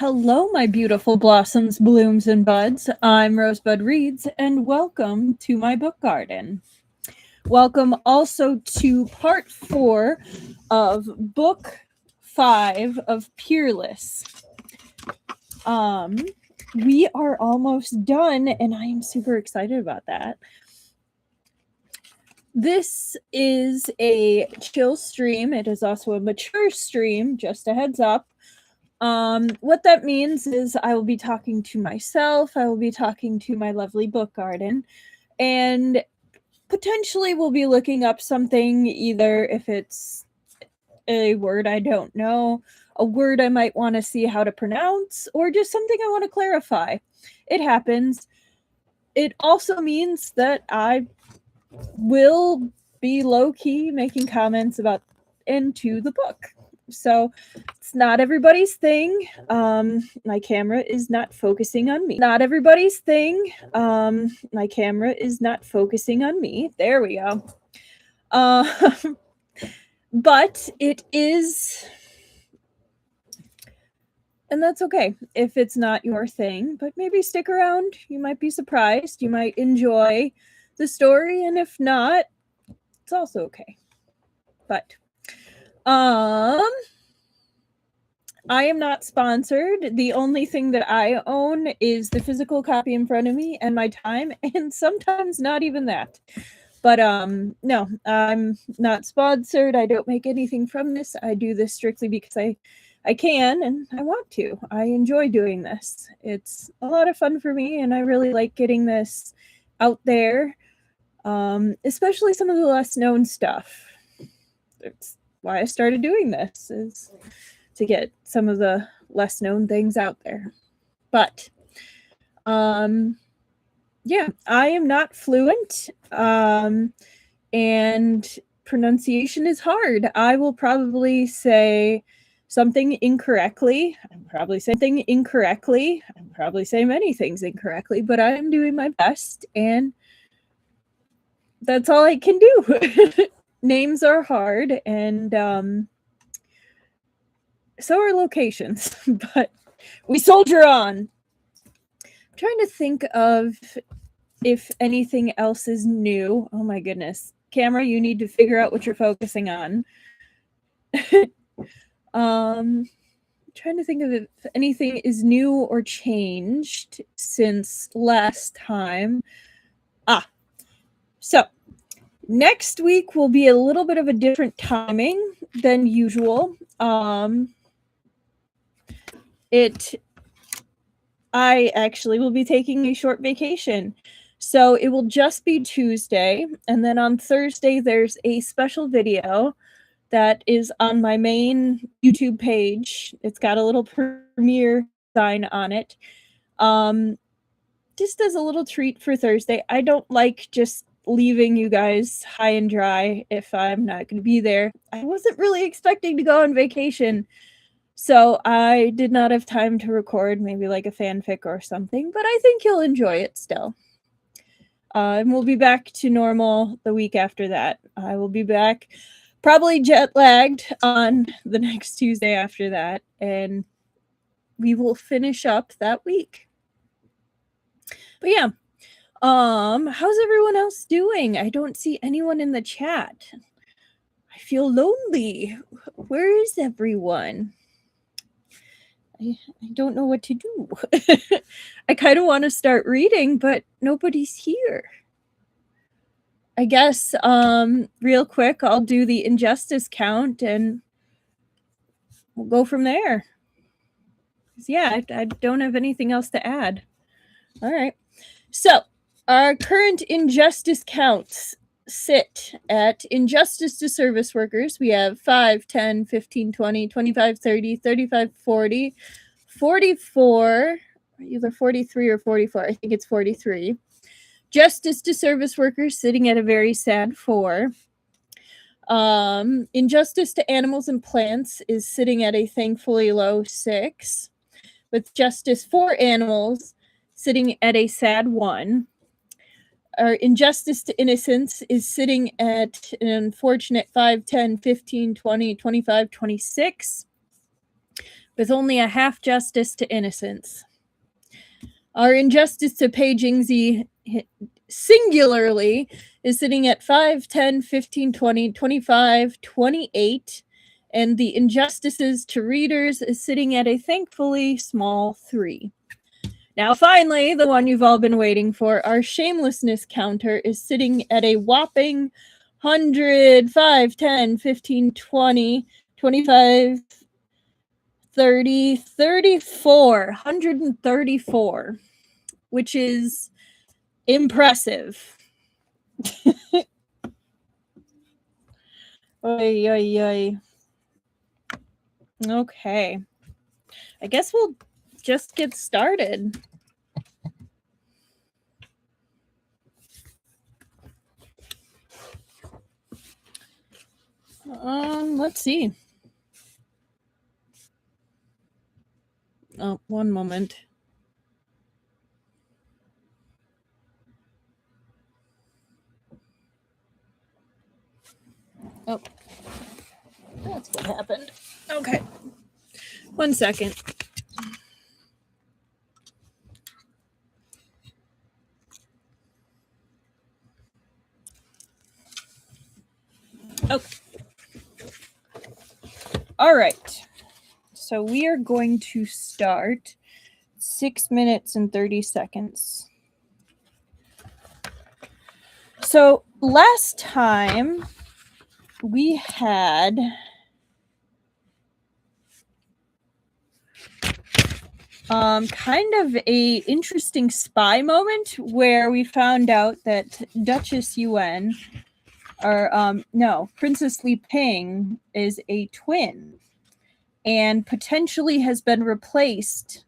Hello, my beautiful blossoms, blooms, and buds. I'm Rosebud Reads, and welcome to my book garden. Welcome also to part 4 of book 5 of Peerless. We are almost done, and I am super excited about that. This is a chill stream. It is also a mature stream, just a heads up. What that means is I will be talking to myself, I will be talking to my lovely book garden, and potentially we'll be looking up something, either if it's a word I don't know, a word I might want to see how to pronounce, or just something I want to clarify. It happens. It also means that I will be low-key making comments about into the book. So it's not everybody's thing. My camera is not focusing on me. Not everybody's thing. My camera is not focusing on me. There we go. But it is, and that's okay if it's not your thing, but maybe stick around. You might be surprised. You might enjoy the story, and if not, it's also okay. But I am not sponsored. The only thing that I own is the physical copy in front of me and my time, and sometimes not even that. But no, I'm not sponsored. I don't make anything from this. I do this strictly because I can and I want to. I enjoy doing this. It's a lot of fun for me, and I really like getting this out there, especially some of the less known stuff. That's why I started doing this, is to get some of the less known things out there. But yeah, I am not fluent, and pronunciation is hard. I will probably say something incorrectly. I'm probably saying something incorrectly. I'm probably saying many things incorrectly, but I am doing my best, and that's all I can do. Names are hard, and so are locations, but we soldier on. I'm trying to think of if anything else is new. Oh my goodness. Camera, you need to figure out what you're focusing on. Trying to think of if anything is new or changed since last time. So next week will be a little bit of a different timing than usual. I actually will be taking a short vacation. So it will just be Tuesday. And then on Thursday, there's a special video that is on my main YouTube page. It's got a little premiere sign on it. Just as a little treat for Thursday. I don't like just leaving you guys high and dry if I'm not going to be there. I wasn't really expecting to go on vacation, so I did not have time to record maybe like a fanfic or something, but I think you'll enjoy it still. And we'll be back to normal the week after that. I will be back, probably jet lagged, on the next Tuesday after that, and we will finish up that week. But yeah, how's everyone else doing? I don't see anyone in the chat. I feel lonely. Where is everyone? I don't know what to do. I kind of want to start reading, but nobody's here. I guess real quick, I'll do the injustice count and we'll go from there. Yeah, I don't have anything else to add. All right. So our current injustice counts sit at injustice to service workers. We have 5, 10, 15, 20, 25, 30, 35, 40, 44, either 43 or 44. I think it's 43. Justice to service workers sitting at a very sad 4. Injustice to animals and plants is sitting at a thankfully low 6, with justice for animals sitting at a sad 1. Our injustice to innocence is sitting at an unfortunate 5, 10, 15, 20, 25, 26. with only a half justice to innocence. Our injustice to Pei Jingzi singularly is sitting at 5, 10, 15, 20, 25, 28, and the injustices to readers is sitting at a thankfully small 3. Now, finally, the one you've all been waiting for, our shamelessness counter is sitting at a whopping 100, 5, 10, 15, 20, 25, 30, 34, 134, which is impressive. Oy, oy, oy. Okay. I guess we'll just get started. Let's see. Oh, one moment. Oh, that's what happened. Okay. 1 second. Okay. All right. So we are going to start 6 minutes and 30 seconds. So last time we had kind of a interesting spy moment where we found out that Duchess Yuan, or Princess Li Ping is a twin and potentially has been replaced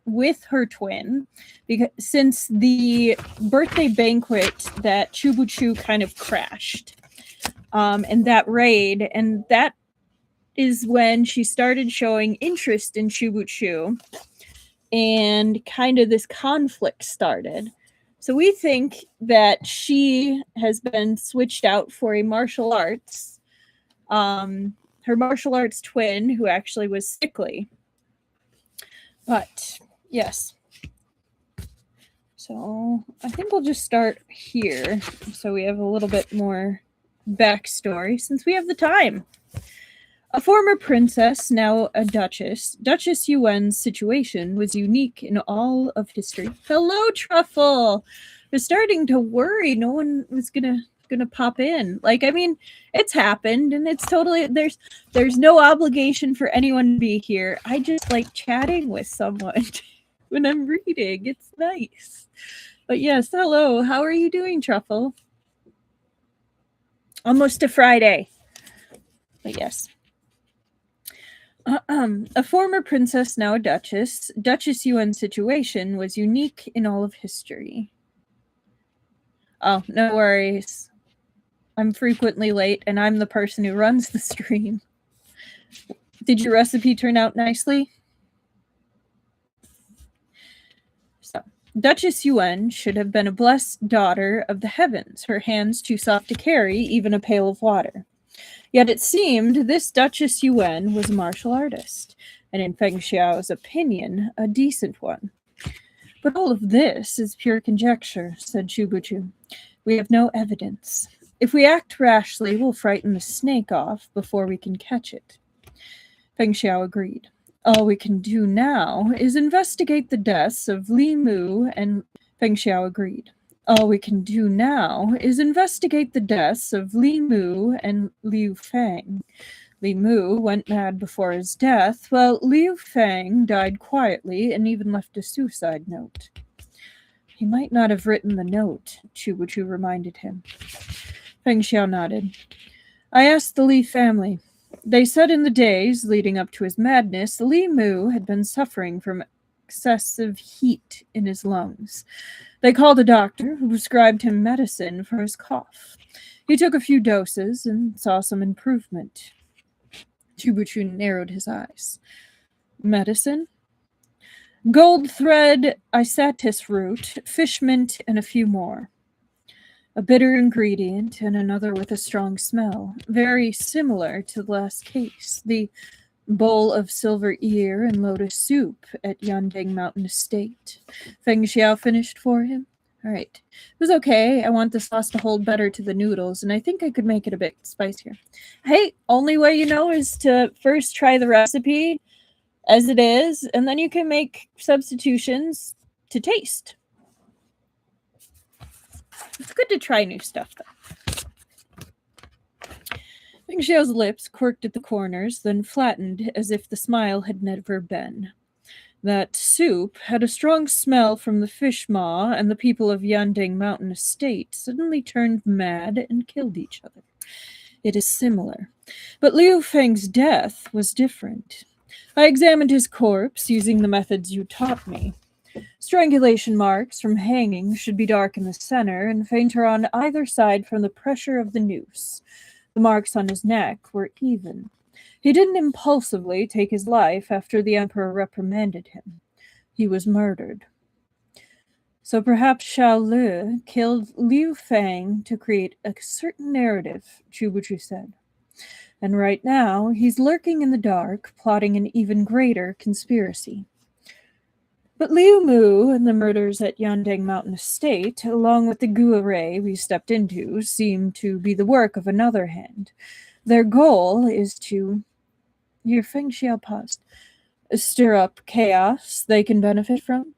with her twin because since the birthday banquet that Chubuchu kind of crashed and that raid, and that is when she started showing interest in Chubuchu and kind of this conflict started. So we think that she has been switched out for a martial arts, her martial arts twin, who actually was sickly. But yes. So I think we'll just start here so we have a little bit more backstory since we have the time. A former princess, now a duchess, Duchess Yuan's situation was unique in all of history. Hello, Truffle! I was starting to worry no one was gonna pop in. Like, I mean, it's happened and it's totally, there's no obligation for anyone to be here. I just like chatting with someone when I'm reading. It's nice. But yes, hello. How are you doing, Truffle? Almost a Friday. But yes. A former princess, now a duchess, Duchess Yuan's situation was unique in all of history. Oh, no worries. I'm frequently late, and I'm the person who runs the stream. Did your recipe turn out nicely? So, Duchess Yuan should have been a blessed daughter of the heavens, her hands too soft to carry even a pail of water. Yet it seemed this Duchess Yuan was a martial artist, and in Feng Xiao's opinion, a decent one. But all of this is pure conjecture, said Chubuchu. We have no evidence. If we act rashly, we'll frighten the snake off before we can catch it. Feng Xiao agreed. All we can do now is investigate the deaths of Li Mu and Feng Xiao agreed. All we can do now is investigate the deaths of Li Mu and Liu Fang. Li Mu went mad before his death, while Liu Fang died quietly and even left a suicide note. He might not have written the note, Chubuchu reminded him. Feng Xiao nodded. I asked the Li family. They said in the days leading up to his madness, Li Mu had been suffering from excessive heat in his lungs. They called a doctor who prescribed him medicine for his cough. He took a few doses and saw some improvement. Chubuchu narrowed his eyes. Medicine? Gold thread, isatis root, fish mint, and a few more. A bitter ingredient and another with a strong smell, very similar to the last case. The bowl of silver ear and lotus soup at Yanding Mountain Estate. Feng Xiao finished for him. All right. It was okay. I want the sauce to hold better to the noodles, and I think I could make it a bit spicier. Hey, only way you know is to first try the recipe as it is, and then you can make substitutions to taste. It's good to try new stuff, though. Meng Xiao's lips quirked at the corners, then flattened as if the smile had never been. That soup had a strong smell from the fish maw, and the people of Yanding Mountain Estate suddenly turned mad and killed each other. It is similar. But Liu Feng's death was different. I examined his corpse using the methods you taught me. Strangulation marks from hanging should be dark in the center and fainter on either side from the pressure of the noose. The marks on his neck were even. He didn't impulsively take his life after the emperor reprimanded him. He was murdered. So perhaps Xiao Lu killed Liu Feng to create a certain narrative, Chubuchu said. And right now, he's lurking in the dark, plotting an even greater conspiracy. But Liu Mu and the murders at Yandeng Mountain Estate, along with the Guarray we stepped into, seem to be the work of another hand. Their goal is to... Here, Feng Xiao paused. Stir up chaos they can benefit from?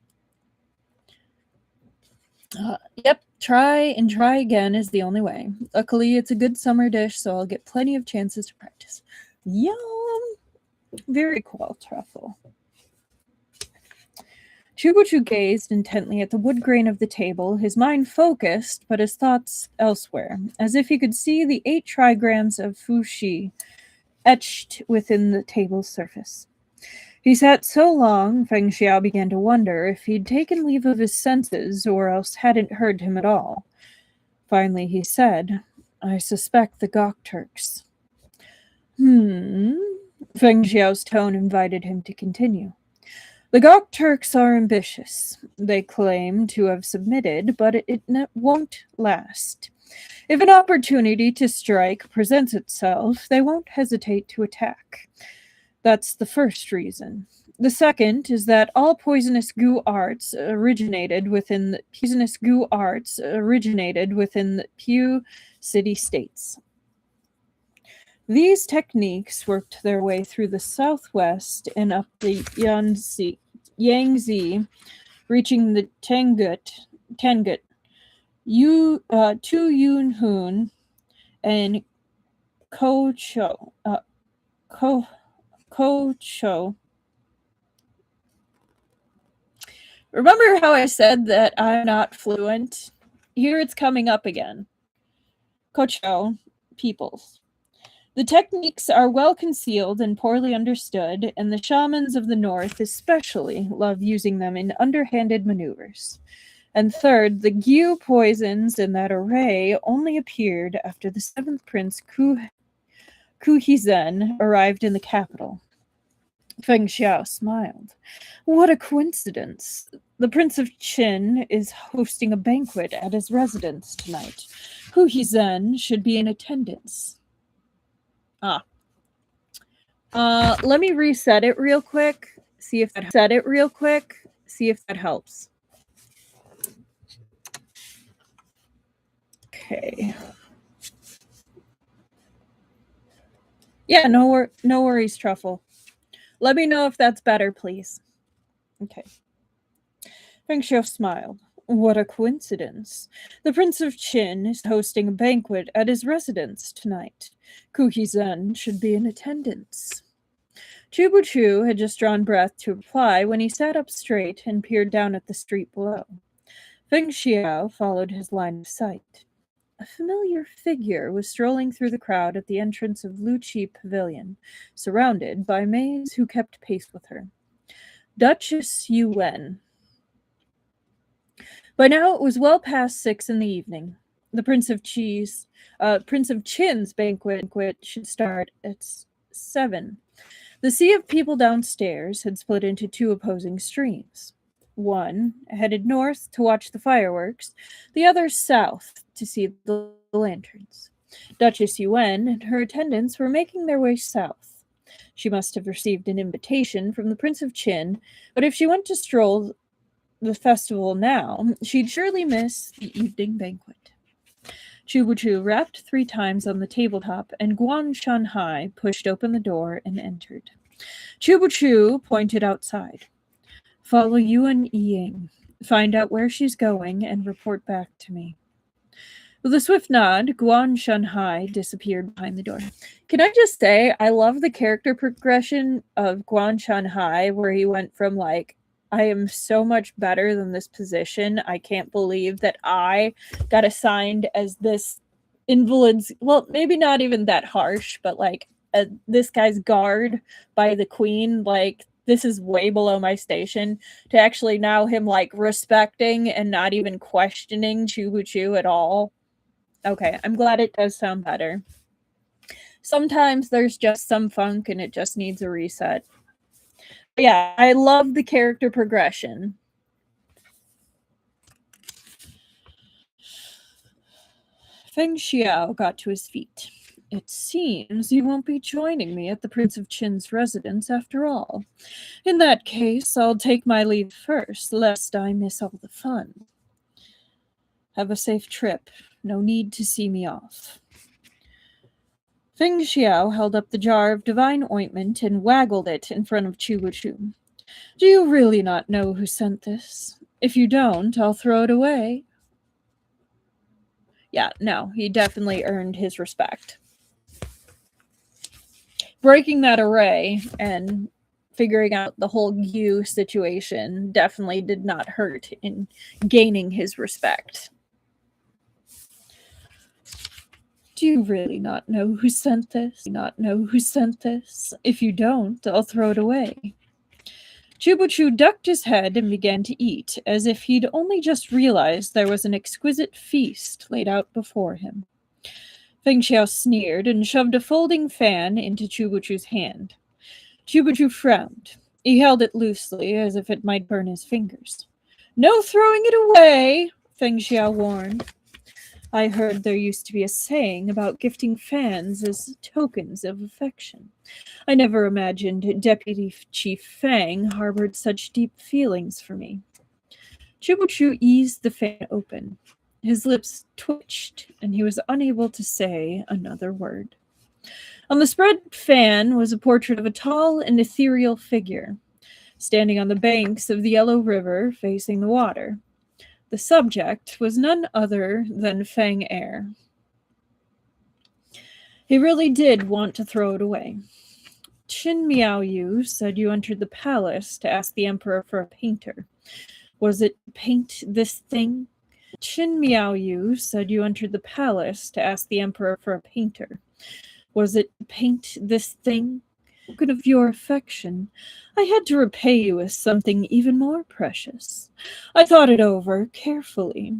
Yep, try and try again is the only way. Luckily, it's a good summer dish, so I'll get plenty of chances to practice. Yum! Very cool, truffle. Chubuchu gazed intently at the wood grain of the table, his mind focused, but his thoughts elsewhere, as if he could see the 8 trigrams of fushi etched within the table's surface. He sat so long, Feng Xiao began to wonder if he'd taken leave of his senses or else hadn't heard him at all. Finally he said, I suspect the Gok Turks. Feng Xiao's tone invited him to continue. The Gok Turks are ambitious. They claim to have submitted, but it won't last. If an opportunity to strike presents itself, they won't hesitate to attack. That's the first reason. The second is that all poisonous goo arts originated within the Pew city states. These techniques worked their way through the southwest and up the Yangtze, reaching the Tangut, Tu Yunhun, and Kocho. Remember how I said that I'm not fluent? Here it's coming up again. Kocho peoples. The techniques are well concealed and poorly understood, and the shamans of the north especially love using them in underhanded maneuvers. And third, the Gyu poisons in that array only appeared after the 7th Prince Kuhizhen arrived in the capital. Feng Xiao smiled. What a coincidence. The Prince of Qin is hosting a banquet at his residence tonight. Kuhizhen should be in attendance. Let me reset it real quick. See if that helps. Okay. Yeah, no worries, Truffle. Let me know if that's better, please. Okay. Feng Xiao smiled. What a coincidence. The Prince of Qin is hosting a banquet at his residence tonight. Kuhizhen should be in attendance. Chubuchu had just drawn breath to reply when he sat up straight and peered down at the street below. Feng Xiao followed his line of sight. A familiar figure was strolling through the crowd at the entrance of Luchi Pavilion, surrounded by maids who kept pace with her. Duchess Yuwen. By now it was well past 6 in the evening. The Prince of Qin's banquet should start at 7. The sea of people downstairs had split into 2 opposing streams. One headed north to watch the fireworks, the other south to see the lanterns. Duchess Yuwen and her attendants were making their way south. She must have received an invitation from the Prince of Qin, but if she went to stroll the festival now, she'd surely miss the evening banquet. Chubuchu rapped 3 times on the tabletop, and Guan Shanhai pushed open the door and entered. Chubuchu pointed outside. Follow Yuan Ying. Find out where she's going and report back to me. With a swift nod, Guan Shanhai disappeared behind the door. Can I just say, I love the character progression of Guan Shanhai, where he went from like, I am so much better than this position. I can't believe that I got assigned as this invalid's, well, maybe not even that harsh, but like this guy's guard by the queen. Like, this is way below my station, to actually now him like respecting and not even questioning Chubuchu at all. Okay, I'm glad it does sound better. Sometimes there's just some funk and it just needs a reset. But yeah, I love the character progression. Feng Xiao got to his feet. It seems you won't be joining me at the Prince of Qin's residence after all. In that case, I'll take my leave first, lest I miss all the fun. Have a safe trip. No need to see me off. Feng Xiao held up the jar of divine ointment and waggled it in front of Chubuchu. Do you really not know who sent this? If you don't, I'll throw it away. Yeah, no, he definitely earned his respect. Breaking that array and figuring out the whole Yu situation definitely did not hurt in gaining his respect. Do you really not know who sent this? Not know who sent this? If you don't, I'll throw it away. Chubuchu ducked his head and began to eat, as if he'd only just realized there was an exquisite feast laid out before him. Feng Xiao sneered and shoved a folding fan into Chubuchu's hand. Chubuchu frowned. He held it loosely, as if it might burn his fingers. No throwing it away, Feng Xiao warned. I heard there used to be a saying about gifting fans as tokens of affection. I never imagined Deputy Chief Fang harbored such deep feelings for me. Chubuchu eased the fan open. His lips twitched, and he was unable to say another word. On the spread fan was a portrait of a tall and ethereal figure, standing on the banks of the Yellow River facing the water. The subject was none other than Fang Air. He really did want to throw it away. Qin Miaoyu said you entered the palace to ask the emperor for a painter. Was it paint this thing? Qin Miaoyu said you entered the palace to ask the emperor for a painter. Was it paint this thing? Token of your affection, I had to repay you with something even more precious. I thought it over carefully.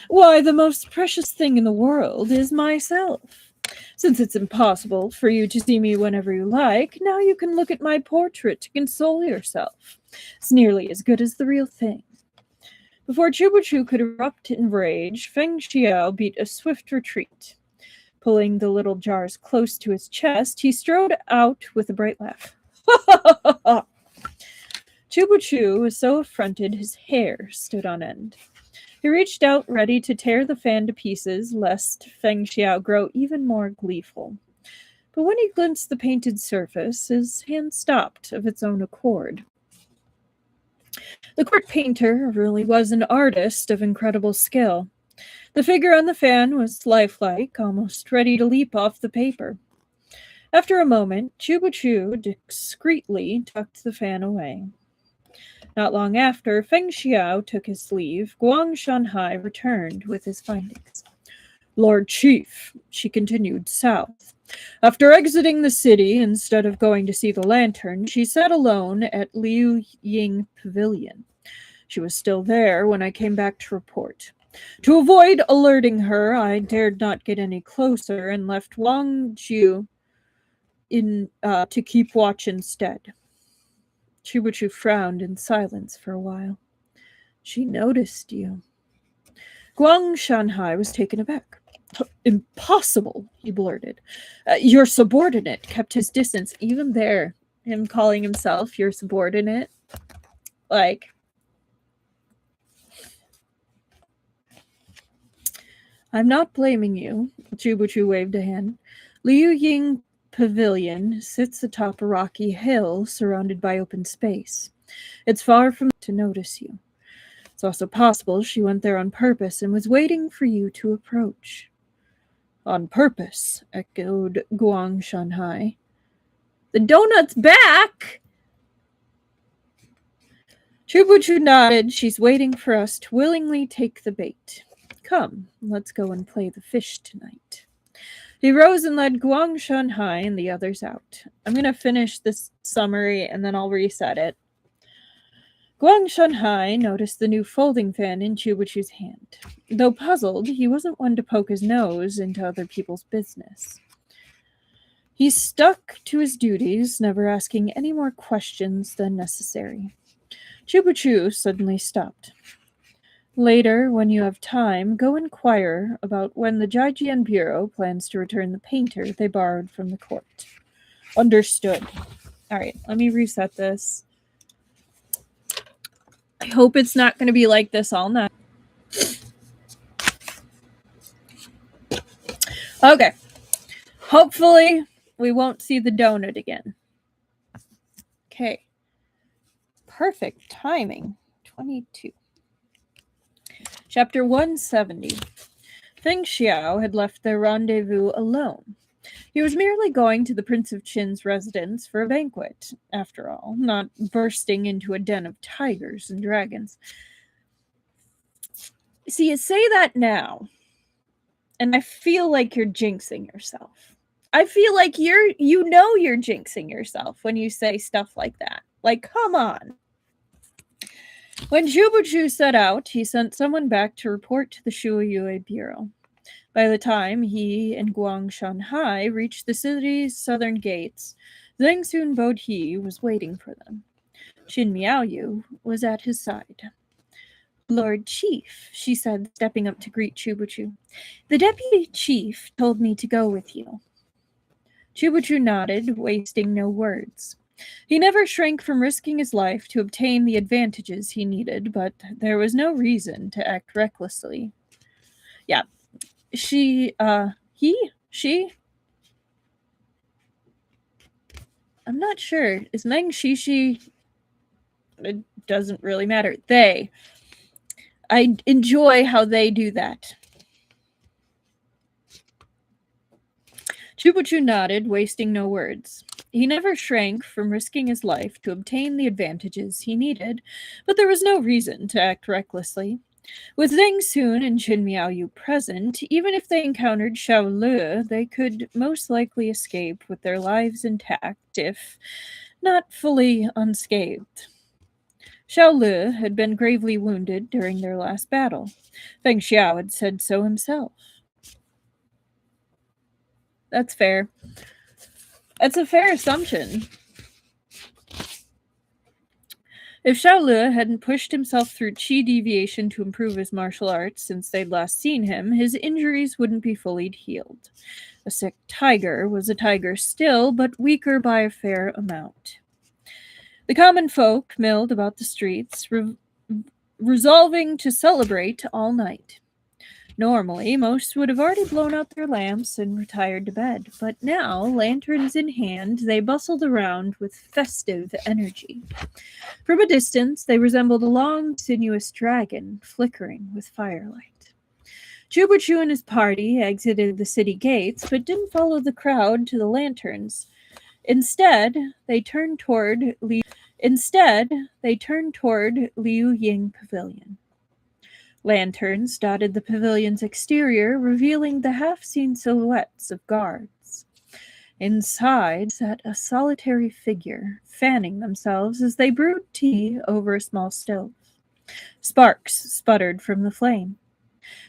Why, the most precious thing in the world is myself. Since it's impossible for you to see me whenever you like, now you can look at my portrait to console yourself. It's nearly as good as the real thing. Before Chubuchu could erupt in rage, Feng Xiao beat a swift retreat. Pulling the little jars close to his chest, he strode out with a bright laugh. Chubuchu was so affronted his hair stood on end. He reached out, ready to tear the fan to pieces, lest Feng Xiao grow even more gleeful. But when he glimpsed the painted surface, his hand stopped of its own accord. The court painter really was an artist of incredible skill. The figure on the fan was lifelike, almost ready to leap off the paper. After a moment, Chubuchu discreetly tucked the fan away. Not long after Feng Xiao took his leave, Guang Shanhai returned with his findings. Lord Chief, she continued south. After exiting the city, instead of going to see the lantern, she sat alone at Liu Ying Pavilion. She was still there when I came back to report. To avoid alerting her, I dared not get any closer and left Wang Jiu to keep watch instead. Chubuchu frowned in silence for a while. She noticed you. Guang Shanhai was taken aback. Impossible, he blurted. Your subordinate kept his distance. Even there, him calling himself your subordinate, like... I'm not blaming you. Chubuchu waved a hand. Liu Ying Pavilion sits atop a rocky hill surrounded by open space. It's far from to notice you. It's also possible she went there on purpose and was waiting for you to approach. On purpose, echoed Guang Shanhai. The donut's back! Chubuchu nodded. She's waiting for us to willingly take the bait. Come, let's go and play the fish tonight. He rose and led Guang Shanhai and the others out. I'm going to finish this summary and then I'll reset it. Guang Shanhai noticed the new folding fan in Chubuchu's hand. Though puzzled, he wasn't one to poke his nose into other people's business. He stuck to his duties, never asking any more questions than necessary. Chubuchu suddenly stopped. Later, when you have time, go inquire about when the Jijian Bureau plans to return the painter they borrowed from the court. Understood. All right, let me reset this. I hope it's not going to be like this all night. Okay. Hopefully, we won't see the donut again. Okay. Perfect timing. 22. Chapter 170. Feng Xiao had left their rendezvous alone. He was merely going to the Prince of Qin's residence for a banquet, after all, not bursting into a den of tigers and dragons. See, you say that now, and I feel like you're jinxing yourself. I feel like you're jinxing yourself when you say stuff like that. Like, come on. When Chubuchu set out, he sent someone back to report to the Shuoyue Bureau. By the time he and Guang Shanhai reached the city's southern gates, Zheng Sun Bodhi was waiting for them. Qin Miaoyu was at his side. Lord Chief, she said, stepping up to greet Chubuchu. The deputy chief told me to go with you. Chubuchu nodded, wasting no words. He never shrank from risking his life to obtain the advantages he needed, but there was no reason to act recklessly. Yeah. She. I'm not sure. Is Meng Xi Shi... It doesn't really matter. They. I enjoy how they do that. Chubuchu nodded, wasting no words. He never shrank from risking his life to obtain the advantages he needed, but there was no reason to act recklessly. With Zheng Sun and Qin Miaoyu present, even if they encountered Xiao Le, they could most likely escape with their lives intact, if not fully unscathed. Xiao Le had been gravely wounded during their last battle. Feng Xiao had said so himself. That's fair. That's a fair assumption. If Xiao Le hadn't pushed himself through qi deviation to improve his martial arts since they'd last seen him, his injuries wouldn't be fully healed. A sick tiger was a tiger still, but weaker by a fair amount. The common folk milled about the streets, resolving to celebrate all night. Normally, most would have already blown out their lamps and retired to bed, but now, lanterns in hand, they bustled around with festive energy. From a distance, they resembled a long, sinuous dragon, flickering with firelight. Chubuchu and his party exited the city gates, but didn't follow the crowd to the lanterns. Instead, they turned toward Liu Ying Pavilion. Lanterns dotted the pavilion's exterior, revealing the half-seen silhouettes of guards. Inside sat a solitary figure, fanning themselves as they brewed tea over a small stove. Sparks sputtered from the flame.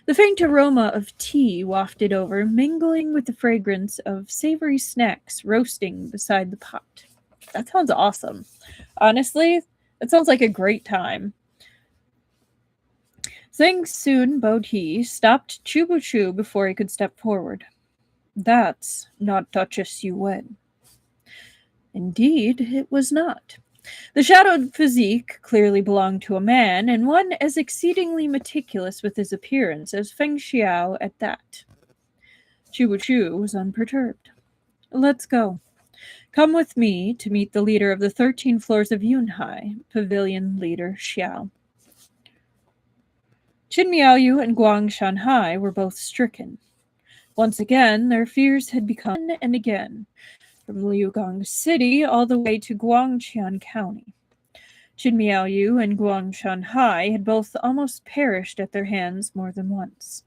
The faint aroma of tea wafted over, mingling with the fragrance of savory snacks roasting beside the pot. That sounds awesome. Honestly, that sounds like a great time. Zhang Sun Bodhi stopped Chubu before he could step forward. That's not Duchess Yuan. Indeed, it was not. The shadowed physique clearly belonged to a man, and one as exceedingly meticulous with his appearance as Feng Xiao at that. Chu was unperturbed. Let's go. Come with me to meet the leader of the 13 floors of Yunhai, Pavilion Leader Xiao. Qin Miaoyu and Guang Shanhai were both stricken. Once again, their fears had become and again, from Liugang City all the way to Guangqian County. Qin Miaoyu and Guang Shanhai had both almost perished at their hands more than once.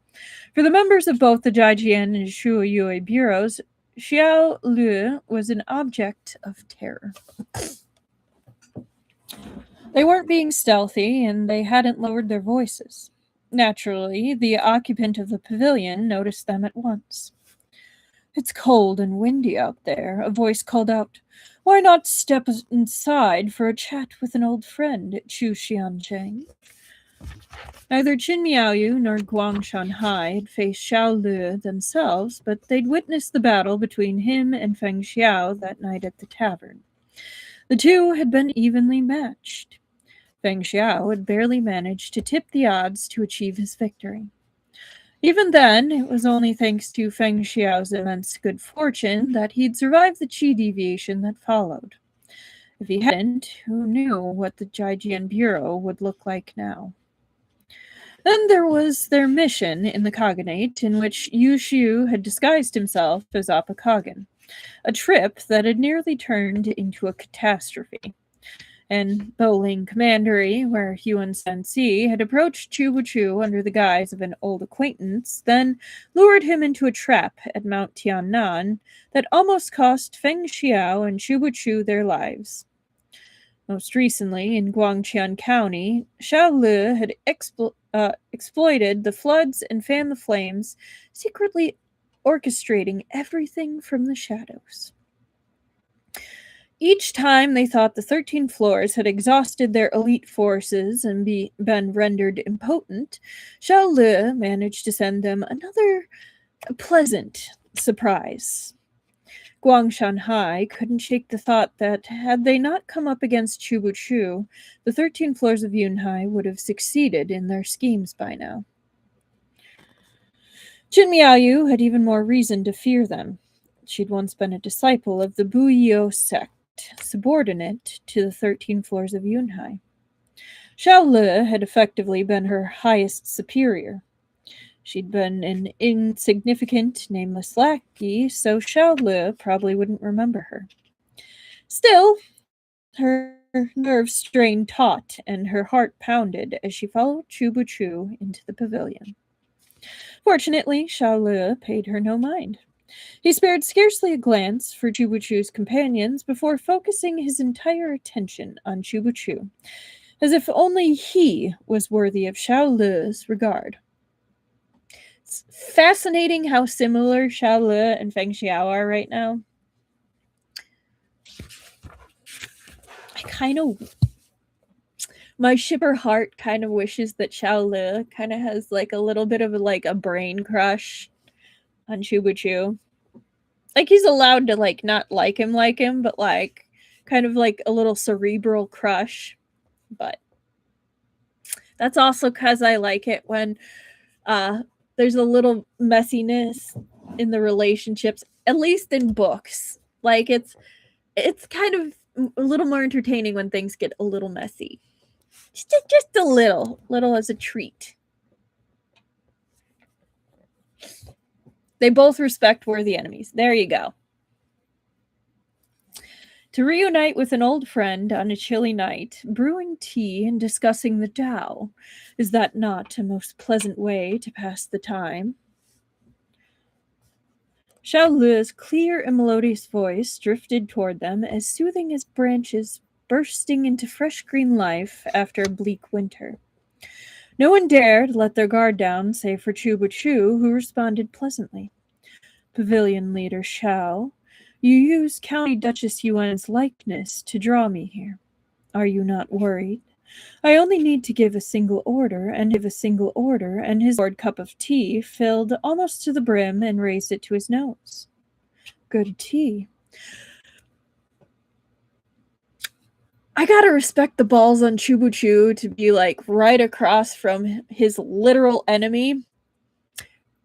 For the members of both the Jiajian and Shuoyue bureaus, Xiao Lu was an object of terror. They weren't being stealthy, and they hadn't lowered their voices. Naturally, the occupant of the pavilion noticed them at once. It's cold and windy out there, a voice called out. Why not step inside for a chat with an old friend, Chu Xianzheng? Neither Qin Miaoyu nor Guang Shanhai had faced Xiao Lu themselves, but they'd witnessed the battle between him and Feng Xiao that night at the tavern. The two had been evenly matched. Feng Xiao had barely managed to tip the odds to achieve his victory. Even then, it was only thanks to Feng Xiao's immense good fortune that he'd survived the qi deviation that followed. If he hadn't, who knew what the Jiajian Bureau would look like now? Then there was their mission in the Khaganate, in which Yu Xiu had disguised himself as Appa Khagan, a trip that had nearly turned into a catastrophe. And Bowling Commandery, where Huan Sanxi had approached Chu under the guise of an old acquaintance, then lured him into a trap at Mount Tiannan that almost cost Feng Xiao and Chu their lives. Most recently, in Guangqian County, Xiao Lu had exploited the floods and fanned the flames, secretly orchestrating everything from the shadows. Each time they thought the 13 floors had exhausted their elite forces and been rendered impotent, Xiao Lu managed to send them another pleasant surprise. Guang Shanhai couldn't shake the thought that, had they not come up against Chu, the 13 floors of Yunhai would have succeeded in their schemes by now. Qin Miaoyu had even more reason to fear them. She'd once been a disciple of the Buyeo sect, subordinate to the 13 floors of Yunhai. Xiao Lu had effectively been her highest superior. She'd been an insignificant, nameless lackey, so Xiao Lu probably wouldn't remember her. Still, her nerves strained taut, and her heart pounded as she followed Chu into the pavilion. Fortunately, Xiao Lu paid her no mind. He spared scarcely a glance for Chu's companions before focusing his entire attention on Chu, as if only he was worthy of Xiao Lu's regard. It's fascinating how similar Xiao Lu and Feng Xiao are right now. My shipper heart kind of wishes that Xiao Lu kind of has like a little bit of a brain crush on Chu. Like, he's allowed to not like him, but kind of a little cerebral crush. But that's also because I like it when there's a little messiness in the relationships, at least in books. Like, it's kind of a little more entertaining when things get a little messy. Just a little as a treat. They both respect worthy enemies. There you go. To reunite with an old friend on a chilly night, brewing tea and discussing the Tao, is that not a most pleasant way to pass the time? Xiao Lu's clear and melodious voice drifted toward them as soothing as branches bursting into fresh green life after a bleak winter. No one dared let their guard down save for Chu, who responded pleasantly. Pavilion Leader Xiao, you used County Duchess Yuan's likeness to draw me here. Are you not worried I only need to give a single order, and his poured cup of tea filled almost to the brim and raised it to his nose. Good tea. I gotta respect the balls on Chubuchu to be like right across from his literal enemy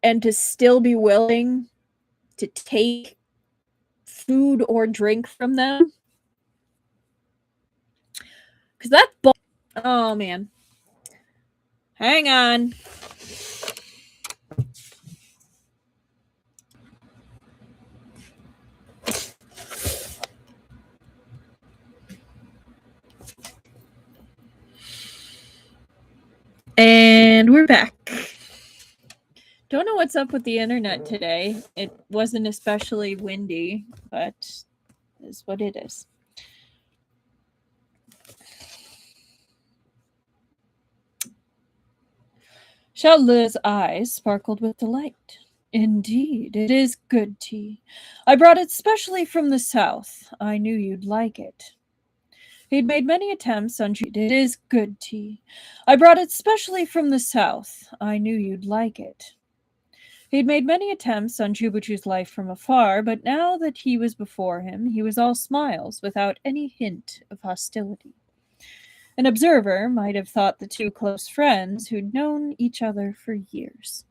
and to still be willing to take food or drink from them. Because that's oh man. Hang on. And we're back. Don't know what's up with the internet today. It wasn't especially windy, but is what it is. Xiaolu's eyes sparkled with delight. Indeed, it is good tea. I brought it specially from the south. I knew you'd like it. He'd made many attempts on it is good tea. I brought it specially from the south. I knew you'd like it. He'd made many attempts on Chubuchu's life from afar, but now that he was before him, he was all smiles without any hint of hostility. An observer might have thought the two close friends who'd known each other for years.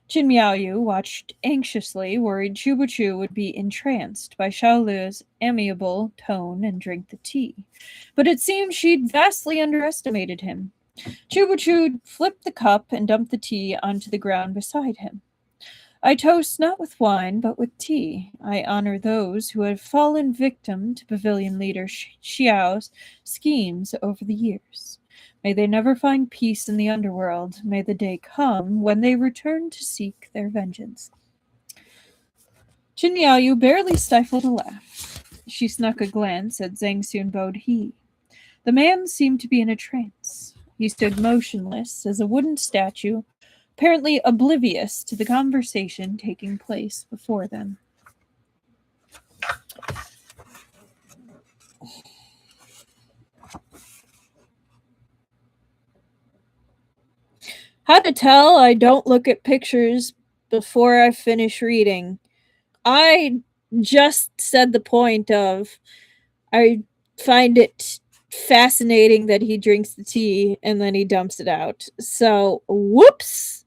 Qin Miaoyu watched anxiously, worried Chubuchu would be entranced by Xiaolu's amiable tone and drink the tea. But it seemed she'd vastly underestimated him. Chubuchu flipped the cup and dumped the tea onto the ground beside him. I toast not with wine, but with tea. I honor those who have fallen victim to Pavilion Leader Xiao's schemes over the years. May they never find peace in the underworld. May the day come when they return to seek their vengeance. Qin Miaoyu barely stifled a laugh. She snuck a glance at Zhang Sun Bodhi. The man seemed to be in a trance. He stood motionless as a wooden statue, apparently oblivious to the conversation taking place before them. How to tell I don't look at pictures before I finish reading? I just said the point of I find it fascinating that he drinks the tea and then he dumps it out. So, whoops.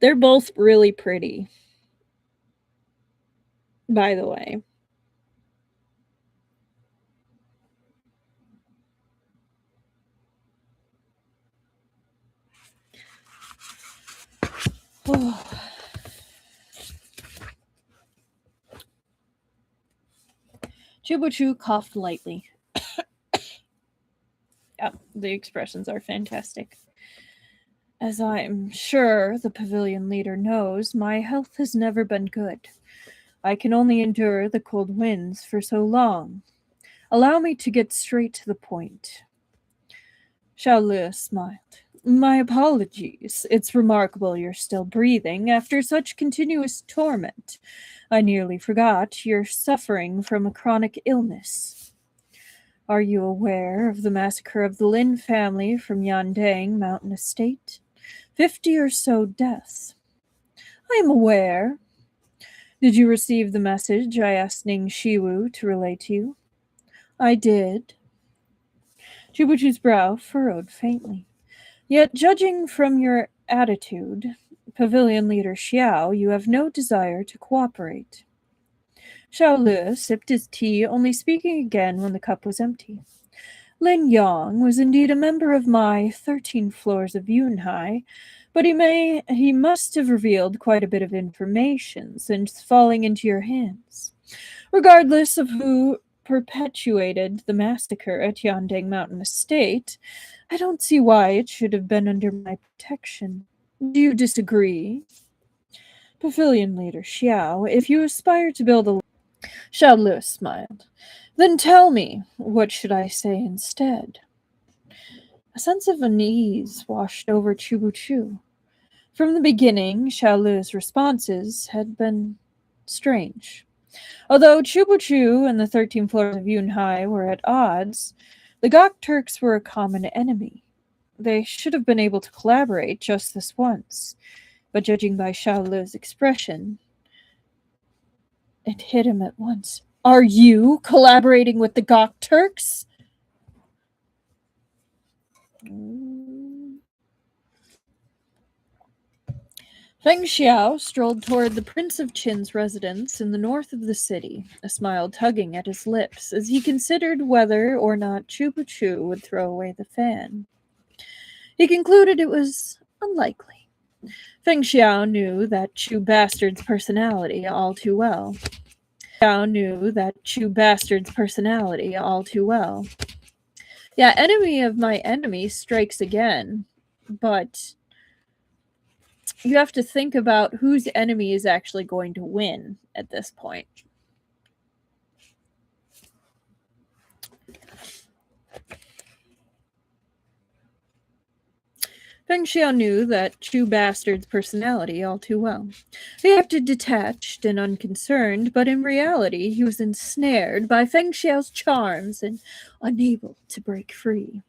They're both really pretty, by the way. Chubuchu coughed lightly. Yeah, the expressions are fantastic. As I'm sure the Pavilion Leader knows, my health has never been good. I can only endure the cold winds for so long. Allow me to get straight to the point. Xiaolu smiled. My apologies. It's remarkable you're still breathing after such continuous torment. I nearly forgot you're suffering from a chronic illness. Are you aware of the massacre of the Lin family from Yandang Mountain Estate? 50 or so deaths. I am aware. Did you receive the message I asked Ning Shiwu to relay to you? I did. Chubuchu's brow furrowed faintly. Yet, judging from your attitude, Pavilion Leader Xiao, you have no desire to cooperate. Xiaolu sipped his tea, only speaking again when the cup was empty. Lin Yong was indeed a member of my 13 floors of Yunhai, but he must have revealed quite a bit of information since falling into your hands. Regardless of who perpetuated the massacre at Yandang Mountain Estate, I don't see why it should have been under my protection. Do you disagree? Pavilion Leader Xiao, if you aspire to build a... Xiaolu smiled. Then tell me, what should I say instead? A sense of unease washed over Chubuchu. From the beginning, Xiaolu's responses had been strange. Although Chubuchu and the 13 floors of Yunhai were at odds, the Gok Turks were a common enemy. They should have been able to collaborate just this once, but judging by Shaolu's expression, it hit him at once. Are you collaborating with the Gok Turks? Feng Xiao strolled toward the Prince of Qin's residence in the north of the city, a smile tugging at his lips as he considered whether or not Chupa Chu would throw away the fan. He concluded it was unlikely. Feng Xiao knew that Chu Bastard's personality all too well. Yeah, enemy of my enemy strikes again, but you have to think about whose enemy is actually going to win at this point. Feng Xiao knew that Chu Bastard's personality all too well. He acted detached and unconcerned, but in reality he was ensnared by Feng Xiao's charms and unable to break free.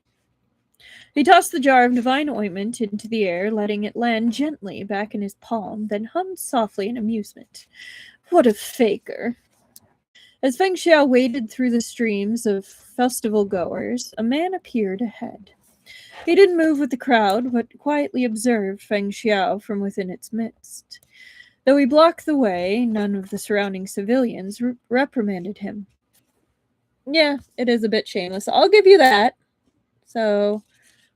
He tossed the jar of divine ointment into the air, letting it land gently back in his palm, then hummed softly in amusement. What a faker! As Feng Xiao waded through the streams of festival goers, a man appeared ahead. He didn't move with the crowd, but quietly observed Feng Xiao from within its midst. Though he blocked the way, none of the surrounding civilians reprimanded him. Yeah, it is a bit shameless. I'll give you that. So,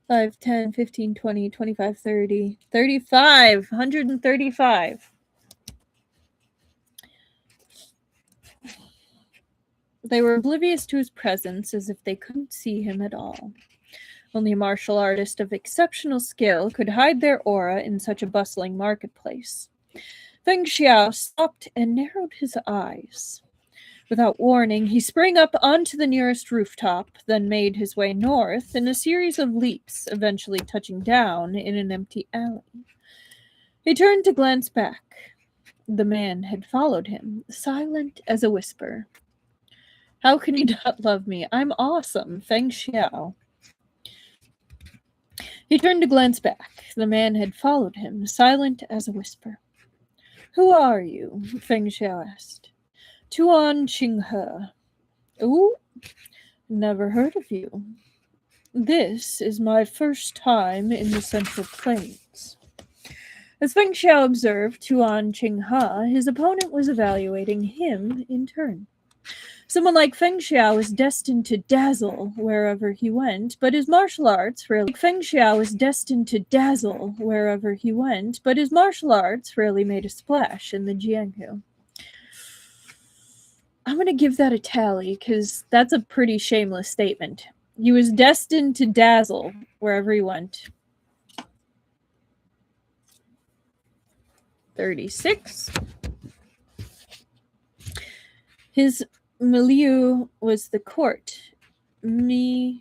5, 10, 15, 20, 25, 30, 35, 135. They were oblivious to his presence as if they couldn't see him at all. Only a martial artist of exceptional skill could hide their aura in such a bustling marketplace. Feng Xiao stopped and narrowed his eyes. Without warning, he sprang up onto the nearest rooftop, then made his way north in a series of leaps, eventually touching down in an empty alley. He turned to glance back. The man had followed him, silent as a whisper. How can you not love me? I'm awesome, Feng Xiao. He turned to glance back. The man had followed him, silent as a whisper. Who are you? Feng Xiao asked. Tuan Qinghe. Ooh, never heard of you. This is my first time in the Central Plains. As Feng Xiao observed Tuan Qinghe, his opponent was evaluating him in turn. Someone like Feng Xiao was destined to dazzle wherever he went, but his martial arts rarely made a splash in the Jianghu. I'm going to give that a tally, because that's a pretty shameless statement. He was destined to dazzle wherever he went. 36. His milieu was the court. Milieu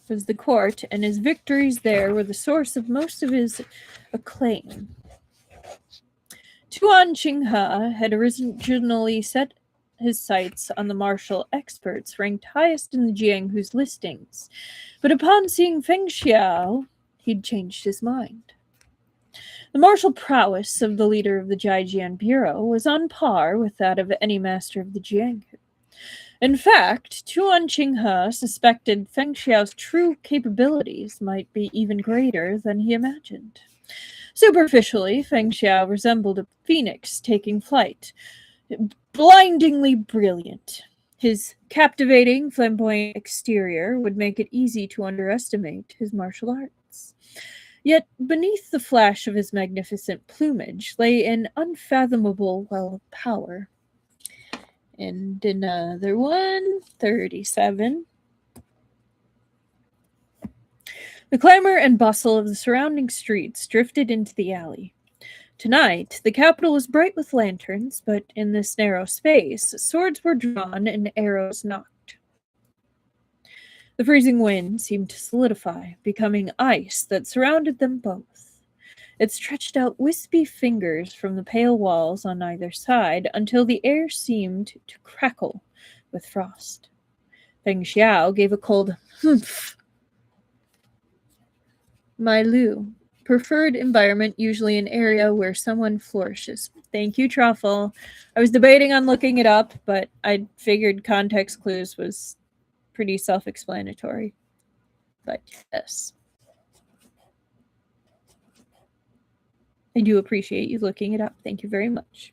was the court, and his victories there were the source of most of his acclaim. Tuan Qinghe had originally set his sights on the martial experts ranked highest in the Jianghu's listings, but upon seeing Feng Xiao, he'd changed his mind. The martial prowess of the leader of the Jiajian Bureau was on par with that of any master of the Jianghu. In fact, Tuan Qinghe suspected Feng Xiao's true capabilities might be even greater than he imagined. Superficially, Feng Xiao resembled a phoenix taking flight, blindingly brilliant. His captivating, flamboyant exterior would make it easy to underestimate his martial arts. Yet beneath the flash of his magnificent plumage lay an unfathomable well of power. And another one, 37. The clamor and bustle of the surrounding streets drifted into the alley. Tonight, the capital was bright with lanterns, but in this narrow space, swords were drawn and arrows nocked. The freezing wind seemed to solidify, becoming ice that surrounded them both. It stretched out wispy fingers from the pale walls on either side until the air seemed to crackle with frost. Feng Xiao gave a cold humph. My Lu. Preferred environment, usually an area where someone flourishes. Thank you, Truffle. I was debating on looking it up, but I figured context clues was pretty self-explanatory. But yes. I do appreciate you looking it up. Thank you very much.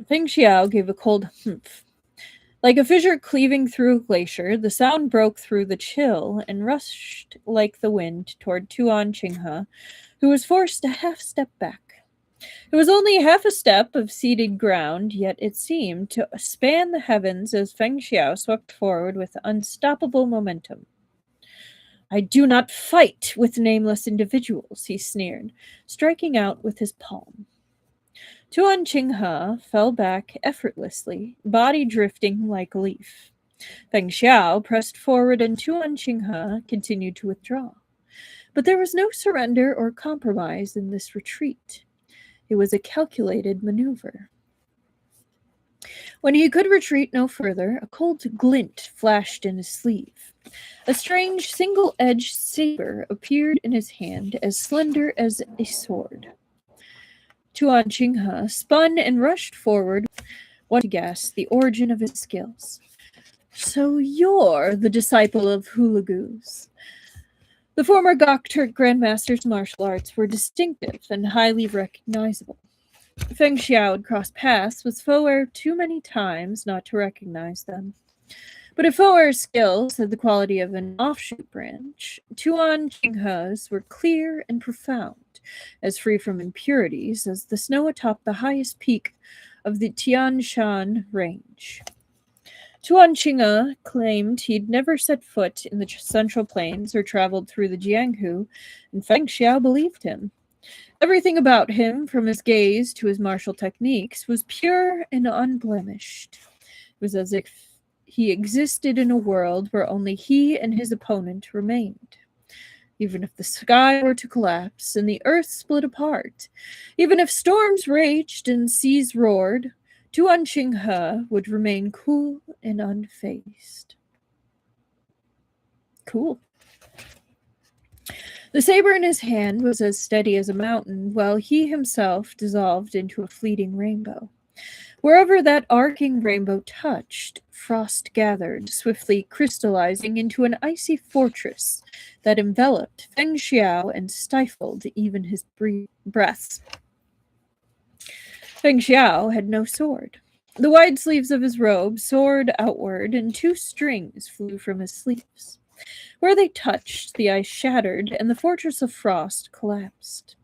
Feng Xiao gave a cold humph. Like a fissure cleaving through a glacier, the sound broke through the chill and rushed like the wind toward Tuan Qinghe, who was forced a half step back. It was only half a step of seeded ground, yet it seemed to span the heavens as Feng Xiao swept forward with unstoppable momentum. I do not fight with nameless individuals, he sneered, striking out with his palm. Tuan Qinghe fell back effortlessly, body drifting like a leaf. Feng Xiao pressed forward and Tuan Qinghe continued to withdraw. But there was no surrender or compromise in this retreat. It was a calculated maneuver. When he could retreat no further, a cold glint flashed in his sleeve. A strange single-edged saber appeared in his hand, as slender as a sword. Tuan Qinghe spun and rushed forward, wanting to guess the origin of his skills. So you're the disciple of Hulagu's. The former Gokturk Grandmaster's martial arts were distinctive and highly recognizable. Feng Xiao had crossed paths with Fo'er too many times not to recognize them. But if Fo'er's skills had the quality of an offshoot branch, Tuan Qinghe's were clear and profound, as free from impurities as the snow atop the highest peak of the Tian Shan range. Tuan Qinghe claimed he'd never set foot in the Central Plains or traveled through the Jianghu, and Feng Xiao believed him. Everything about him, from his gaze to his martial techniques, was pure and unblemished. It was as if he existed in a world where only he and his opponent remained. Even if the sky were to collapse and the earth split apart, even if storms raged and seas roared, Tuan Qinghe would remain cool and unfazed. Cool. The saber in his hand was as steady as a mountain, while he himself dissolved into a fleeting rainbow. Wherever that arcing rainbow touched, frost gathered, swiftly crystallizing into an icy fortress that enveloped Feng Xiao and stifled even his breaths. Feng Xiao had no sword. The wide sleeves of his robe soared outward, and 2 strings flew from his sleeves. Where they touched, the ice shattered, and the fortress of frost collapsed.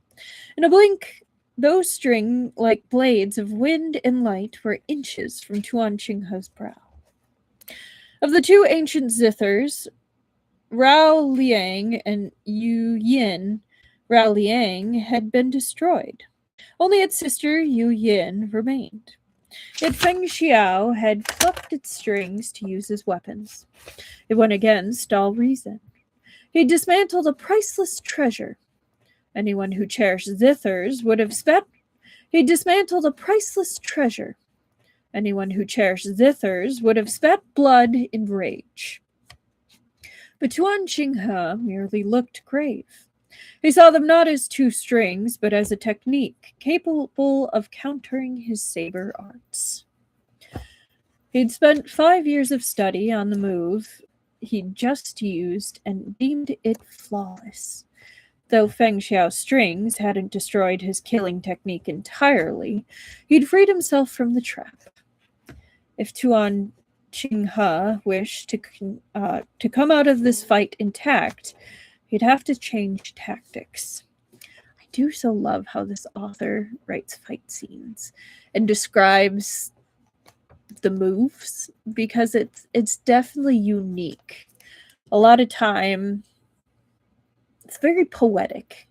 In a blink, those string-like blades of wind and light were inches from Tuan Qinghe's brow. Of the 2 ancient zithers, Rao Liang and Yu Yin, Rao Liang had been destroyed. Only its sister Yu Yin remained. Yet Feng Xiao had plucked its strings to use as weapons. It went against all reason. He dismantled a priceless treasure. Anyone who cherished zithers would have spent. He dismantled a priceless treasure. Anyone who cherished zithers would have spat blood in rage. But Tuan Qinghe merely looked grave. He saw them not as 2 strings, but as a technique capable of countering his saber arts. He'd spent 5 years of study on the move he'd just used and deemed it flawless. Though Feng Xiao's strings hadn't destroyed his killing technique entirely, he'd freed himself from the trap. If Tuan Qinghe wished to come out of this fight intact, he'd have to change tactics. I do so love how this author writes fight scenes and describes the moves, because it's definitely unique. A lot of time, it's very poetic.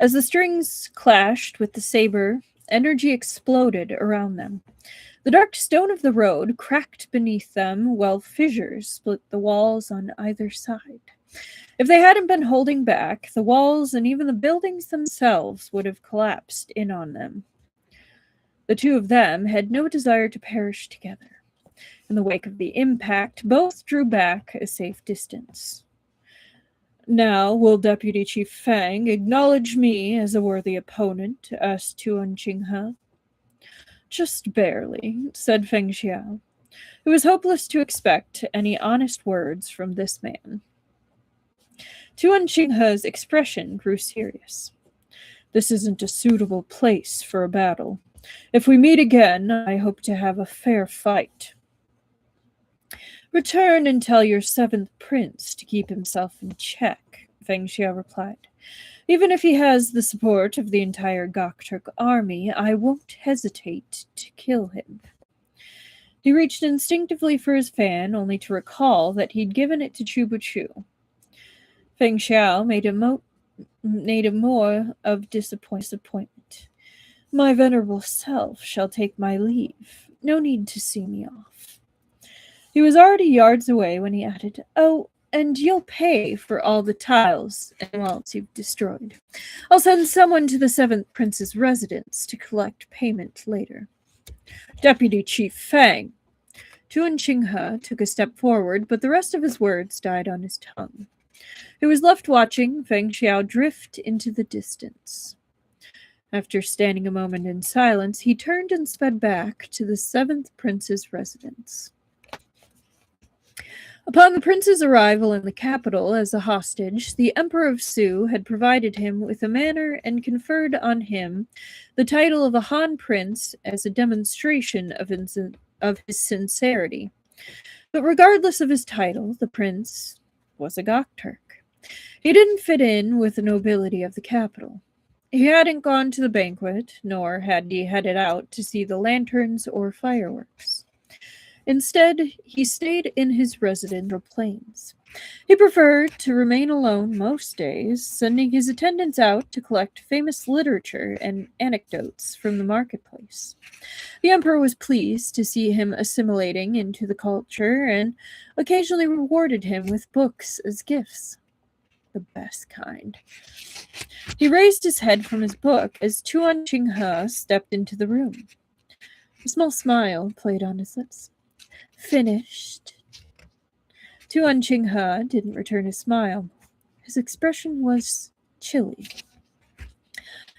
As the strings clashed with the saber Energy exploded around them. The dark stone of the road cracked beneath them, while fissures split the walls on either side. If they hadn't been holding back, the walls and even the buildings themselves would have collapsed in on them. The two of them had no desire to perish together. In the wake of the impact, both drew back a safe distance. "Now will Deputy Chief Fang acknowledge me as a worthy opponent?" asked Tuan Qinghe. "Just barely," said Feng Xiao. It was hopeless to expect any honest words from this man. Tuan Qinghe's expression grew serious. "This isn't a suitable place for a battle. If we meet again, I hope to have a fair fight." "Return and tell your seventh prince to keep himself in check," Feng Xiao replied. "Even if he has the support of the entire Gokturk army, I won't hesitate to kill him." He reached instinctively for his fan, only to recall that he'd given it to Chu Chu. Feng Xiao made a more of disappointment. "My venerable self shall take my leave. No need to see me off." He was already yards away when he added, "Oh, and you'll pay for all the tiles and walls you've destroyed. I'll send someone to the seventh prince's residence to collect payment later." "Deputy Chief Fang." Tuan Qinghe took a step forward, but the rest of his words died on his tongue. He was left watching Feng Xiao drift into the distance. After standing a moment in silence, he turned and sped back to the seventh prince's residence. Upon the prince's arrival in the capital as a hostage, the Emperor of Su had provided him with a manor and conferred on him the title of a Han Prince as a demonstration of his sincerity. But regardless of his title, the prince was a Gokturk. He didn't fit in with the nobility of the capital. He hadn't gone to the banquet, nor had he headed out to see the lanterns or fireworks. Instead, he stayed in his residential plains. He preferred to remain alone most days, sending his attendants out to collect famous literature and anecdotes from the marketplace. The emperor was pleased to see him assimilating into the culture and occasionally rewarded him with books as gifts. The best kind. He raised his head from his book as Tuan Qinghe stepped into the room. A small smile played on his lips. "Finished?" Tuan Qinghe didn't return his smile. His expression was chilly.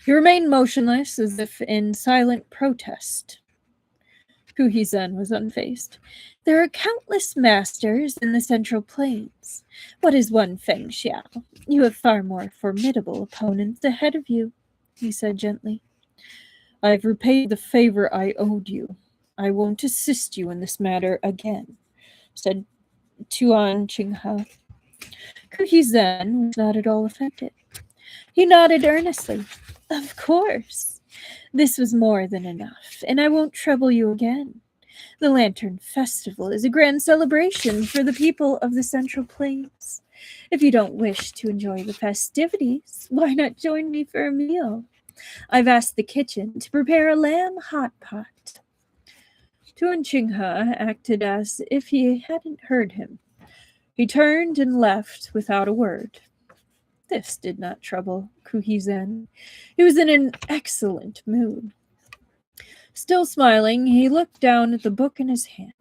He remained motionless as if in silent protest. Hu Hizhen was unfazed. "There are countless masters in the Central Plains. What is one Feng Xiao? You have far more formidable opponents ahead of you," he said gently. "I've repaid the favor I owed you. I won't assist you in this matter again," said Tuan Qinghe. Hu Hizhen was not at all offended. He nodded earnestly. "Of course. This was more than enough, and I won't trouble you again. The Lantern Festival is a grand celebration for the people of the Central Plains. If you don't wish to enjoy the festivities, why not join me for a meal? I've asked the kitchen to prepare a lamb hot pot." Tuan Qinghe acted as if he hadn't heard him. He turned and left without a word. This did not trouble Hu Hizhen. He was in an excellent mood. Still smiling, he looked down at the book in his hand.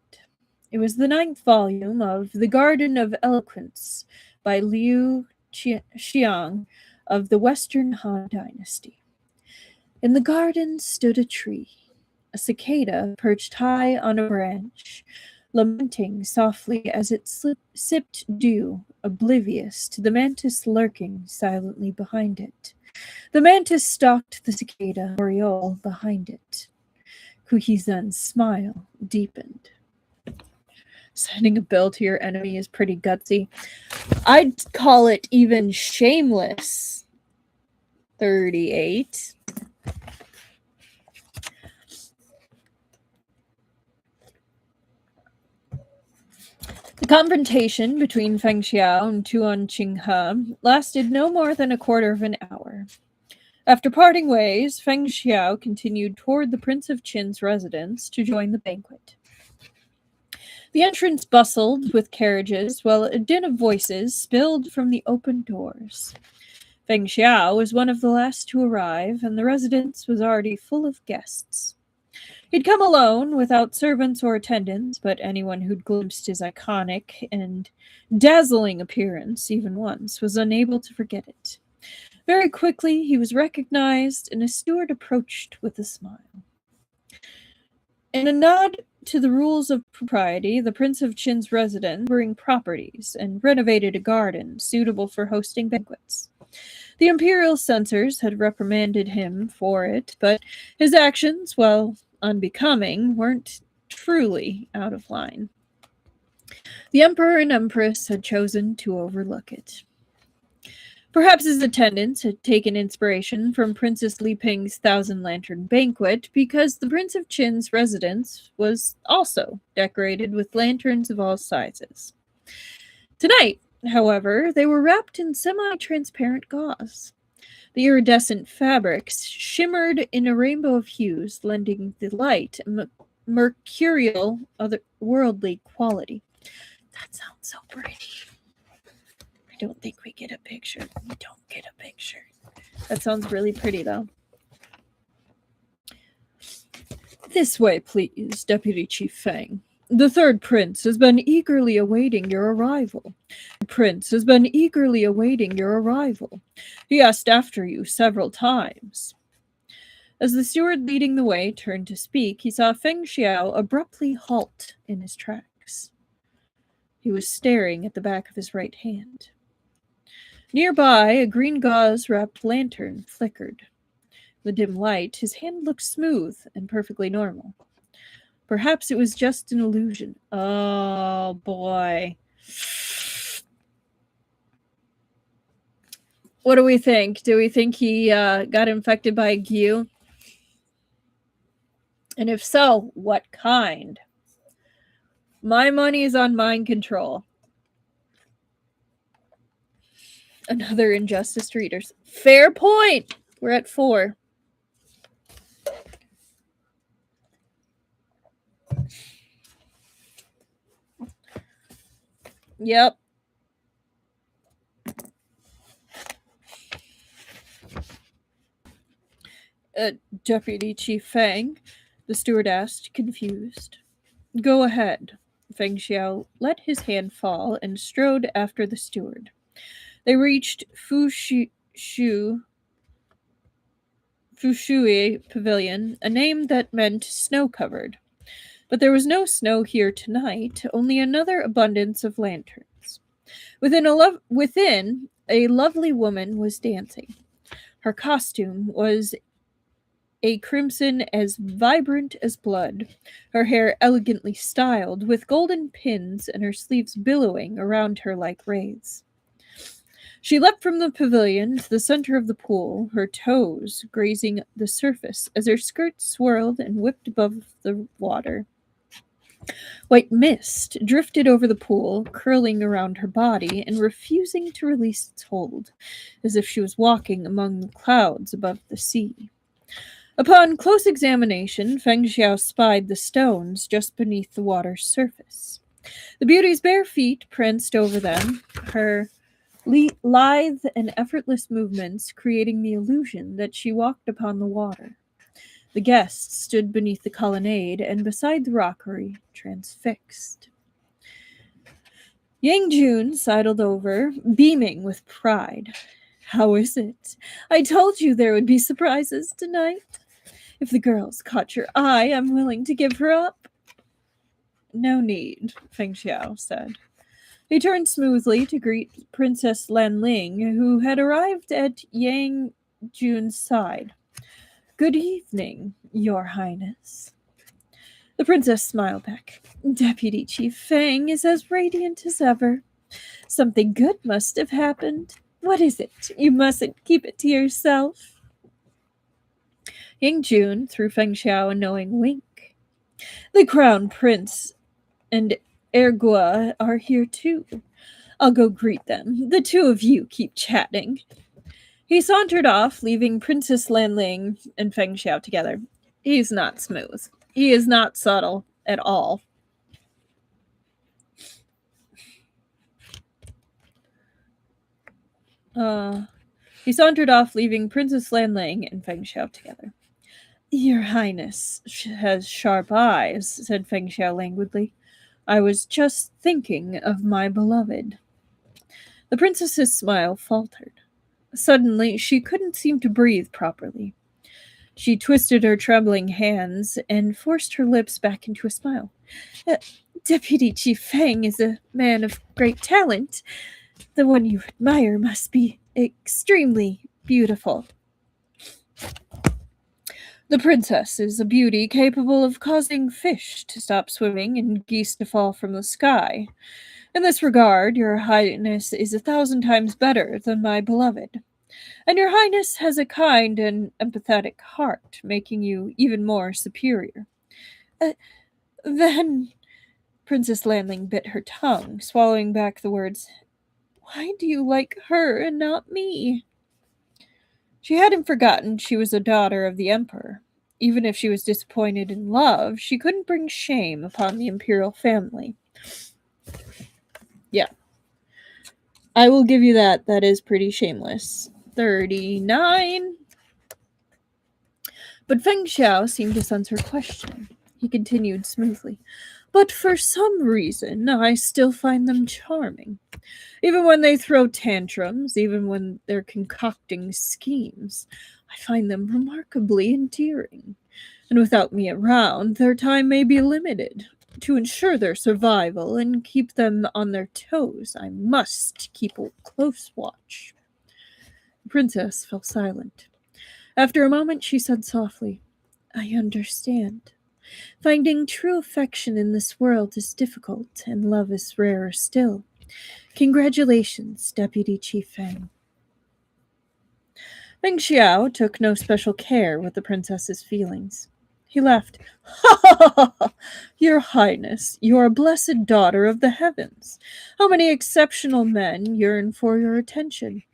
It was the 9th volume of The Garden of Eloquence by Liu Xiang of the Western Han Dynasty. In the garden stood a tree. A cicada perched high on a branch, lamenting softly as it sipped dew, oblivious to the mantis lurking silently behind it. The mantis stalked the cicada aureole behind it. Hu Hizhen's smile deepened. Sending a bill to your enemy is pretty gutsy. I'd call it even shameless. 38. The confrontation between Feng Xiao and Tuan Qinghe lasted no more than a quarter of an hour. After parting ways, Feng Xiao continued toward the Prince of Qin's residence to join the banquet. The entrance bustled with carriages, while a din of voices spilled from the open doors. Feng Xiao was one of the last to arrive, and the residence was already full of guests. He'd come alone, without servants or attendants, but anyone who'd glimpsed his iconic and dazzling appearance even once was unable to forget it. Very quickly, he was recognized, and a steward approached with a smile. In a nod to the rules of propriety, the Prince of Qin's residence bring properties and renovated a garden suitable for hosting banquets. The imperial censors had reprimanded him for it, but his actions, while unbecoming, weren't truly out of line. The emperor and empress had chosen to overlook it. Perhaps his attendants had taken inspiration from Princess Li Ping's Thousand Lantern Banquet, because the Prince of Qin's residence was also decorated with lanterns of all sizes. Tonight, however, they were wrapped in semi-transparent gauze. The iridescent fabrics shimmered in a rainbow of hues, lending the light a mercurial, otherworldly quality. That sounds so pretty. I don't think we get a picture. We don't get a picture. That sounds really pretty, though. This way, please, Deputy Chief Feng. The third prince has been eagerly awaiting your arrival. The prince has been eagerly awaiting your arrival. He asked after you several times. As the steward leading the way turned to speak, he saw Feng Xiao abruptly halt in his tracks. He was staring at the back of his right hand. Nearby, a green gauze-wrapped lantern flickered. In the dim light, his hand looked smooth and perfectly normal. Perhaps it was just an illusion. Oh, boy. What do we think? Do we think he got infected by a Gu? And if so, what kind? My money is on mind control. Another Injustice Readers. Fair point. We're at 4. Yep. Deputy Chief Feng, the steward asked, confused. Go ahead. Feng Xiao let his hand fall and strode after the steward. They reached Fushui Pavilion, a name that meant snow-covered. But there was no snow here tonight, only another abundance of lanterns. Within, a lovely woman was dancing. Her costume was a crimson as vibrant as blood, her hair elegantly styled, with golden pins and her sleeves billowing around her like wreaths. She leapt from the pavilion to the center of the pool, her toes grazing the surface as her skirt swirled and whipped above the water. White mist drifted over the pool, curling around her body and refusing to release its hold, as if she was walking among the clouds above the sea. Upon close examination, Feng Xiao spied the stones just beneath the water's surface. The beauty's bare feet pranced over them, her lithe and effortless movements creating the illusion that she walked upon the water. The guests stood beneath the colonnade and beside the rockery, transfixed. Yang Jun sidled over, beaming with pride. How is it? I told you there would be surprises tonight. If the girl's caught your eye, I'm willing to give her up. No need, Feng Xiao said. He turned smoothly to greet Princess Lan Ling, who had arrived at Yang Jun's side. Good evening, Your Highness. The princess smiled back. Deputy Chief Feng is as radiant as ever. Something good must have happened. What is it? You mustn't keep it to yourself. Yang Jun threw Feng Xiao a knowing wink. The crown prince and Ergua are here too. I'll go greet them. The two of you keep chatting. He sauntered off, leaving Princess Lanling and Feng Xiao together. He's not smooth. He is not subtle at all. He sauntered off, leaving Princess Lanling and Feng Xiao together. Your Highness has sharp eyes, said Feng Xiao languidly. I was just thinking of my beloved. The princess's smile faltered. Suddenly, she couldn't seem to breathe properly. She twisted her trembling hands and forced her lips back into a smile. Deputy Chief Feng is a man of great talent. The one you admire must be extremely beautiful. The princess is a beauty capable of causing fish to stop swimming and geese to fall from the sky. In this regard, your highness is 1,000 times better than my beloved. And your highness has a kind and empathetic heart, making you even more superior. Then, Princess Lanling bit her tongue, swallowing back the words, why do you like her and not me? She hadn't forgotten she was a daughter of the Emperor. Even if she was disappointed in love, she couldn't bring shame upon the imperial family. Yeah. I will give you that. That is pretty shameless. 39. But Feng Xiao seemed to sense her question. He continued smoothly. But for some reason, I still find them charming. Even when they throw tantrums, even when they're concocting schemes, I find them remarkably endearing. And without me around, their time may be limited. To ensure their survival and keep them on their toes, I must keep a close watch. The princess fell silent. After a moment, she said softly, I understand. Finding true affection in this world is difficult, and love is rarer still. Congratulations, Deputy Chief Feng. Meng Xiao took no special care with the princess's feelings. He laughed. Ha ha ha ha! Your Highness, you are a blessed daughter of the heavens. How many exceptional men yearn for your attention.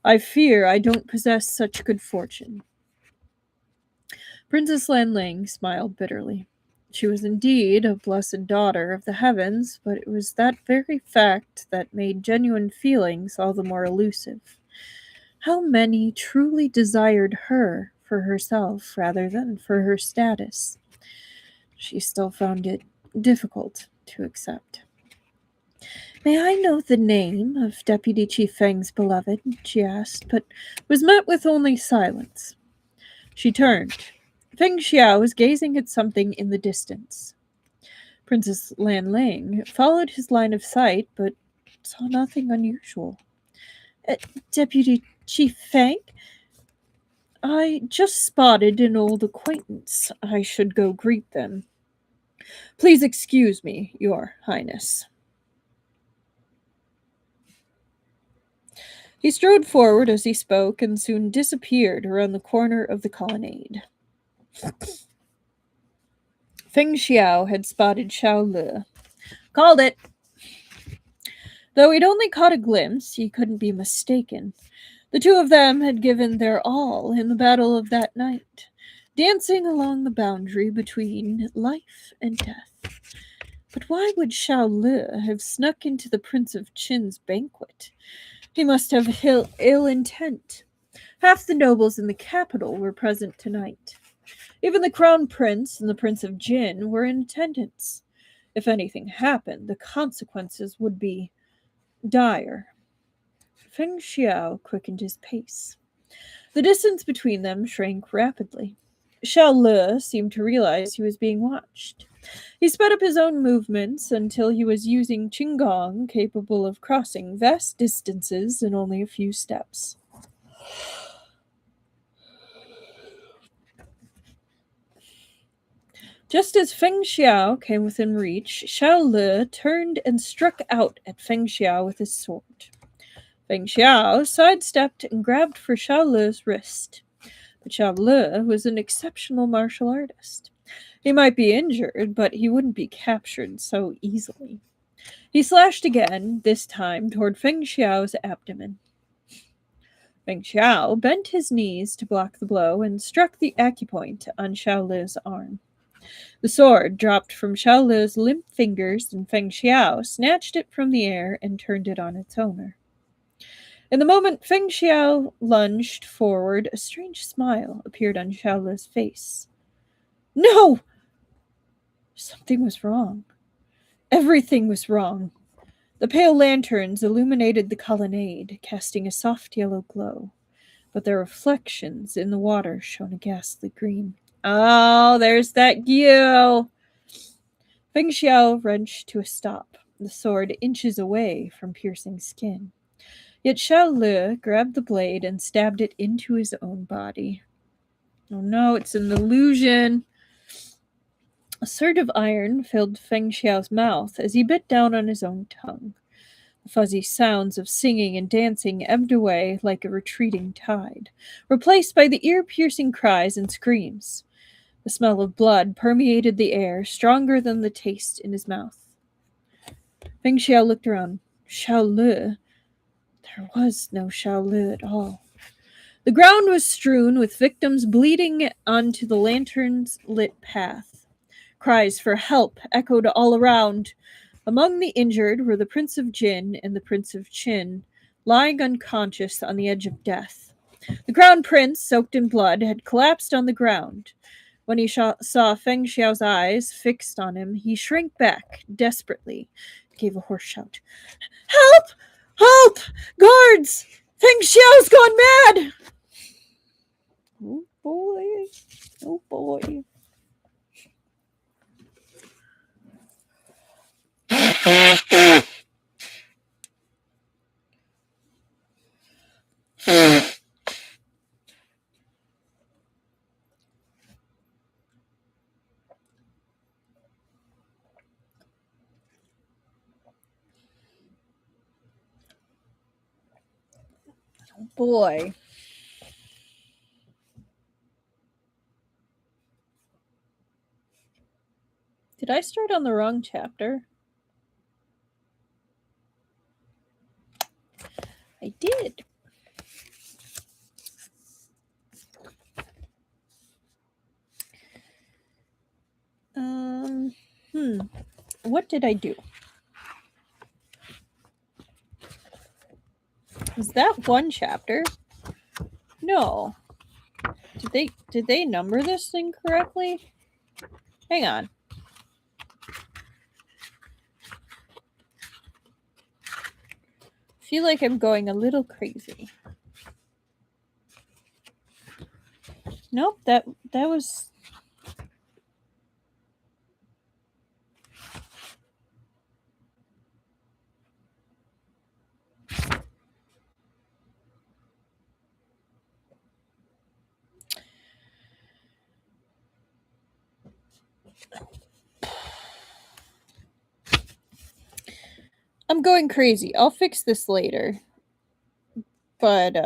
I fear I don't possess such good fortune. Princess Lanling smiled bitterly. She was indeed a blessed daughter of the heavens, but it was that very fact that made genuine feelings all the more elusive. How many truly desired her for herself rather than for her status? She still found it difficult to accept. May I know the name of Deputy Chief Feng's beloved? She asked, but was met with only silence. She turned. Feng Xiao was gazing at something in the distance. Princess Lanling followed his line of sight, but saw nothing unusual. Deputy Chief Feng? I just spotted an old acquaintance. I should go greet them. Please excuse me, Your Highness. He strode forward as he spoke and soon disappeared around the corner of the colonnade. Feng Xiao had spotted Xiao Le. Called it! Though he'd only caught a glimpse, he couldn't be mistaken. The two of them had given their all in the battle of that night, dancing along the boundary between life and death. But why would Xiao Le have snuck into the Prince of Qin's banquet? He must have ill intent. Half the nobles in the capital were present tonight. Even the crown prince and the Prince of Jin were in attendance. If anything happened, the consequences would be dire. Feng Xiao quickened his pace. The distance between them shrank rapidly. Xiao Le seemed to realize he was being watched. He sped up his own movements until he was using Qinggong, capable of crossing vast distances in only a few steps. Just as Feng Xiao came within reach, Xiao Le turned and struck out at Feng Xiao with his sword. Feng Xiao sidestepped and grabbed for Xiao Le's wrist. But Xiao Le was an exceptional martial artist. He might be injured, but he wouldn't be captured so easily. He slashed again, this time toward Feng Xiao's abdomen. Feng Xiao bent his knees to block the blow and struck the acupoint on Xiao Li's arm. The sword dropped from Xiao Li's limp fingers, and Feng Xiao snatched it from the air and turned it on its owner. In the moment Feng Xiao lunged forward, a strange smile appeared on Xiao Li's face. No! Something was wrong. Everything was wrong. The pale lanterns illuminated the colonnade, casting a soft yellow glow, but their reflections in the water shone a ghastly green. Oh, there's that Gyu! Feng Xiao wrenched to a stop, the sword inches away from piercing skin. Yet Xiao Li grabbed the blade and stabbed it into his own body. Oh no, it's an illusion! A surge of iron filled Feng Xiao's mouth as he bit down on his own tongue. The fuzzy sounds of singing and dancing ebbed away like a retreating tide, replaced by the ear-piercing cries and screams. The smell of blood permeated the air, stronger than the taste in his mouth. Feng Xiao looked around. Xiao Li? There was no Xiao Li at all. The ground was strewn with victims bleeding onto the lantern's lit path. Cries for help echoed all around. Among the injured were the Prince of Jin and the Prince of Qin, lying unconscious on the edge of death. The Crown Prince, soaked in blood, had collapsed on the ground. When he saw Feng Xiao's eyes fixed on him, he shrank back desperately, gave a hoarse shout. Help! Help! Guards! Feng Xiao's gone mad! Oh boy. Oh boy. Oh boy. Did I start on the wrong chapter? I did. What did I do? Was that one chapter? No. Did they number this thing correctly? Hang on. I feel like I'm going a little crazy. Nope, that was... I'm going crazy. I'll fix this later. But,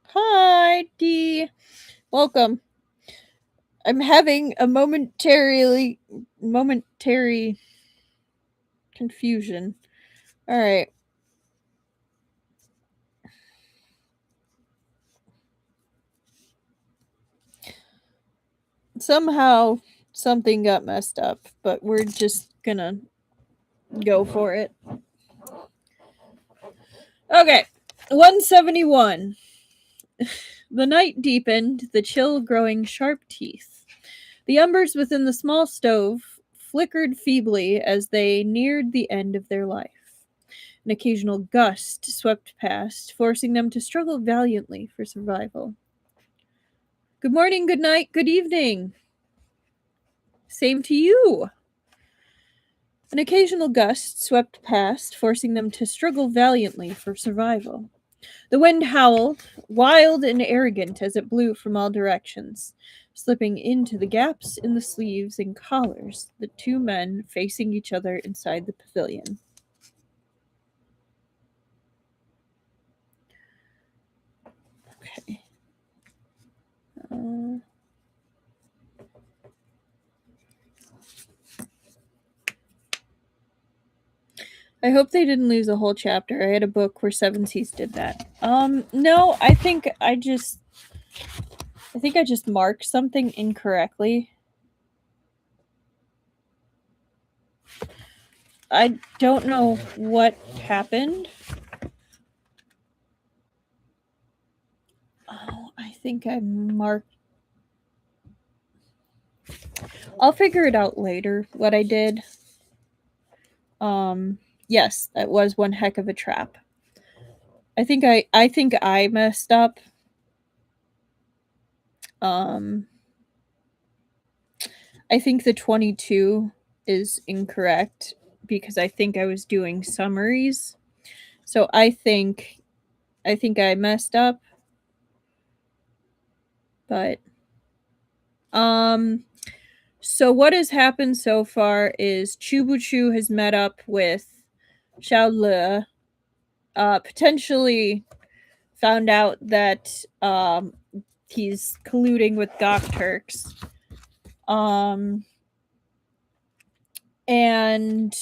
hi, Dee. Welcome. I'm having a momentary confusion. Alright. Somehow, something got messed up, but we're just gonna go for it. Okay. 171. The night deepened, the chill growing sharp teeth. The embers within the small stove flickered feebly as they neared the end of their life. An occasional gust swept past, forcing them to struggle valiantly for survival. Good morning, good night, good evening. Same to you. An occasional gust swept past, forcing them to struggle valiantly for survival. The wind howled, wild and arrogant as it blew from all directions, slipping into the gaps in the sleeves and collars, the two men facing each other inside the pavilion. Okay. I hope they didn't lose a whole chapter. I had a book where Seven Seas did that. No, I think I just marked something incorrectly. I don't know what happened. Oh, I think I marked. I'll figure it out later what I did. Yes, that was one heck of a trap. I think I messed up. I think the 22 is incorrect because I think I was doing summaries. So I think I messed up. But so what has happened so far is Chubuchu has met up with Xiao Le, potentially found out that he's colluding with Gok Turks. And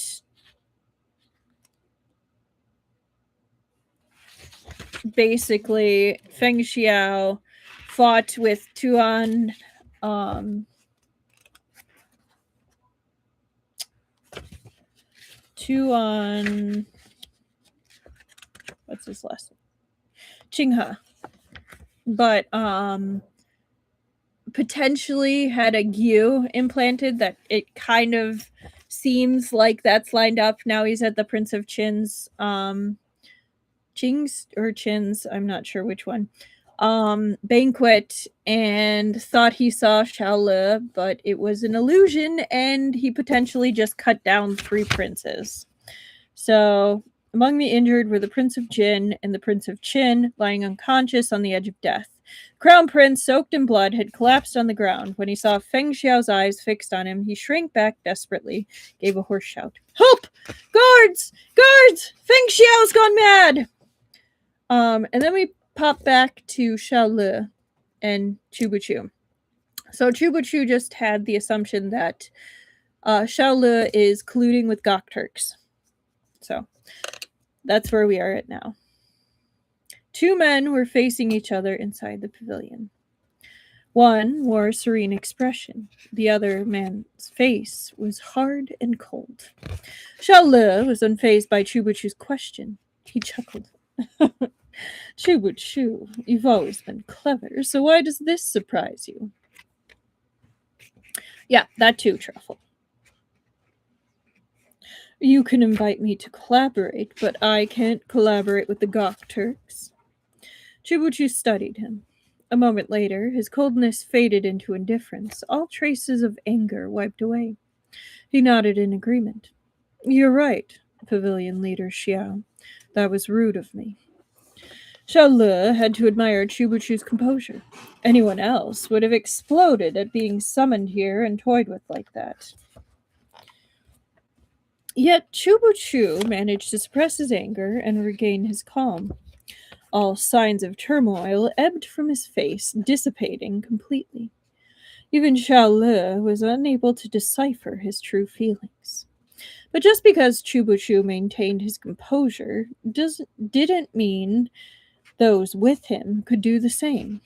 basically Feng Xiao fought with Tuan what's his last name? Qinghe. But potentially had a Gyu implanted that it kind of seems like that's lined up. Now he's at the Prince of Qin's Qing's or Qin's, I'm not sure which one, banquet, and thought he saw Xiao Le, but it was an illusion, and he potentially just cut down 3 princes. So among the injured were the Prince of Jin and the Prince of Qin, lying unconscious on the edge of death. Crown Prince, soaked in blood, had collapsed on the ground. When he saw Feng Xiao's eyes fixed on him, he shrank back desperately, gave a hoarse shout. Help! Guards! Guards! Feng Xiao's gone mad! And then we pop back to Xiao Le and Chubuchu. So Chubuchu just had the assumption that Xiao Le is colluding with Gok Turks. So that's where we are at now. 2 men were facing each other inside the pavilion. One wore a serene expression. The other man's face was hard and cold. Xiao Le was unfazed by Chubuchu's question. He chuckled. Chubuchu, you've always been clever, so why does this surprise you? Yeah, that too, Truffle. You can invite me to collaborate, but I can't collaborate with the Gok Turks. Chubuchu studied him. A moment later, his coldness faded into indifference, all traces of anger wiped away. He nodded in agreement. You're right, Pavilion Leader Xiao. That was rude of me. Xiao Le had to admire Chubuchu's composure. Anyone else would have exploded at being summoned here and toyed with like that. Yet Chubuchu managed to suppress his anger and regain his calm. All signs of turmoil ebbed from his face, dissipating completely. Even Xiao Le was unable to decipher his true feelings. But just because Chubuchu maintained his composure didn't mean those with him could do the same.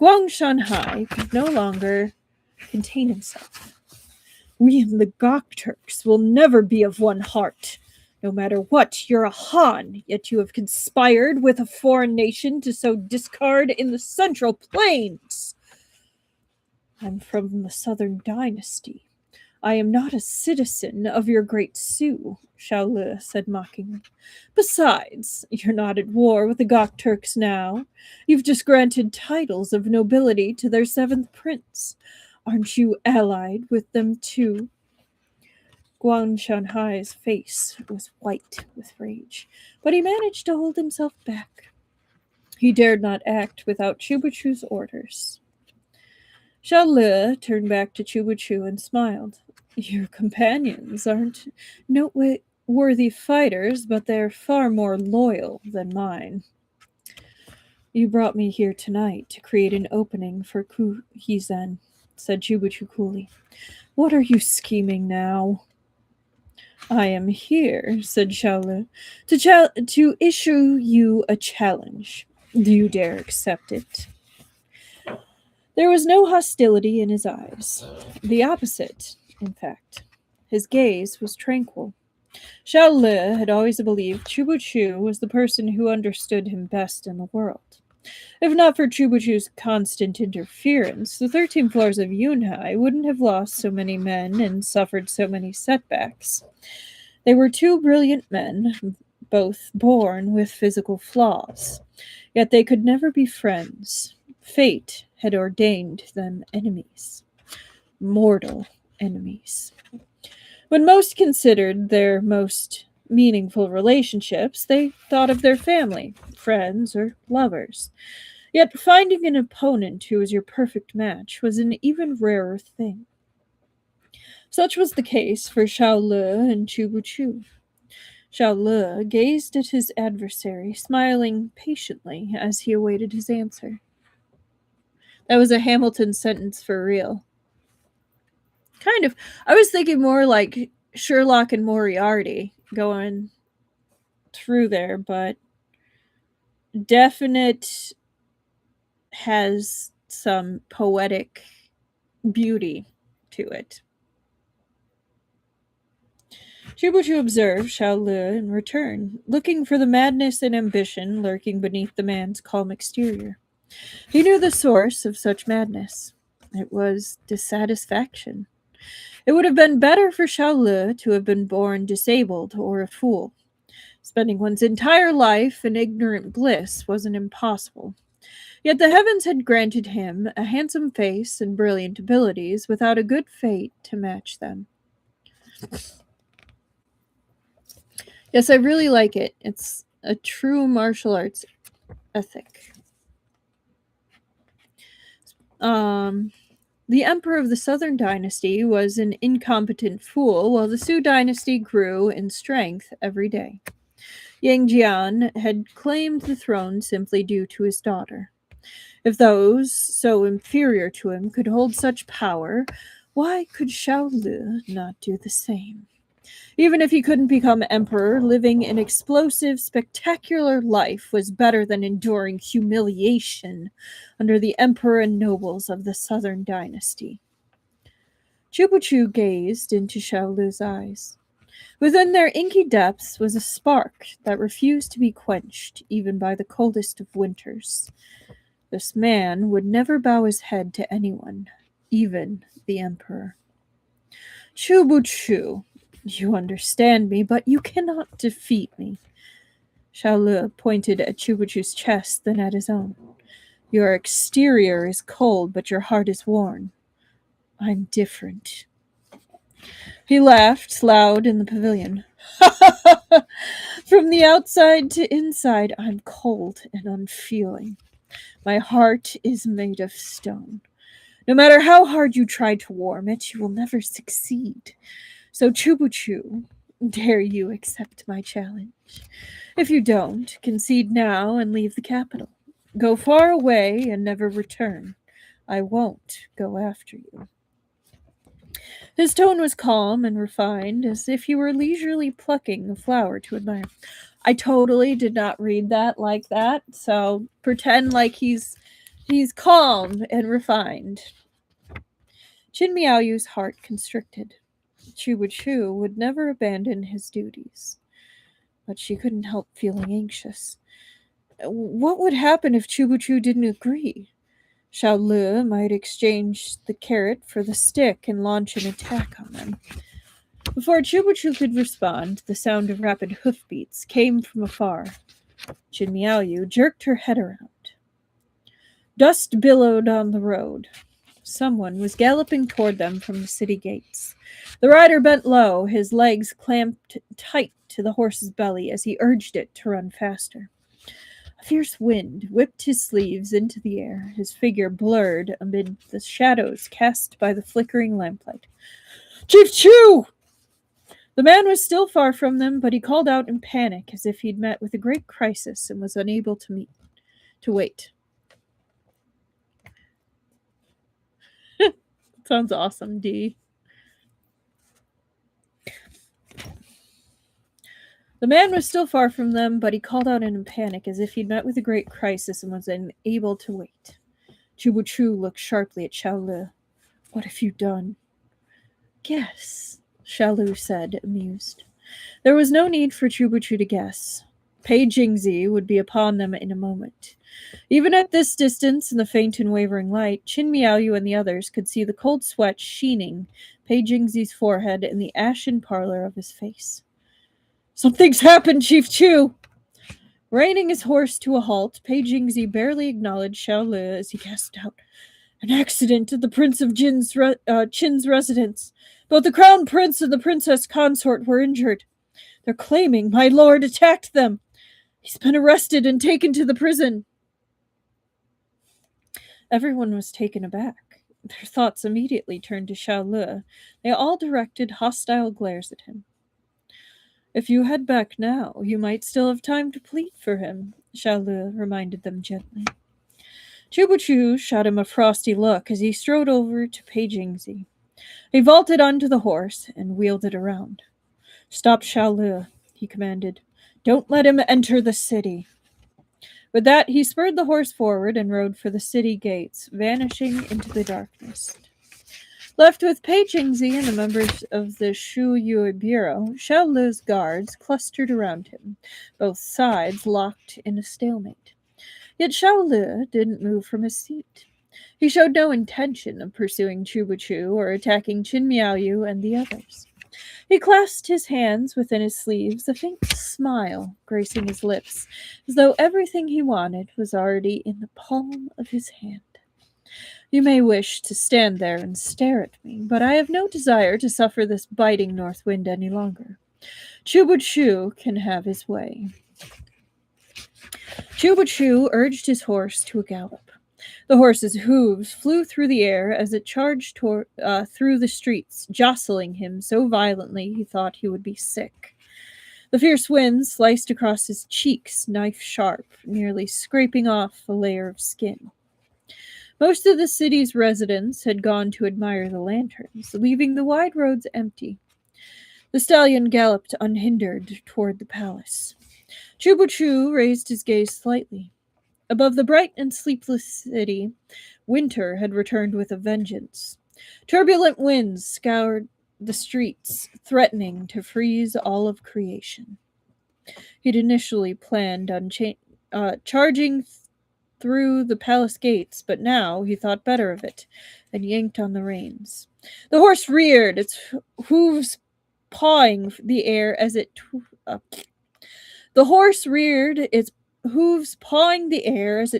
Guang Shanhai could no longer contain himself. We and the Gok Turks will never be of one heart. No matter what, you're a Han, yet you have conspired with a foreign nation to sow discord in the Central Plains. I'm from the Southern Dynasty. I am not a citizen of your great Su, Xiao Le said mockingly. Besides, you're not at war with the Gok Turks now. You've just granted titles of nobility to their 7th prince. Aren't you allied with them too? Guan Shanhai's face was white with rage, but he managed to hold himself back. He dared not act without Chubuchu's orders. Xiao Le turned back to Chubuchu and smiled. Your companions aren't noteworthy fighters, but they're far more loyal than mine. You brought me here tonight to create an opening for Ku Hizan, said Chubuchu coolly. What are you scheming now? I am here, said Xiaolu, to issue you a challenge. Do you dare accept it? There was no hostility in his eyes. The opposite, in fact. His gaze was tranquil. Xiaolu had always believed Chubuchu was the person who understood him best in the world. If not for Chubuchu's constant interference, the 13 floors of Yunhai wouldn't have lost so many men and suffered so many setbacks. They were two brilliant men, both born with physical flaws, yet they could never be friends. Fate had ordained them enemies, mortal enemies. When most considered their most meaningful relationships, they thought of their family, friends, or lovers. Yet finding an opponent who was your perfect match was an even rarer thing. Such was the case for Xiaolu and Chubuchu. Xiaolu gazed at his adversary, smiling patiently as he awaited his answer. That was a Hamilton sentence for real. Kind of. I was thinking more like Sherlock and Moriarty going through there, but definite has some poetic beauty to it. Chubuchu observed Xiaolu in return, looking for the madness and ambition lurking beneath the man's calm exterior. He knew the source of such madness. It was dissatisfaction. It would have been better for Xiaolu to have been born disabled or a fool. Spending one's entire life in ignorant bliss wasn't impossible. Yet the heavens had granted him a handsome face and brilliant abilities without a good fate to match them. Yes, I really like it. It's a true martial arts ethic. The emperor of the Southern Dynasty was an incompetent fool, while the Sui Dynasty grew in strength every day. Yang Jian had claimed the throne simply due to his daughter. If those so inferior to him could hold such power, why could Xiaolu not do the same? Even if he couldn't become emperor, living an explosive, spectacular life was better than enduring humiliation under the emperor and nobles of the Southern Dynasty. Chubuchu gazed into Xiaolu's eyes. Within their inky depths was a spark that refused to be quenched even by the coldest of winters. This man would never bow his head to anyone, even the emperor. Chubuchu, you understand me, but you cannot defeat me. Xiaolu pointed at Chubuchu's chest, then at his own. Your exterior is cold, but your heart is warm. I'm different. He laughed loud in the pavilion. From the outside to inside, I'm cold and unfeeling. My heart is made of stone. No matter how hard you try to warm it, you will never succeed. So, Chubuchu, dare you accept my challenge? If you don't, concede now and leave the capital. Go far away and never return. I won't go after you. His tone was calm and refined, as if he were leisurely plucking a flower to admire. I totally did not read that like that, so pretend like he's calm and refined. Qin Miaoyu's heart constricted. Chubuchu would never abandon his duties, but she couldn't help feeling anxious. What would happen if Chubuchu didn't agree? Xiaolu might exchange the carrot for the stick and launch an attack on them. Before Chubuchu could respond, the sound of rapid hoofbeats came from afar. Qin Miaoyu jerked her head around. Dust billowed on the road. Someone was galloping toward them from the city gates. The rider bent low, his legs clamped tight to the horse's belly as he urged it to run faster. A fierce wind whipped his sleeves into the air, his figure blurred amid the shadows cast by the flickering lamplight. Chief Chu! The man was still far from them, but he called out in panic as if he'd met with a great crisis and was unable to wait. Sounds awesome, D. The man was still far from them, but he called out in a panic as if he'd met with a great crisis and was unable to wait. Chubuchu looked sharply at Xiaolu. What have you done? Guess, Xiaolu said, amused. There was no need for Chubuchu to guess. Pei Jingzi would be upon them in a moment. Even at this distance, in the faint and wavering light, Qin Miaoyu and the others could see the cold sweat sheening Pei Jingzi's forehead and the ashen pallor of his face. Something's happened, Chief Chu! Reining his horse to a halt, Pei Jingzi barely acknowledged Xiaolu as he gasped out, An accident at the Prince of Qin's residence. Both the Crown Prince and the Princess Consort were injured. They're claiming my lord attacked them. He's been arrested and taken to the prison. Everyone was taken aback. Their thoughts immediately turned to Xiaolu. They all directed hostile glares at him. If you head back now, you might still have time to plead for him, Xiaolu reminded them gently. Chubuchu shot him a frosty look as he strode over to Pei Jingzi. He vaulted onto the horse and wheeled it around. Stop Xiaolu, he commanded. Don't let him enter the city. With that, he spurred the horse forward and rode for the city gates, vanishing into the darkness. Left with Pei Jingzi and the members of the Shu Yue Bureau, Xiaolu's guards clustered around him, both sides locked in a stalemate. Yet Xiaolu didn't move from his seat. He showed no intention of pursuing Chubuchu or attacking Qin Miaoyu and the others. He clasped his hands within his sleeves, a faint smile gracing his lips, as though everything he wanted was already in the palm of his hand. You may wish to stand there and stare at me, but I have no desire to suffer this biting north wind any longer. Chubuchu can have his way. Chubuchu urged his horse to a gallop. The horse's hooves flew through the air as it charged through the streets, jostling him so violently he thought he would be sick. The fierce wind sliced across his cheeks, knife-sharp, nearly scraping off a layer of skin. Most of the city's residents had gone to admire the lanterns, leaving the wide roads empty. The stallion galloped unhindered toward the palace. Chubuchu raised his gaze slightly. Above the bright and sleepless city, winter had returned with a vengeance. Turbulent winds scoured the streets, threatening to freeze all of creation. He'd initially planned on charging through the palace gates, but now he thought better of it and yanked on the reins. The horse reared, its hooves pawing the air as it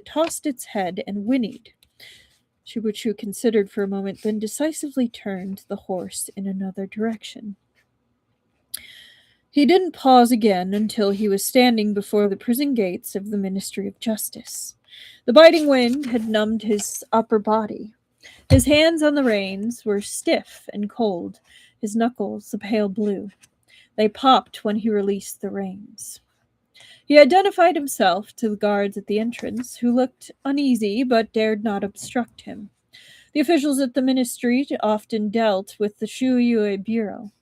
tossed its head and whinnied. Chubuchu considered for a moment, then decisively turned the horse in another direction. He didn't pause again until he was standing before the prison gates of the Ministry of Justice. The biting wind had numbed his upper body. His hands on the reins were stiff and cold, his knuckles a pale blue. They popped when he released the reins. He identified himself to the guards at the entrance, who looked uneasy but dared not obstruct him. The officials at the ministry often dealt with the Shu Yue Bureau.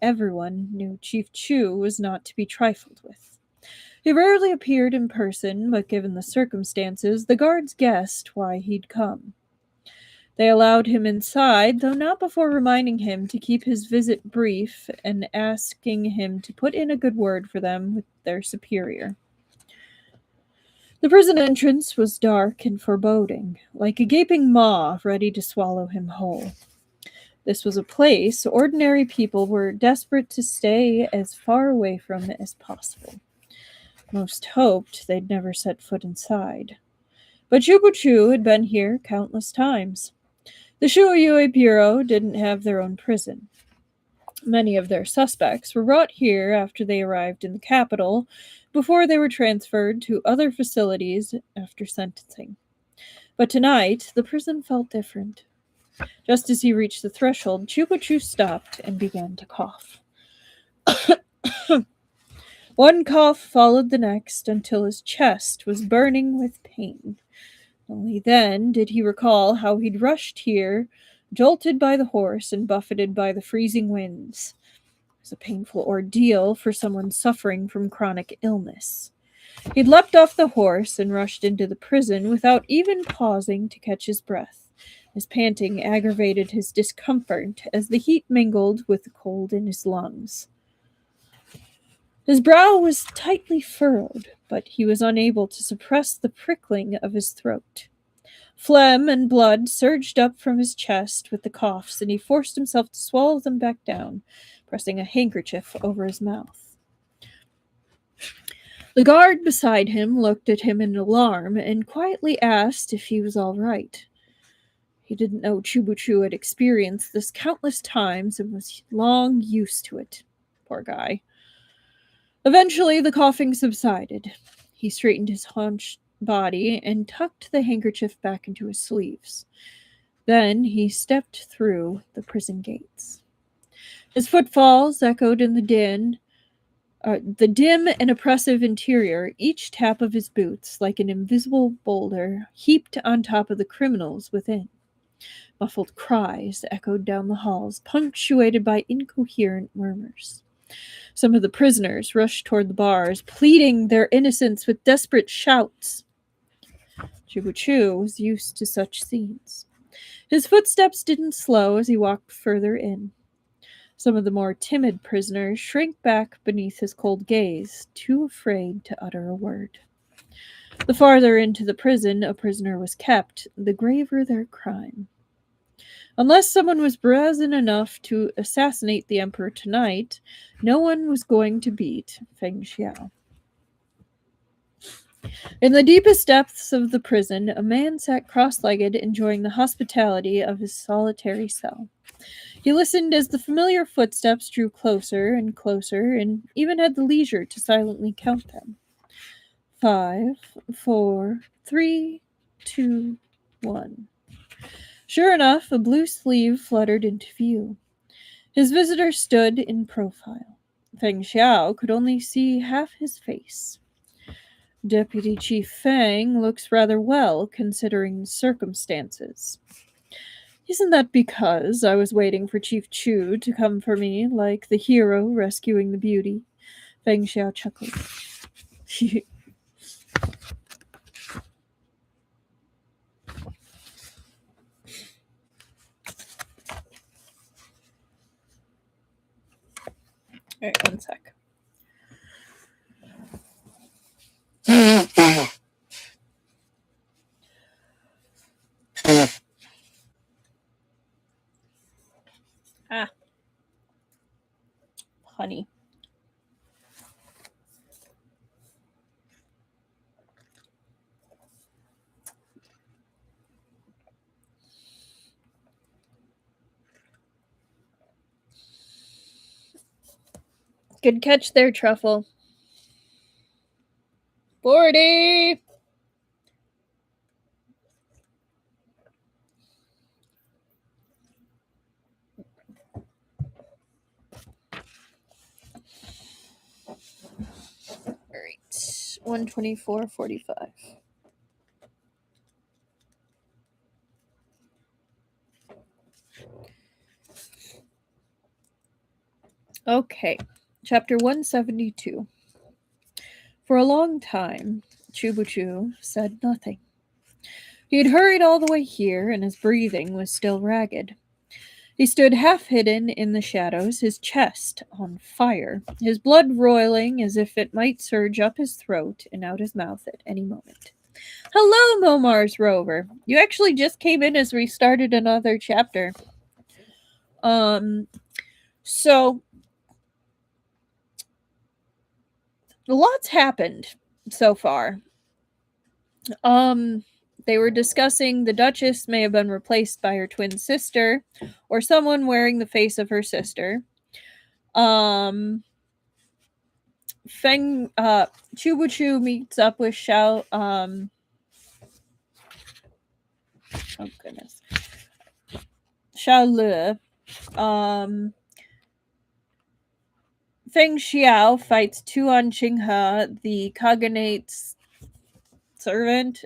Everyone knew Chief Chu was not to be trifled with. He rarely appeared in person, but given the circumstances, the guards guessed why he'd come. They allowed him inside, though not before reminding him to keep his visit brief and asking him to put in a good word for them with their superior. The prison entrance was dark and foreboding, like a gaping maw ready to swallow him whole. This was a place ordinary people were desperate to stay as far away from as possible. Most hoped they'd never set foot inside. But Chubuchu had been here countless times. The Shu Yue Bureau didn't have their own prison. Many of their suspects were brought here after they arrived in the capital, before they were transferred to other facilities after sentencing. But tonight, the prison felt different. Just as he reached the threshold, Chubuchu stopped and began to cough. One cough followed the next until his chest was burning with pain. Only then did he recall how he'd rushed here, jolted by the horse and buffeted by the freezing winds. was a painful ordeal for someone suffering from chronic illness. He'd leapt off the horse and rushed into the prison without even pausing to catch his breath. His panting aggravated his discomfort as the heat mingled with the cold in his lungs. His brow was tightly furrowed, but he was unable to suppress the prickling of his throat. Phlegm and blood surged up from his chest with the coughs, and he forced himself to swallow them back down, pressing a handkerchief over his mouth. The guard beside him looked at him in alarm and quietly asked if he was all right. He didn't know Chubuchu had experienced this countless times and was long used to it. Poor guy. Eventually, the coughing subsided. He straightened his hunched body and tucked the handkerchief back into his sleeves. Then he stepped through the prison gates. His footfalls echoed in the dim and oppressive interior, each tap of his boots like an invisible boulder heaped on top of the criminals within. Muffled cries echoed down the halls, punctuated by incoherent murmurs. Some of the prisoners rushed toward the bars, pleading their innocence with desperate shouts. Chubuchu was used to such scenes. His footsteps didn't slow as he walked further in. Some of the more timid prisoners shrank back beneath his cold gaze, too afraid to utter a word. The farther into the prison a prisoner was kept, the graver their crime. Unless someone was brazen enough to assassinate the emperor tonight, no one was going to beat Feng Xiao. In the deepest depths of the prison, a man sat cross-legged, enjoying the hospitality of his solitary cell. He listened as the familiar footsteps drew closer and closer, and even had the leisure to silently count them. 5, 4, 3, 2, 1. Sure enough, a blue sleeve fluttered into view. His visitor stood in profile. Feng Xiao could only see half his face. Deputy Chief Fang looks rather well, considering the circumstances. Isn't that because I was waiting for Chief Chu to come for me, like the hero rescuing the beauty? Feng Xiao chuckled. Alright, one sec. Honey. Good catch there, Truffle. 40! Alright. 124.45. Okay. Chapter 172. For a long time, Chubuchu said nothing. He had hurried all the way here, and his breathing was still ragged. He stood half hidden in the shadows, his chest on fire, his blood roiling as if it might surge up his throat and out his mouth at any moment. Hello, Momar's Rover. You actually just came in as we started another chapter. So a lot's happened so far. They were discussing the Duchess may have been replaced by her twin sister or someone wearing the face of her sister. Chubuchu meets up with Xiao. Oh goodness, Xiao Le. Feng Xiao fights Tuan Qinghe, the Kaganate's servant.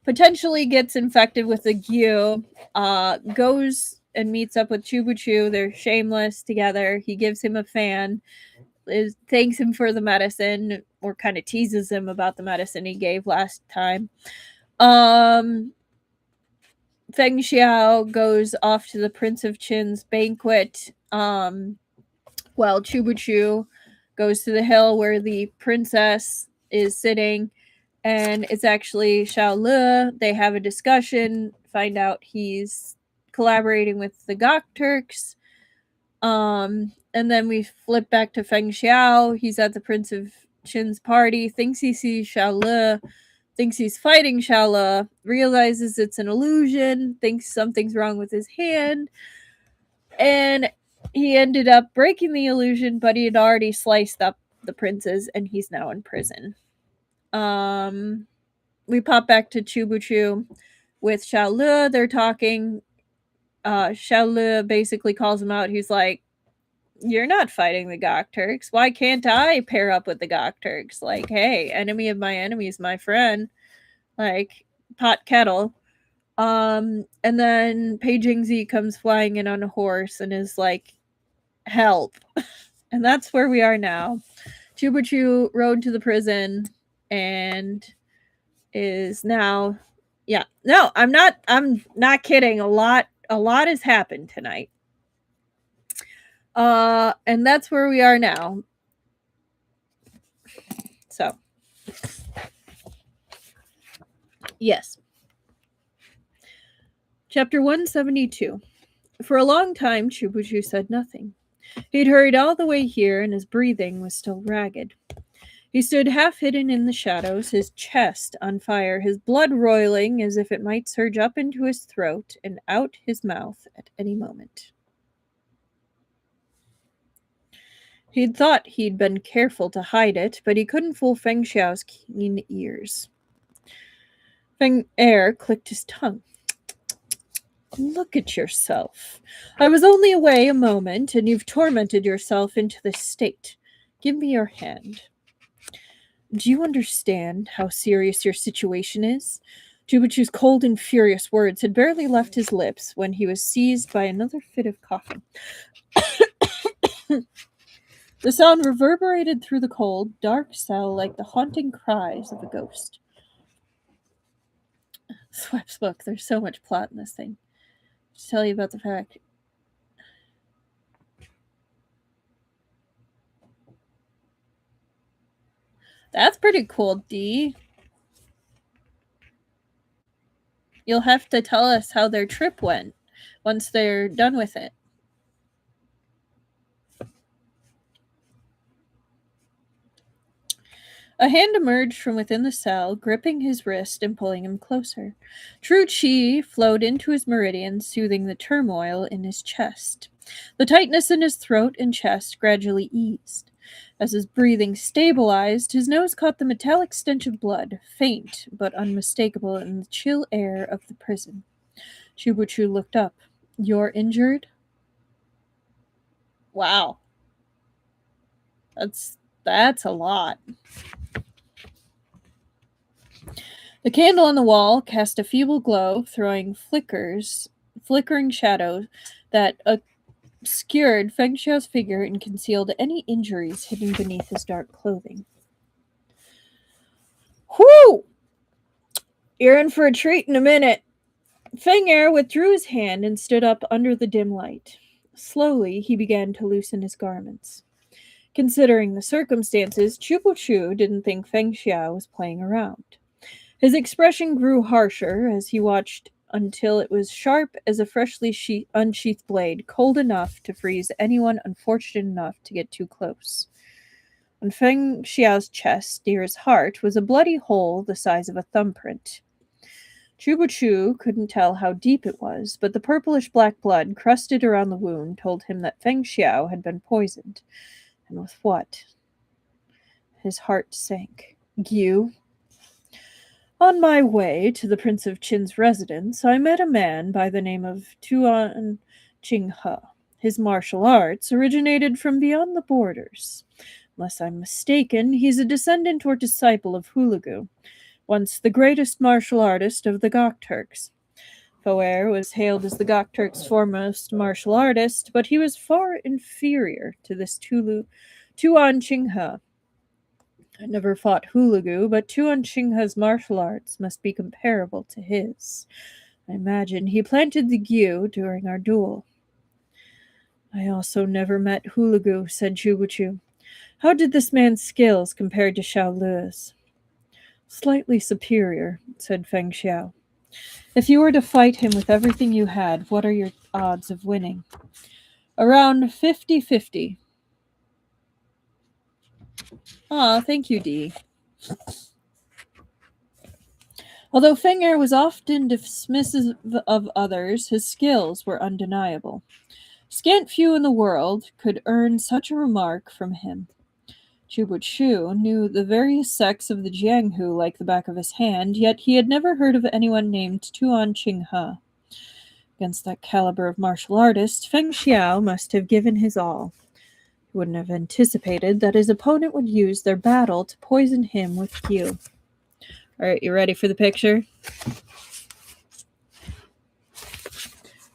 Potentially gets infected with the Gyu. Goes and meets up with Chubuchu. They're shameless together. He gives him a fan, thanks him for the medicine, or kind of teases him about the medicine he gave last time. Feng Xiao goes off to the Prince of Qin's banquet, while Chubuchu goes to the hill where the princess is sitting, and it's actually Xiao Le. They have a discussion, find out he's collaborating with the Gok Turks. And then we flip back to Feng Xiao. He's at the Prince of Qin's party, thinks he sees Xiao Le, thinks he's fighting Xiao Le, realizes it's an illusion, thinks something's wrong with his hand, and he ended up breaking the illusion, but he had already sliced up the princes, and he's now in prison. We pop back to Chubuchu with Xiao Le. They're talking. Xiao Le basically calls him out. He's like, "You're not fighting the Gok Turks. Why can't I pair up with the Gok Turks? Like, hey, enemy of my enemy is my friend. Like, pot kettle." And then Pei Jingzi comes flying in on a horse and is like, "Help." And that's where we are now. Chubuchu rode to the prison and is now, yeah. No, I'm not kidding. A lot has happened tonight. And that's where we are now. So, yes. Chapter 172. For a long time, Chubuchu said nothing. He'd hurried all the way here, and his breathing was still ragged. He stood half hidden in the shadows, his chest on fire, his blood roiling as if it might surge up into his throat and out his mouth at any moment. He'd thought he'd been careful to hide it, but he couldn't fool Feng Xiao's keen ears. Feng Er clicked his tongue. Look at yourself. I was only away a moment, and you've tormented yourself into this state. Give me your hand. Do you understand how serious your situation is? Chubuchu's cold and furious words had barely left his lips when he was seized by another fit of coughing. The sound reverberated through the cold, dark cell like the haunting cries of a ghost. Sweps book, there's so much plot in this thing. To tell you about the fact. That's pretty cool, D. You'll have to tell us how their trip went once they're done with it. A hand emerged from within the cell, gripping his wrist and pulling him closer. True chi flowed into his meridian, soothing the turmoil in his chest. The tightness in his throat and chest gradually eased. As his breathing stabilized, his nose caught the metallic stench of blood, faint but unmistakable in the chill air of the prison. Chubuchu looked up. You're injured? Wow. That's a lot. The candle on the wall cast a feeble glow, throwing flickering shadows that obscured Feng Xiao's figure and concealed any injuries hidden beneath his dark clothing. Whew! You're in for a treat in a minute. Feng Er withdrew his hand and stood up under the dim light. Slowly, he began to loosen his garments. Considering the circumstances, Chubuchu didn't think Feng Xiao was playing around. His expression grew harsher as he watched until it was sharp as a freshly unsheathed blade, cold enough to freeze anyone unfortunate enough to get too close. On Feng Xiao's chest, near his heart, was a bloody hole the size of a thumbprint. Chubuchu couldn't tell how deep it was, but the purplish-black blood crusted around the wound told him that Feng Xiao had been poisoned. And with what? His heart sank. You? On my way to the Prince of Qin's residence, I met a man by the name of Tuan Qinghe. His martial arts originated from beyond the borders. Unless I'm mistaken, he's a descendant or disciple of Hulagu, once the greatest martial artist of the Gok Turks. Foer was hailed as the Gokturk's foremost martial artist, but he was far inferior to this Tuan Chinghe. I never fought Hulagu, but Tuan Chinghe's martial arts must be comparable to his. I imagine he planted the Gyu during our duel. I also never met Hulagu, said Chubuchu. How did this man's skills compare to Xiao Lu's? Slightly superior, said Feng Xiao. If you were to fight him with everything you had, what are your odds of winning? Around 50-50. Aw, thank you, Dee. Although Feng Er was often dismissive of others, his skills were undeniable. Scant few in the world could earn such a remark from him. Chubuchu knew the various sects of the Jianghu like the back of his hand, yet he had never heard of anyone named Tuan Chinghe. Against that caliber of martial artist, Feng Xiao must have given his all. He wouldn't have anticipated that his opponent would use their battle to poison him with Q. Alright, you ready for the picture?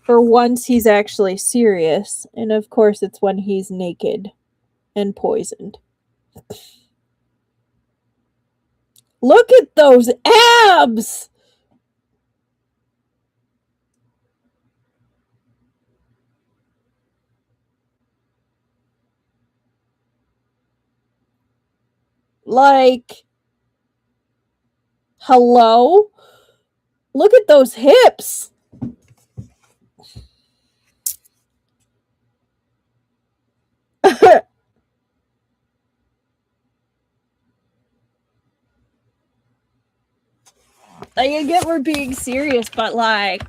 For once, he's actually serious, and of course it's when he's naked and poisoned. Look at those abs! Like, hello? Look at those hips! I get we're being serious, but like,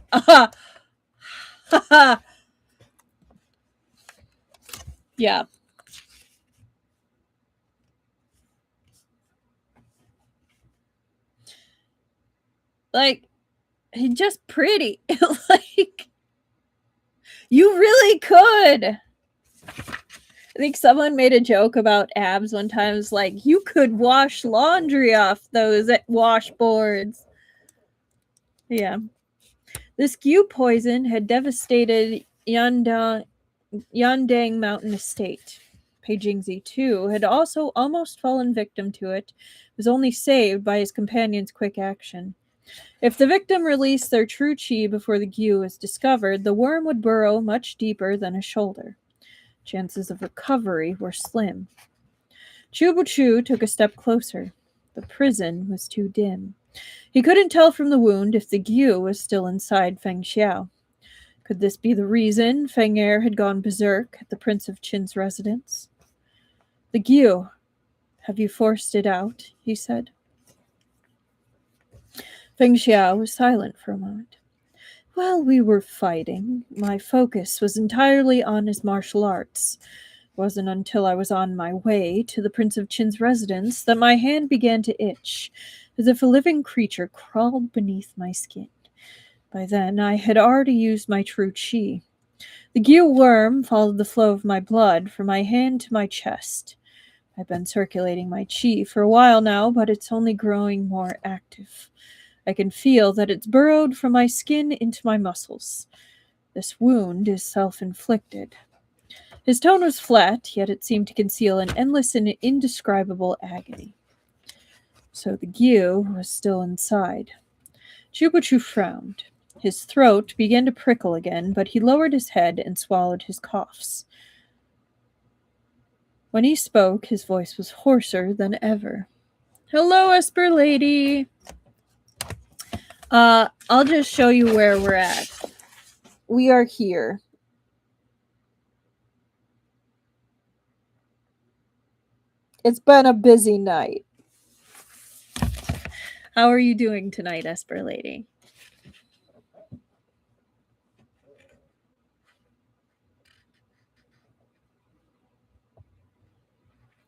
yeah. Like, he's just pretty. Like, you really could. I think someone made a joke about abs one time. It was like, you could wash laundry off those washboards. Yeah. This Gyu poison had devastated Yandang Mountain Estate. Pei Jingzi, too, had also almost fallen victim to it, was only saved by his companion's quick action. If the victim released their true chi before the Gyu was discovered, the worm would burrow much deeper than a shoulder. Chances of recovery were slim. Chubuchu took a step closer. The prison was too dim. He couldn't tell from the wound if the Gyu was still inside Feng Xiao. Could this be the reason Feng Er had gone berserk at the Prince of Qin's residence? The Gyu. Have you forced it out? He said. Feng Xiao was silent for a moment. While we were fighting, my focus was entirely on his martial arts. It wasn't until I was on my way to the Prince of Qin's residence that my hand began to itch, as if a living creature crawled beneath my skin. By then, I had already used my true chi. The Gyu worm followed the flow of my blood from my hand to my chest. I've been circulating my chi for a while now, but it's only growing more active. I can feel that it's burrowed from my skin into my muscles. This wound is self-inflicted. His tone was flat, yet it seemed to conceal an endless and indescribable agony. So the Gyu was still inside. Chubuchu frowned. His throat began to prickle again, but he lowered his head and swallowed his coughs. When he spoke, his voice was hoarser than ever. Hello, Esper Lady! I'll just show you where we're at. We are here. It's been a busy night. How are you doing tonight, Esper Lady?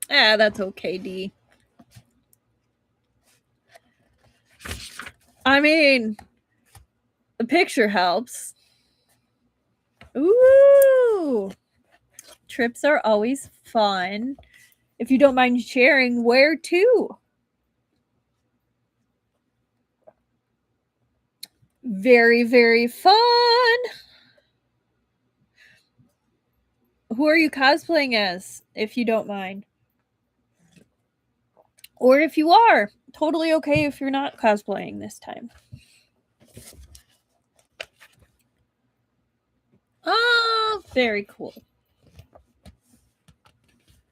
Ah, that's okay, Dee. I mean, the picture helps. Ooh! Trips are always fun. If you don't mind sharing, where to? Very, very fun. Who are you cosplaying as, if you don't mind? Or if you are, totally okay if you're not cosplaying this time. Oh, very cool.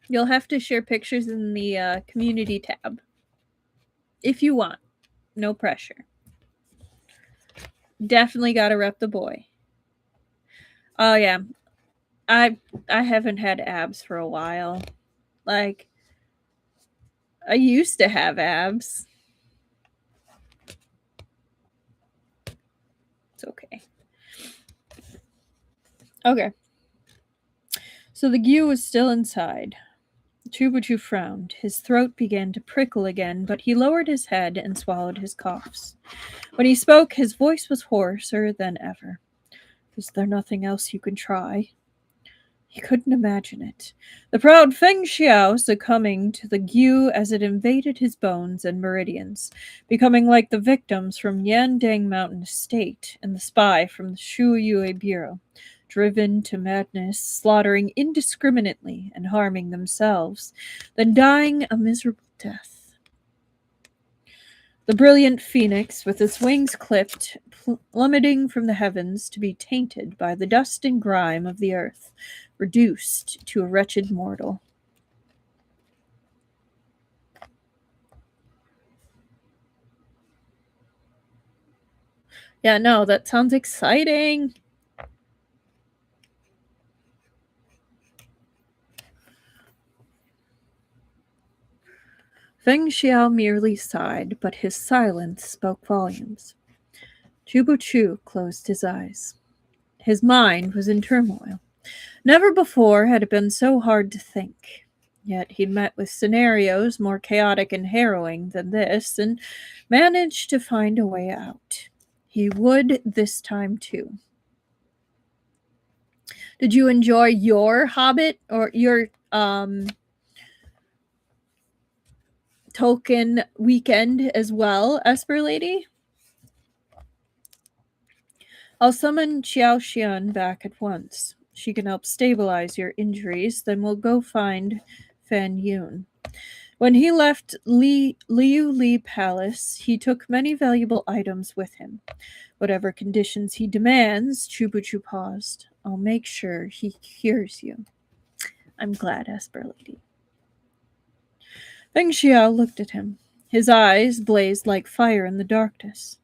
You'll have to share pictures in the community tab. If you want. No pressure. Definitely gotta rep the boy. Oh yeah. I haven't had abs for a while. Like, I used to have abs. It's okay. Okay. So the Gyu was still inside. Chubuchu frowned. His throat began to prickle again, but he lowered his head and swallowed his coughs. When he spoke, his voice was hoarser than ever. Is there nothing else you can try? He couldn't imagine it. The proud Feng Xiao succumbing to the Gyu as it invaded his bones and meridians, becoming like the victims from Yandang Mountain Estate and the spy from the Shu Yue Bureau, driven to madness, slaughtering indiscriminately and harming themselves, then dying a miserable death. The brilliant phoenix, with its wings clipped, plummeting from the heavens to be tainted by the dust and grime of the earth, reduced to a wretched mortal. Yeah, no, that sounds exciting. Feng Xiao merely sighed, but his silence spoke volumes. Chubu Chu closed his eyes. His mind was in turmoil. Never before had it been so hard to think. Yet he'd met with scenarios more chaotic and harrowing than this and managed to find a way out. He would this time too. Did you enjoy your Hobbit or your Tolkien weekend as well, Esper Lady? I'll summon Xiao Xian back at once. She can help stabilize your injuries, then we'll go find Fan Yun. When he left Liu Li Palace, he took many valuable items with him. Whatever conditions he demands, Chubuchu paused. I'll make sure he hears you. I'm glad, Esper Lady. Feng Xiao looked at him. His eyes blazed like fire in the darkness.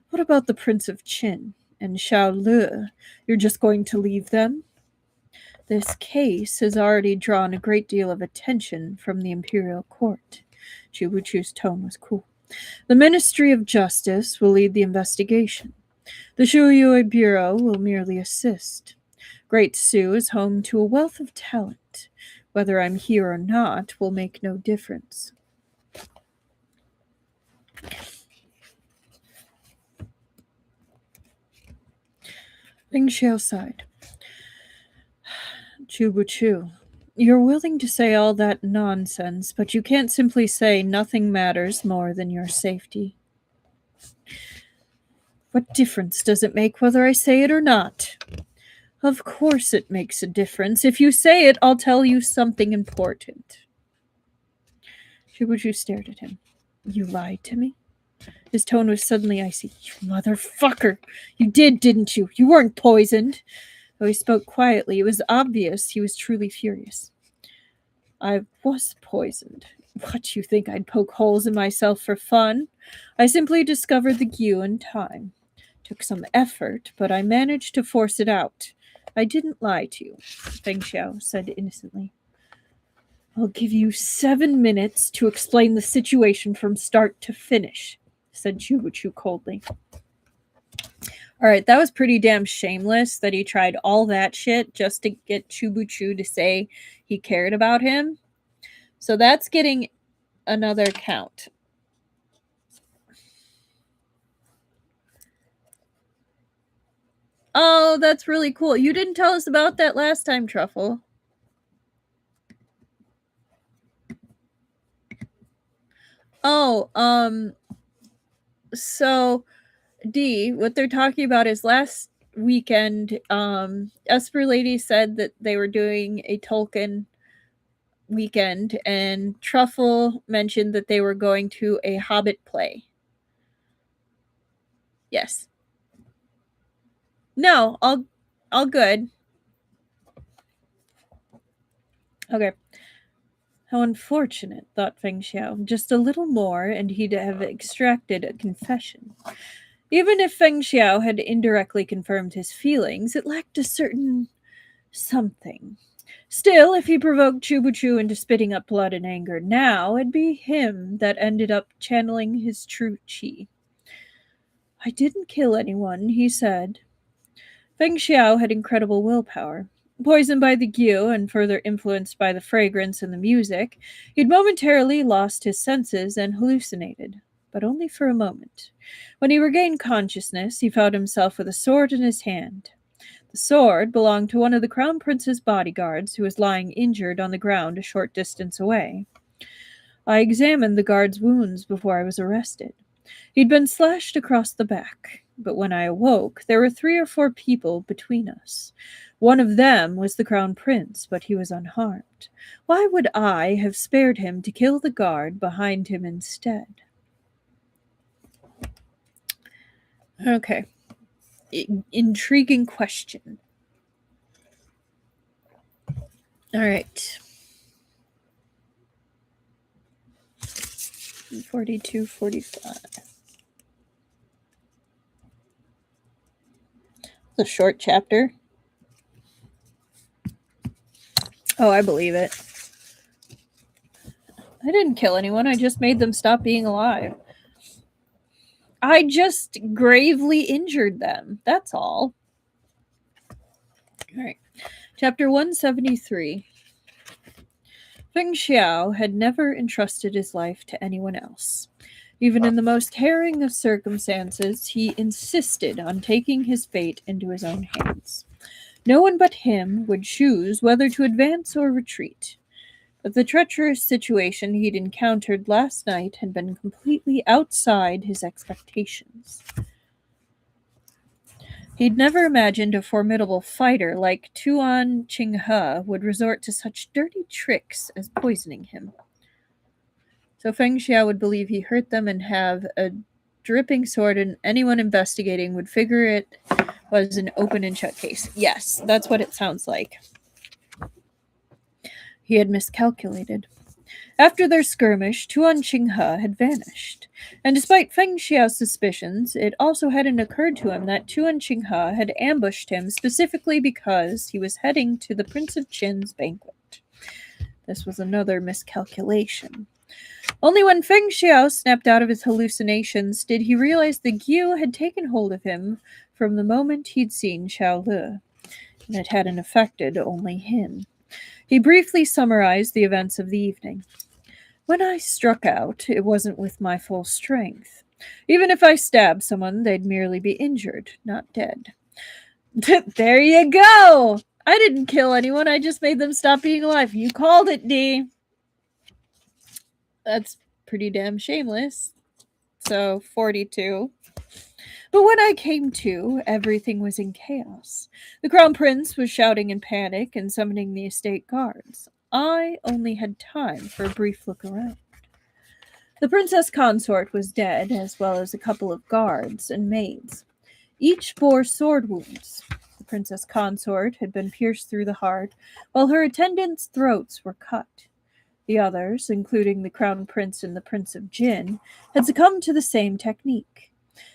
What about the Prince of Qin and Xiao Le? You're just going to leave them? This case has already drawn a great deal of attention from the imperial court. Chubuchu's tone was cool. The Ministry of Justice will lead the investigation. The Shuyue Bureau will merely assist. Great Su is home to a wealth of talent. Whether I'm here or not will make no difference. Ling Xiao sighed. Chubuchu, you're willing to say all that nonsense, but you can't simply say nothing matters more than your safety. What difference does it make whether I say it or not? Of course it makes a difference. If you say it, I'll tell you something important. Chubuchu stared at him. You lied to me? His tone was suddenly icy. You motherfucker! You did, didn't you? You weren't poisoned. Though he spoke quietly, it was obvious he was truly furious. I was poisoned. What, you think I'd poke holes in myself for fun? I simply discovered the Gyu in time. Took some effort, but I managed to force it out. I didn't lie to you, Feng Xiao said innocently. I'll give you 7 minutes to explain the situation from start to finish, said Chubuchu coldly. Alright, that was pretty damn shameless that he tried all that shit just to get Chubuchu to say he cared about him. So that's getting another count. Oh, that's really cool. You didn't tell us about that last time, Truffle. Oh, so D, what they're talking about is last weekend, Esper Lady said that they were doing a Tolkien weekend, and Truffle mentioned that they were going to a Hobbit play. Yes. No, all good. Okay. How unfortunate, thought Feng Xiao. Just a little more, and he'd have extracted a confession. Even if Feng Xiao had indirectly confirmed his feelings, it lacked a certain something. Still, if he provoked Chubuchu into spitting up blood and anger now, it'd be him that ended up channeling his true chi. I didn't kill anyone, he said. Feng Xiao had incredible willpower. Poisoned by the gyu and further influenced by the fragrance and the music, he'd momentarily lost his senses and hallucinated, but only for a moment. When he regained consciousness, he found himself with a sword in his hand. The sword belonged to one of the Crown Prince's bodyguards who was lying injured on the ground a short distance away. I examined the guard's wounds before I was arrested. He'd been slashed across the back, but when I awoke, there were 3 or 4 people between us. One of them was the Crown Prince, but he was unharmed. Why would I have spared him to kill the guard behind him instead? Okay. Intriguing question. All right. 42, 45. The short chapter. Oh, I believe it. I didn't kill anyone. I just made them stop being alive. I just gravely injured them. That's all. All right. Chapter 173. Feng Xiao had never entrusted his life to anyone else. Even in the most harrowing of circumstances, he insisted on taking his fate into his own hands. No one but him would choose whether to advance or retreat. But the treacherous situation he'd encountered last night had been completely outside his expectations. He'd never imagined a formidable fighter like Tuan Qinghe would resort to such dirty tricks as poisoning him. So Feng Xiao would believe he hurt them and have a dripping sword, and anyone investigating would figure it was an open and shut case. Yes, that's what it sounds like. He had miscalculated. After their skirmish, Tuan Qinghe had vanished, and despite Feng Xiao's suspicions, it also hadn't occurred to him that Tuan Qinghe had ambushed him specifically because he was heading to the Prince of Qin's banquet. This was another miscalculation. Only when Feng Xiao snapped out of his hallucinations did he realize the gyu had taken hold of him from the moment he'd seen Xiao Lu, and it hadn't affected only him. He briefly summarized the events of the evening. When I struck out, it wasn't with my full strength. Even if I stabbed someone, they'd merely be injured, not dead. There you go! I didn't kill anyone, I just made them stop being alive. You called it, D. That's pretty damn shameless. So, 42. But when I came to, everything was in chaos. The Crown Prince was shouting in panic and summoning the estate guards. I only had time for a brief look around. The princess consort was dead, as well as a couple of guards and maids. Each bore sword wounds. The princess consort had been pierced through the heart, while her attendants' throats were cut. The others, including the Crown Prince and the Prince of Jin, had succumbed to the same technique.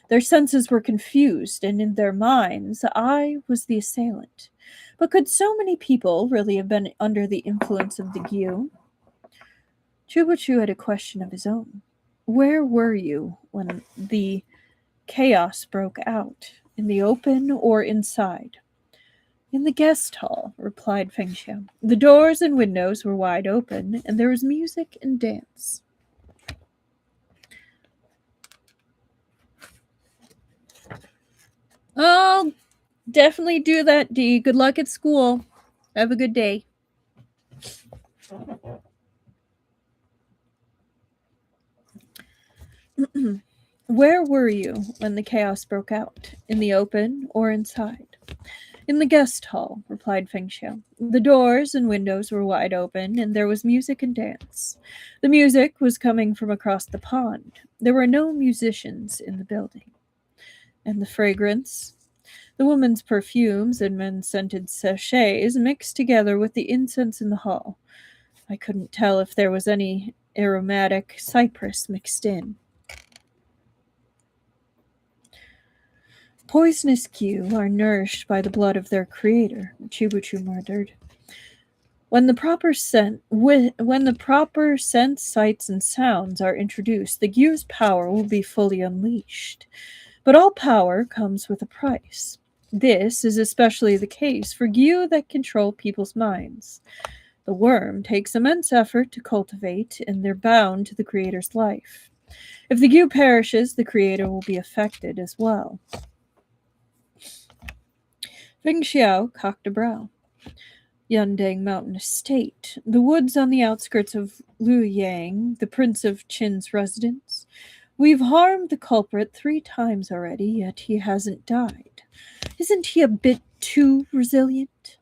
Their senses were confused, and in their minds, I was the assailant. But could so many people really have been under the influence of the gyu? Chubuchu had a question of his own. Where were you when the chaos broke out? In the open or inside? In the guest hall, replied Feng Xiao. The doors and windows were wide open, and there was music and dance. I'll definitely do that, Dee. Good luck at school. Have a good day. Where were you when the chaos broke out? In the open or inside? In the guest hall, replied Feng Xiao. The doors and windows were wide open, and there was music and dance. The music was coming from across the pond. There were no musicians in the building. And the fragrance? The woman's perfumes and men's scented sachets mixed together with the incense in the hall. I couldn't tell if there was any aromatic cypress mixed in. Poisonous Q are nourished by the blood of their creator, Chibuchu murmured. When the proper scents, sights, and sounds are introduced, the Gu's power will be fully unleashed. But all power comes with a price. This is especially the case for Gu that control people's minds. The worm takes immense effort to cultivate, and they're bound to the creator's life. If the Gu perishes, the creator will be affected as well. Feng Xiao cocked a brow. Yundang Mountain Estate, the woods on the outskirts of Luyang, the Prince of Qin's residence. We've harmed the culprit 3 times already, yet he hasn't died. Isn't he a bit too resilient?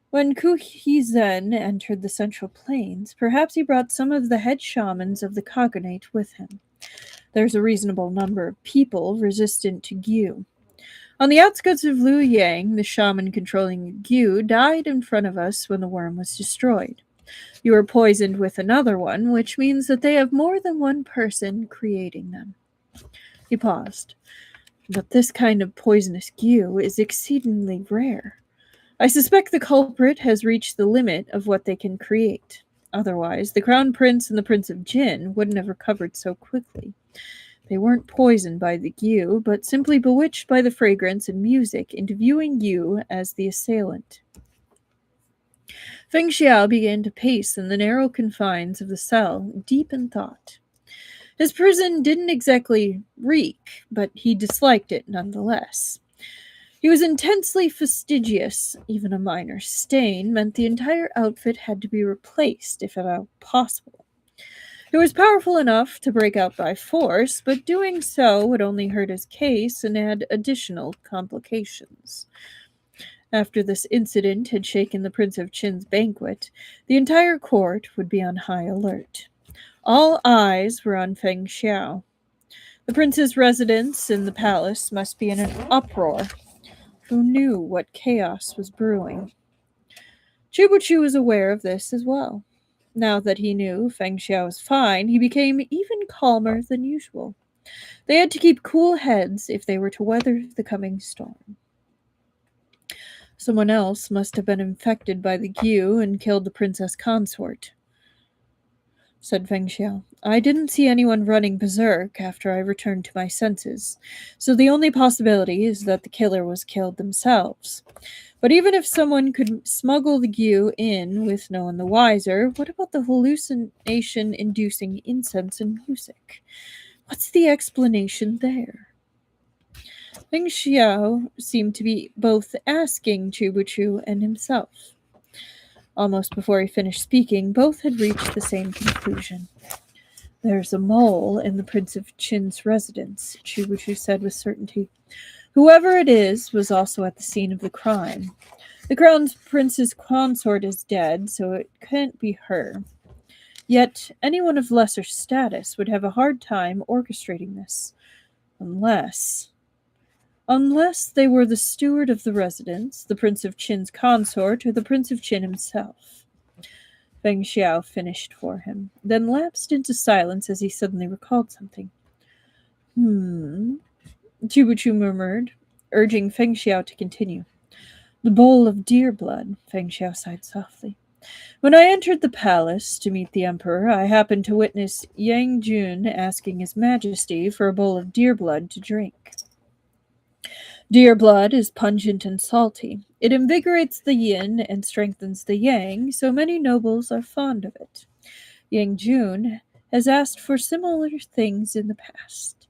When Ku Zhen entered the Central Plains, perhaps he brought some of the head shamans of the Khaganate with him. There's a reasonable number of people resistant to Gu. On the outskirts of Luyang, the shaman controlling Gu died in front of us when the worm was destroyed. You are poisoned with another one, which means that they have more than one person creating them. He paused. But this kind of poisonous Gu is exceedingly rare. I suspect the culprit has reached the limit of what they can create. Otherwise, the Crown Prince and the Prince of Jin wouldn't have recovered so quickly. They weren't poisoned by the Gu, but simply bewitched by the fragrance and music into viewing you as the assailant. Feng Xiao began to pace in the narrow confines of the cell, deep in thought. His prison didn't exactly reek, but he disliked it nonetheless. He was intensely fastidious. Even a minor stain meant the entire outfit had to be replaced, if at all possible. He was powerful enough to break out by force, but doing so would only hurt his case and add additional complications. After this incident had shaken the Prince of Qin's banquet, the entire court would be on high alert. All eyes were on Feng Xiao. The prince's residence in the palace must be in an uproar. Who knew what chaos was brewing? Chubuchu was aware of this as well. Now that he knew Feng Xiao was fine, he became even calmer than usual. They had to keep cool heads if they were to weather the coming storm. Someone else must have been infected by the Gu and killed the princess consort, said Feng Xiao. I didn't see anyone running berserk after I returned to my senses, so the only possibility is that the killer was killed themselves. But even if someone could smuggle the Gu in with no one the wiser, what about the hallucination-inducing incense and music? What's the explanation there? Meng Xiao seemed to be both asking Chubuchu and himself. Almost before he finished speaking, both had reached the same conclusion. There's a mole in the Prince of Qin's residence, Chubuchu said with certainty. Whoever it is was also at the scene of the crime. The crown prince's consort is dead, so it can't be her. Yet anyone of lesser status would have a hard time orchestrating this. Unless they were the steward of the residence, the Prince of Qin's consort, or the Prince of Qin himself. Feng Xiao finished for him, then lapsed into silence as he suddenly recalled something. Chubuchu murmured, urging Feng Xiao to continue. The bowl of deer blood, Feng Xiao sighed softly. When I entered the palace to meet the emperor, I happened to witness Yang Jun asking his majesty for a bowl of deer blood to drink. Deer blood is pungent and salty. It invigorates the yin and strengthens the yang, so many nobles are fond of it. Yang Jun has asked for similar things in the past.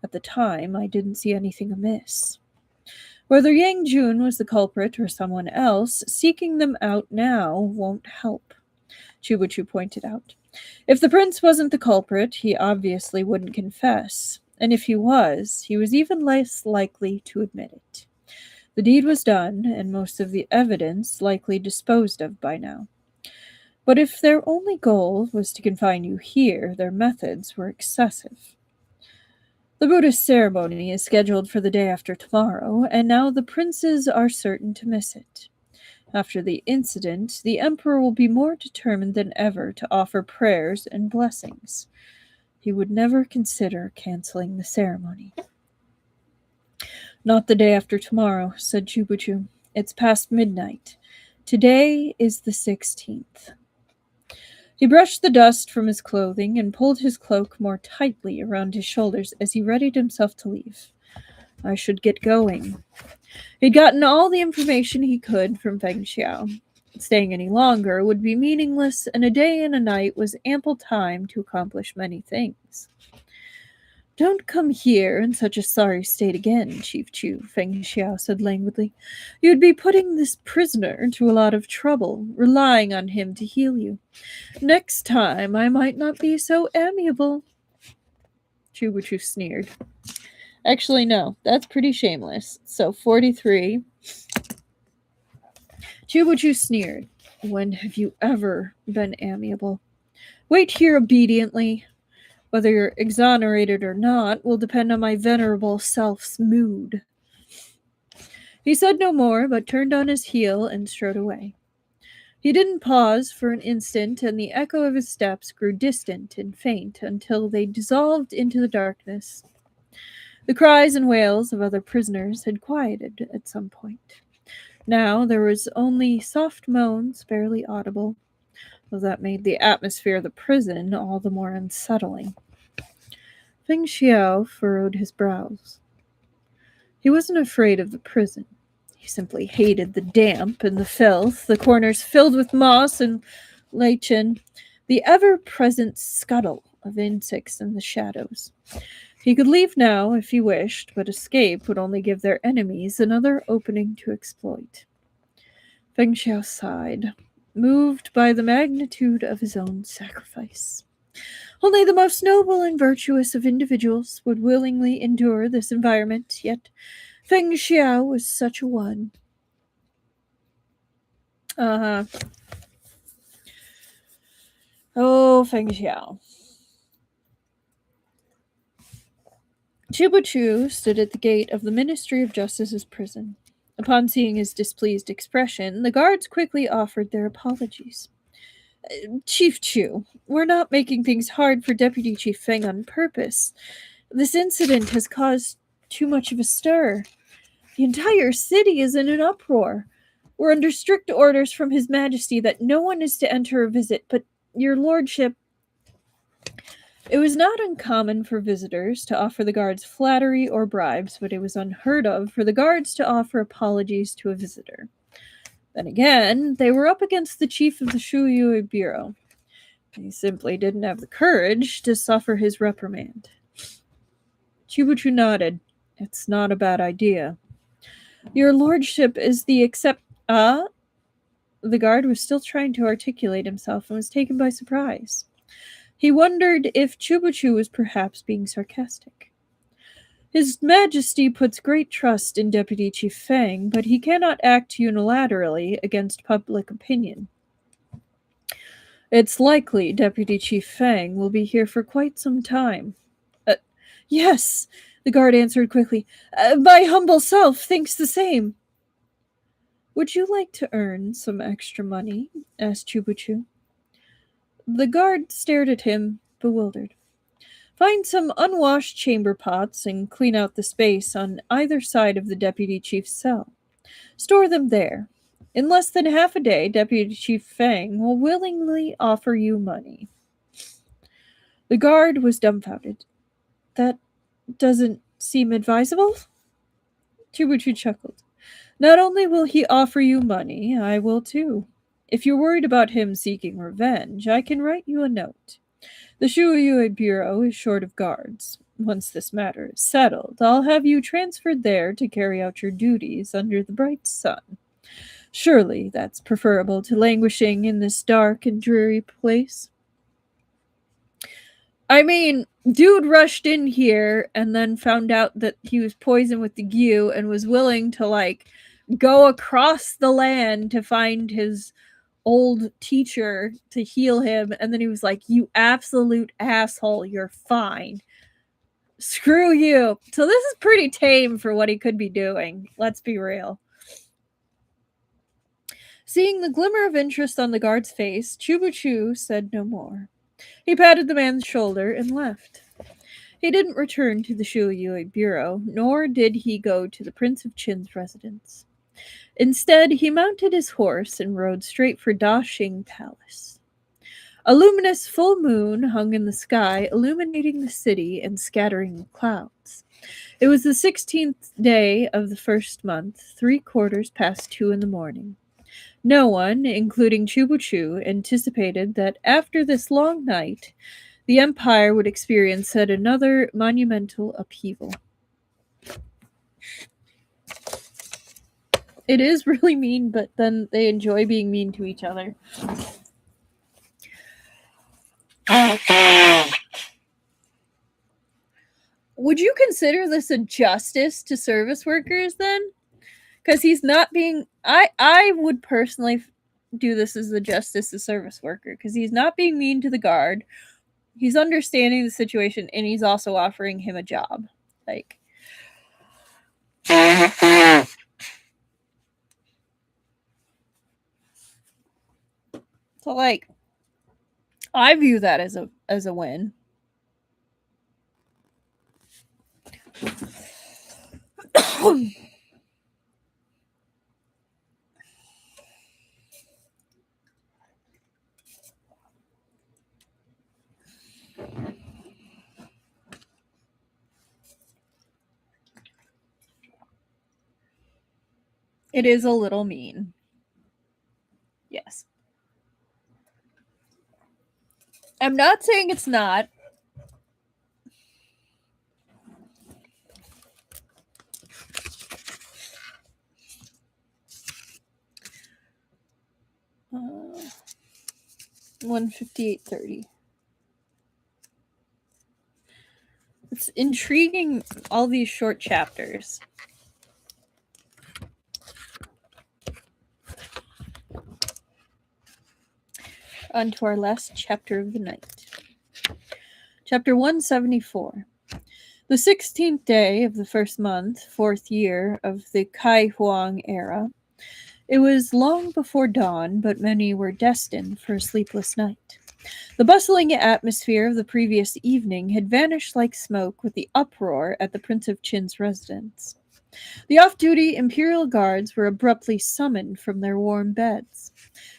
At the time, I didn't see anything amiss. Whether Yang Jun was the culprit or someone else, seeking them out now won't help. Chubuchu pointed out. If the prince wasn't the culprit, he obviously wouldn't confess, and if he was even less likely to admit it. The deed was done, and most of the evidence likely disposed of by now. But if their only goal was to confine you here, their methods were excessive. The Buddhist ceremony is scheduled for the day after tomorrow, and now the princes are certain to miss it. After the incident, the emperor will be more determined than ever to offer prayers and blessings. He would never consider canceling the ceremony. Not the day after tomorrow, said Chubuchu. It's past midnight. Today is the 16th. He brushed the dust from his clothing and pulled his cloak more tightly around his shoulders as he readied himself to leave. I should get going. He'd gotten all the information he could from Feng Xiao. Staying any longer would be meaningless, and a day and a night was ample time to accomplish many things. Don't come here in such a sorry state again, Chief Chu, Feng Xiao said languidly. You'd be putting this prisoner to a lot of trouble, relying on him to heal you. Next time I might not be so amiable. Chubuchu sneered. Actually, no, that's pretty shameless. So, 43. Chubuchu sneered. When have you ever been amiable? Wait here obediently. Whether you're exonerated or not will depend on my venerable self's mood. He said no more, but turned on his heel and strode away. He didn't pause for an instant, and the echo of his steps grew distant and faint until they dissolved into the darkness. The cries and wails of other prisoners had quieted at some point. Now there was only soft moans, barely audible, though that made the atmosphere of the prison all the more unsettling. Feng Xiao furrowed his brows. He wasn't afraid of the prison. He simply hated the damp and the filth, the corners filled with moss and lichen, the ever-present scuttle of insects in the shadows. He could leave now if he wished, but escape would only give their enemies another opening to exploit. Feng Xiao sighed, moved by the magnitude of his own sacrifice. Only the most noble and virtuous of individuals would willingly endure this environment, yet Feng Xiao was such a one. Oh, Feng Xiao. Chubuchu stood at the gate of the Ministry of Justice's prison. Upon seeing his displeased expression, the guards quickly offered their apologies. Chief Chu, we're not making things hard for Deputy Chief Feng on purpose. This incident has caused too much of a stir. The entire city is in an uproar. We're under strict orders from His Majesty that no one is to enter or visit, but your lordship... It was not uncommon for visitors to offer the guards flattery or bribes, but it was unheard of for the guards to offer apologies to a visitor. Then again, they were up against the chief of the Shuyue Bureau. He simply didn't have the courage to suffer his reprimand. Chubuchu nodded. It's not a bad idea. Your lordship is the The guard was still trying to articulate himself and was taken by surprise. He wondered if Chubuchu was perhaps being sarcastic. His Majesty puts great trust in Deputy Chief Feng, but he cannot act unilaterally against public opinion. It's likely Deputy Chief Feng will be here for quite some time. Yes, the guard answered quickly. My humble self thinks the same. Would you like to earn some extra money? Asked Chubuchu. The guard stared at him, bewildered. Find some unwashed chamber pots and clean out the space on either side of the deputy chief's cell. Store them there. In less than half a day, Deputy Chief Feng will willingly offer you money. The guard was dumbfounded. That doesn't seem advisable? Chubuchu chuckled. Not only will he offer you money, I will too. If you're worried about him seeking revenge, I can write you a note. The Shuyue Bureau is short of guards. Once this matter is settled, I'll have you transferred there to carry out your duties under the bright sun. Surely that's preferable to languishing in this dark and dreary place. I mean, dude rushed in here and then found out that he was poisoned with the Gu and was willing to, like, go across the land to find his old teacher to heal him. And then he was like, "You absolute asshole, you're fine. Screw you." So this is pretty tame for what he could be doing. Let's be real. Seeing the glimmer of interest on the guard's face, Chubuchu said no more. He patted the man's shoulder and left. He didn't return to the Shuyui bureau, nor did he go to the Prince of Qin's residence. Instead, he mounted his horse and rode straight for Daxing Palace. A luminous full moon hung in the sky, illuminating the city and scattering the clouds. It was the 16th day of the first month, 2:15 in the morning. No one, including Chubuchu, anticipated that after this long night, the Empire would experience yet another monumental upheaval. It is really mean, but then they enjoy being mean to each other. Would you consider this a justice to service workers then? Because he's not being... I would personally do this as a justice to service worker, because he's not being mean to the guard. He's understanding the situation, and he's also offering him a job. Like... So, like, I view that as a win. It is a little mean. Yes. I'm not saying it's not. Uh, 158.30. It's intriguing, all these short chapters. On to our last chapter of the night. Chapter 174. The 16th day of the first month, 4th year of the Kai Huang era. It was long before dawn, but many were destined for a sleepless night. The bustling atmosphere of the previous evening had vanished like smoke with the uproar at the Prince of Qin's residence. The off-duty Imperial Guards were abruptly summoned from their warm beds.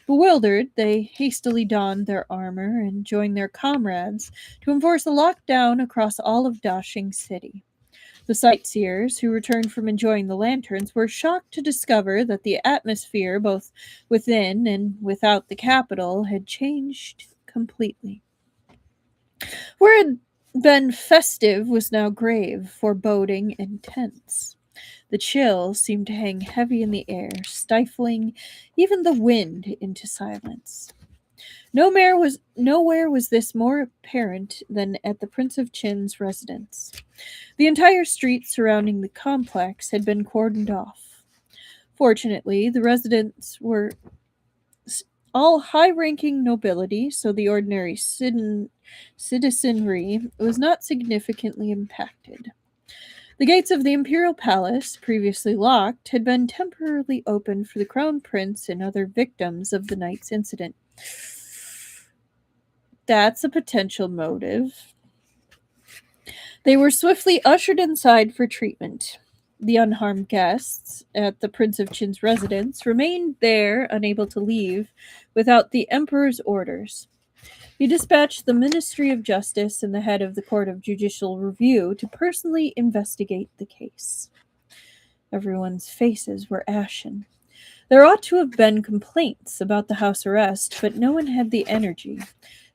Bewildered, they hastily donned their armor and joined their comrades to enforce a lockdown across all of Daxing City. The sightseers, who returned from enjoying the lanterns, were shocked to discover that the atmosphere, both within and without the capital, had changed completely. Where it had been festive was now grave, foreboding, and tense. The chill seemed to hang heavy in the air, stifling even the wind into silence. Nowhere was this more apparent than at the Prince of Qin's residence. The entire street surrounding the complex had been cordoned off. Fortunately, the residents were all high-ranking nobility, so the ordinary citizenry was not significantly impacted. The gates of the Imperial Palace, previously locked, had been temporarily opened for the Crown Prince and other victims of the night's incident. That's a potential motive. They were swiftly ushered inside for treatment. The unharmed guests at the Prince of Qin's residence remained there, unable to leave, without the Emperor's orders. He dispatched the Ministry of Justice and the head of the Court of Judicial Review to personally investigate the case. Everyone's faces were ashen. There ought to have been complaints about the house arrest, but no one had the energy,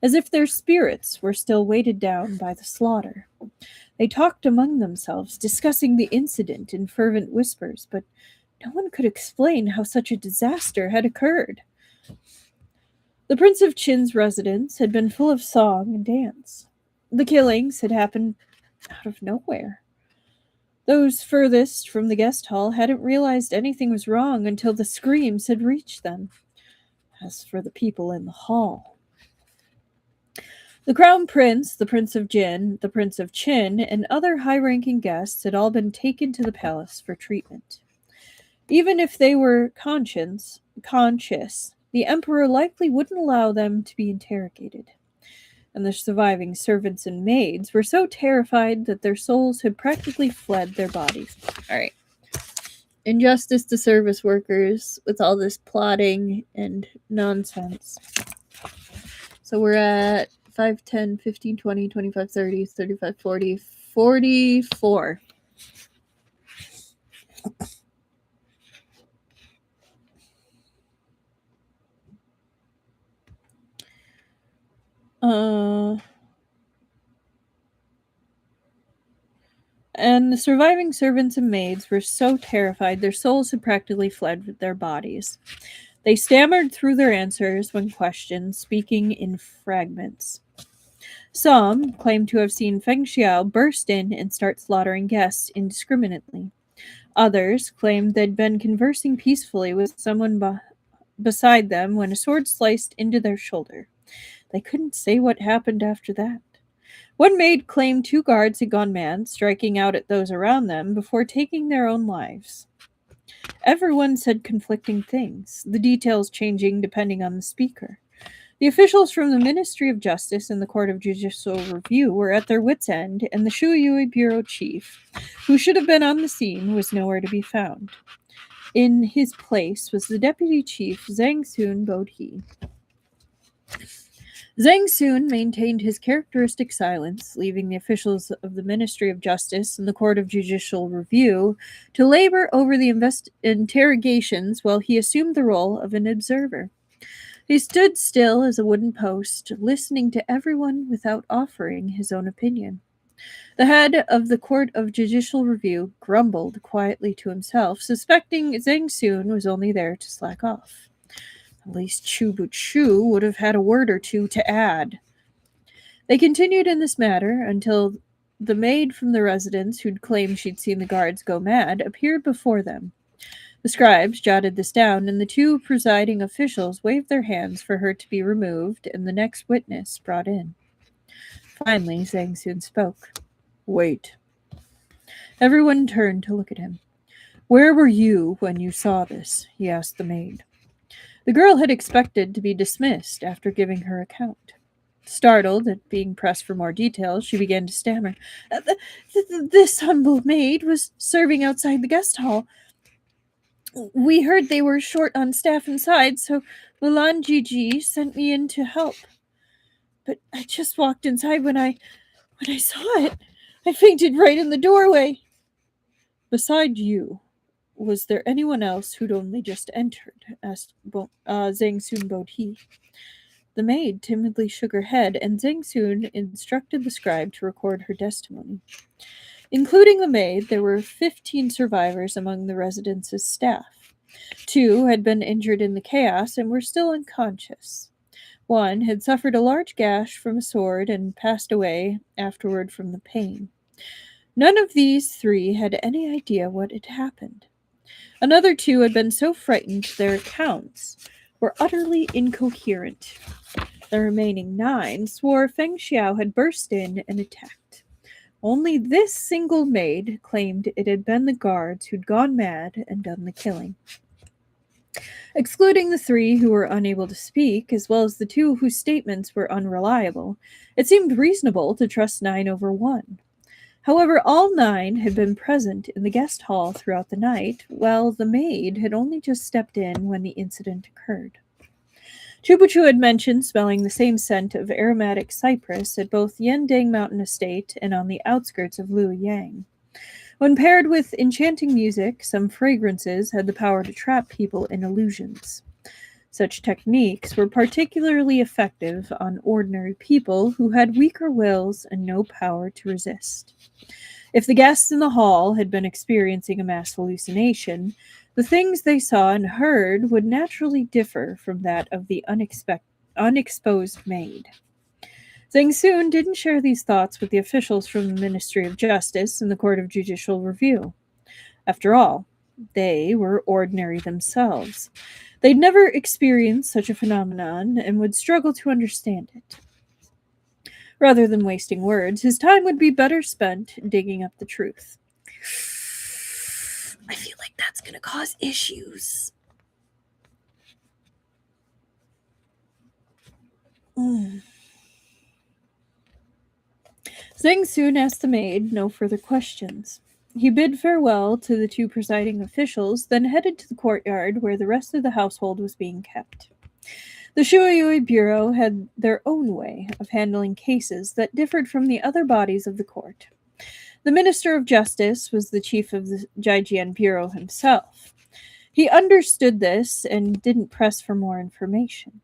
as if their spirits were still weighted down by the slaughter. They talked among themselves, discussing the incident in fervent whispers, but no one could explain how such a disaster had occurred. The Prince of Qin's residence had been full of song and dance. The killings had happened out of nowhere. Those furthest from the guest hall hadn't realized anything was wrong until the screams had reached them. As for the people in the hall, the Crown Prince, the Prince of Jin, the Prince of Qin, and other high-ranking guests had all been taken to the palace for treatment. Even if they were conscious, the Emperor likely wouldn't allow them to be interrogated. And the surviving servants and maids were so terrified that their souls had practically fled their bodies. All right. Injustice to service workers with all this plotting and nonsense. So we're at 5, 10, 15, 20, 25, 30, 35, 40, 44. And the surviving servants and maids were so terrified their souls had practically fled their bodies. They stammered through their answers when questioned, speaking in fragments. Some claimed to have seen Feng Xiao burst in and start slaughtering guests indiscriminately. Others claimed they'd been conversing peacefully with someone beside them when a sword sliced into their shoulder. They couldn't say what happened after that. One maid claimed 2 guards had gone mad, striking out at those around them before taking their own lives. Everyone said conflicting things, the details changing depending on the speaker. The officials from the Ministry of Justice and the Court of Judicial Review were at their wits' end, and the Shuyui Bureau chief, who should have been on the scene, was nowhere to be found. In his place was the deputy chief, Zhang Sun Bodhi. Zhang Sun maintained his characteristic silence, leaving the officials of the Ministry of Justice and the Court of Judicial Review to labor over the interrogations while he assumed the role of an observer. He stood still as a wooden post, listening to everyone without offering his own opinion. The head of the Court of Judicial Review grumbled quietly to himself, suspecting Zhang Sun was only there to slack off. At least Chu Bu-chu would have had a word or two to add. They continued in this matter until the maid from the residence, who'd claimed she'd seen the guards go mad, appeared before them. The scribes jotted this down, and the 2 presiding officials waved their hands for her to be removed and the next witness brought in. Finally, Zhang Sun spoke. "Wait." Everyone turned to look at him. "Where were you when you saw this?" he asked the maid. The girl had expected to be dismissed after giving her account. Startled at being pressed for more details, she began to stammer. This humble maid was serving outside the guest hall. We heard they were short on staff inside, so Milan Gigi sent me in to help. But I just walked inside when I saw it. I fainted right in the doorway." "Beside you, was there anyone else who'd only just entered?" asked Zhang Sun Bodhi. The maid timidly shook her head, and Zhang Sun instructed the scribe to record her testimony. Including the maid, there were 15 survivors among the residence's staff. 2 had been injured in the chaos and were still unconscious. 1 had suffered a large gash from a sword and passed away afterward from the pain. None of these 3 had any idea what had happened. Another 2 had been so frightened their accounts were utterly incoherent. The remaining 9 swore Feng Xiao had burst in and attacked. Only this single maid claimed it had been the guards who'd gone mad and done the killing. Excluding the 3 who were unable to speak, as well as the 2 whose statements were unreliable, it seemed reasonable to trust 9 over 1. However, all 9 had been present in the guest hall throughout the night, while the maid had only just stepped in when the incident occurred. Chu Bu-chu had mentioned smelling the same scent of aromatic cypress at both Yendang Mountain Estate and on the outskirts of Luoyang. When paired with enchanting music, some fragrances had the power to trap people in illusions. Such techniques were particularly effective on ordinary people who had weaker wills and no power to resist. If the guests in the hall had been experiencing a mass hallucination, The things they saw and heard would naturally differ from that of the unexposed maid. Zhang Soon didn't share these thoughts with the officials from the Ministry of Justice and the Court of Judicial Review. After all, they were ordinary themselves. They'd never experienced such a phenomenon and would struggle to understand it. Rather than wasting words, his time would be better spent digging up the truth. I feel like that's going to cause issues. Zhang soon asked the maid no further questions. He bid farewell to the two presiding officials, then headed to the courtyard where the rest of the household was being kept. The Shuiyui Bureau had their own way of handling cases that differed from the other bodies of the court. The Minister of Justice was the chief of the Jijian Bureau himself. He understood this and didn't press for more information.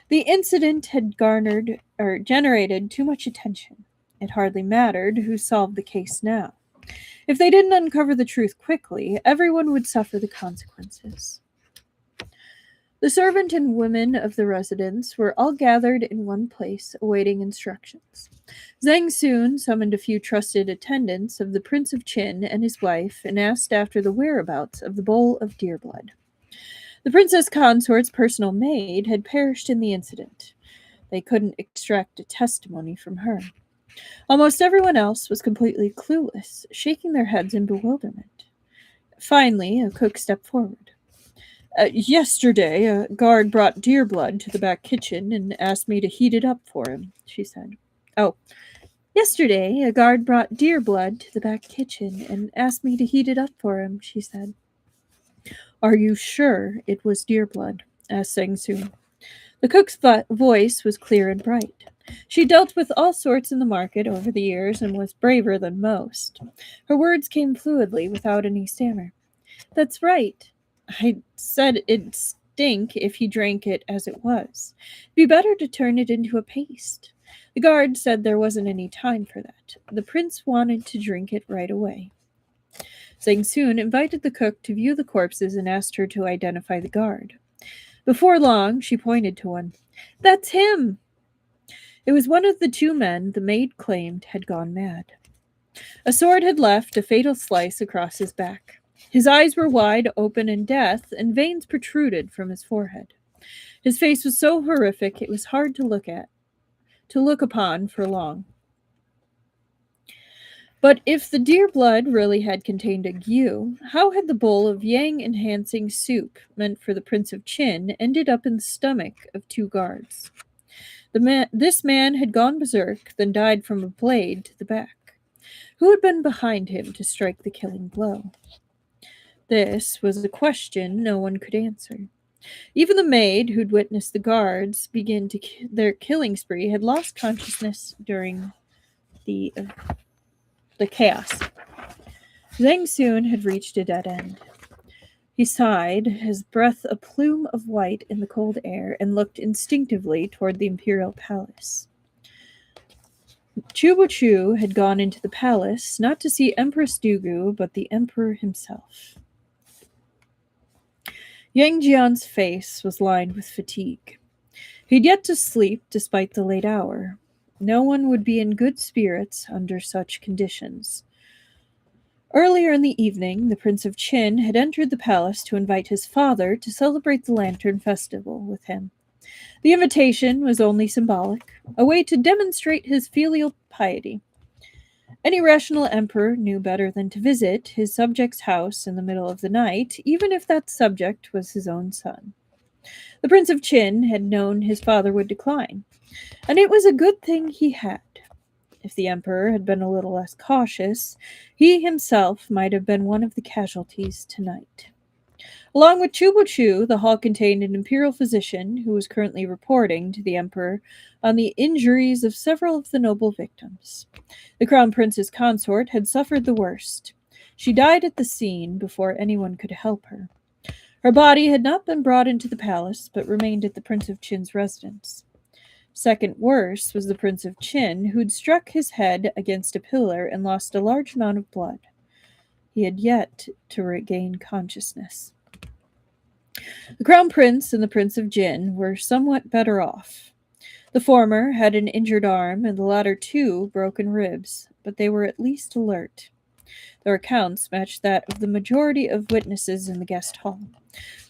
The incident had generated too much attention. It hardly mattered who solved the case now. If they didn't uncover the truth quickly, everyone would suffer the consequences. The servant and women of the residence were all gathered in one place, awaiting instructions. Zhang soon summoned a few trusted attendants of the Prince of Qin and his wife and asked after the whereabouts of the bowl of deer blood. The princess consort's personal maid had perished in the incident. They couldn't extract a testimony from her. Almost everyone else was completely clueless, shaking their heads in bewilderment. Finally, a cook stepped forward. Yesterday, a guard brought deer blood to the back kitchen and asked me to heat it up for him, she said. Oh, yesterday, a guard brought deer blood to the back kitchen and asked me to heat it up for him, she said. Are you sure it was deer blood? Asked Zhang Soon. The cook's voice was clear and bright. She dealt with all sorts in the market over the years and was braver than most. Her words came fluidly without any stammer. That's right. I said it'd stink if he drank it as it was. It'd be better to turn it into a paste. The guard said there wasn't any time for that. The prince wanted to drink it right away. Zhang Soon invited the cook to view the corpses and asked her to identify the guard. Before long, she pointed to one. That's him! It was one of the two men the maid claimed had gone mad. A sword had left a fatal slice across his back. His eyes were wide open in death, and veins protruded from his forehead. His face was so horrific it was hard to look upon for long. But if the deer blood really had contained a gyue, how had the bowl of yang-enhancing soup meant for the Prince of Qin ended up in the stomach of two guards? This man had gone berserk, then died from a blade to the back. Who had been behind him to strike the killing blow? This was a question no one could answer. Even the maid who'd witnessed the guards begin their killing spree had lost consciousness during the chaos. Zhang Soon had reached a dead end. He sighed, his breath a plume of white in the cold air, and looked instinctively toward the imperial palace. Chu Chu had gone into the palace not to see Empress Dugu, but the emperor himself. Yang Jian's face was lined with fatigue. He'd yet to sleep despite the late hour. No one would be in good spirits under such conditions. Earlier in the evening, the Prince of Qin had entered the palace to invite his father to celebrate the Lantern Festival with him. The invitation was only symbolic, a way to demonstrate his filial piety. Any rational emperor knew better than to visit his subject's house in the middle of the night, even if that subject was his own son. The Prince of Qin had known his father would decline, and it was a good thing he had. If the emperor had been a little less cautious, he himself might have been one of the casualties tonight. Along with Chu Chu, the hall contained an imperial physician who was currently reporting to the emperor on the injuries of several of the noble victims. The crown prince's consort had suffered the worst. She died at the scene before anyone could help her. Her body had not been brought into the palace, but remained at the Prince of Qin's residence. Second worst was the Prince of Qin, who'd struck his head against a pillar and lost a large amount of blood. He had yet to regain consciousness. The Crown Prince and the Prince of Jin were somewhat better off. The former had an injured arm, and the latter two broken ribs, but they were at least alert. Their accounts matched that of the majority of witnesses in the guest hall.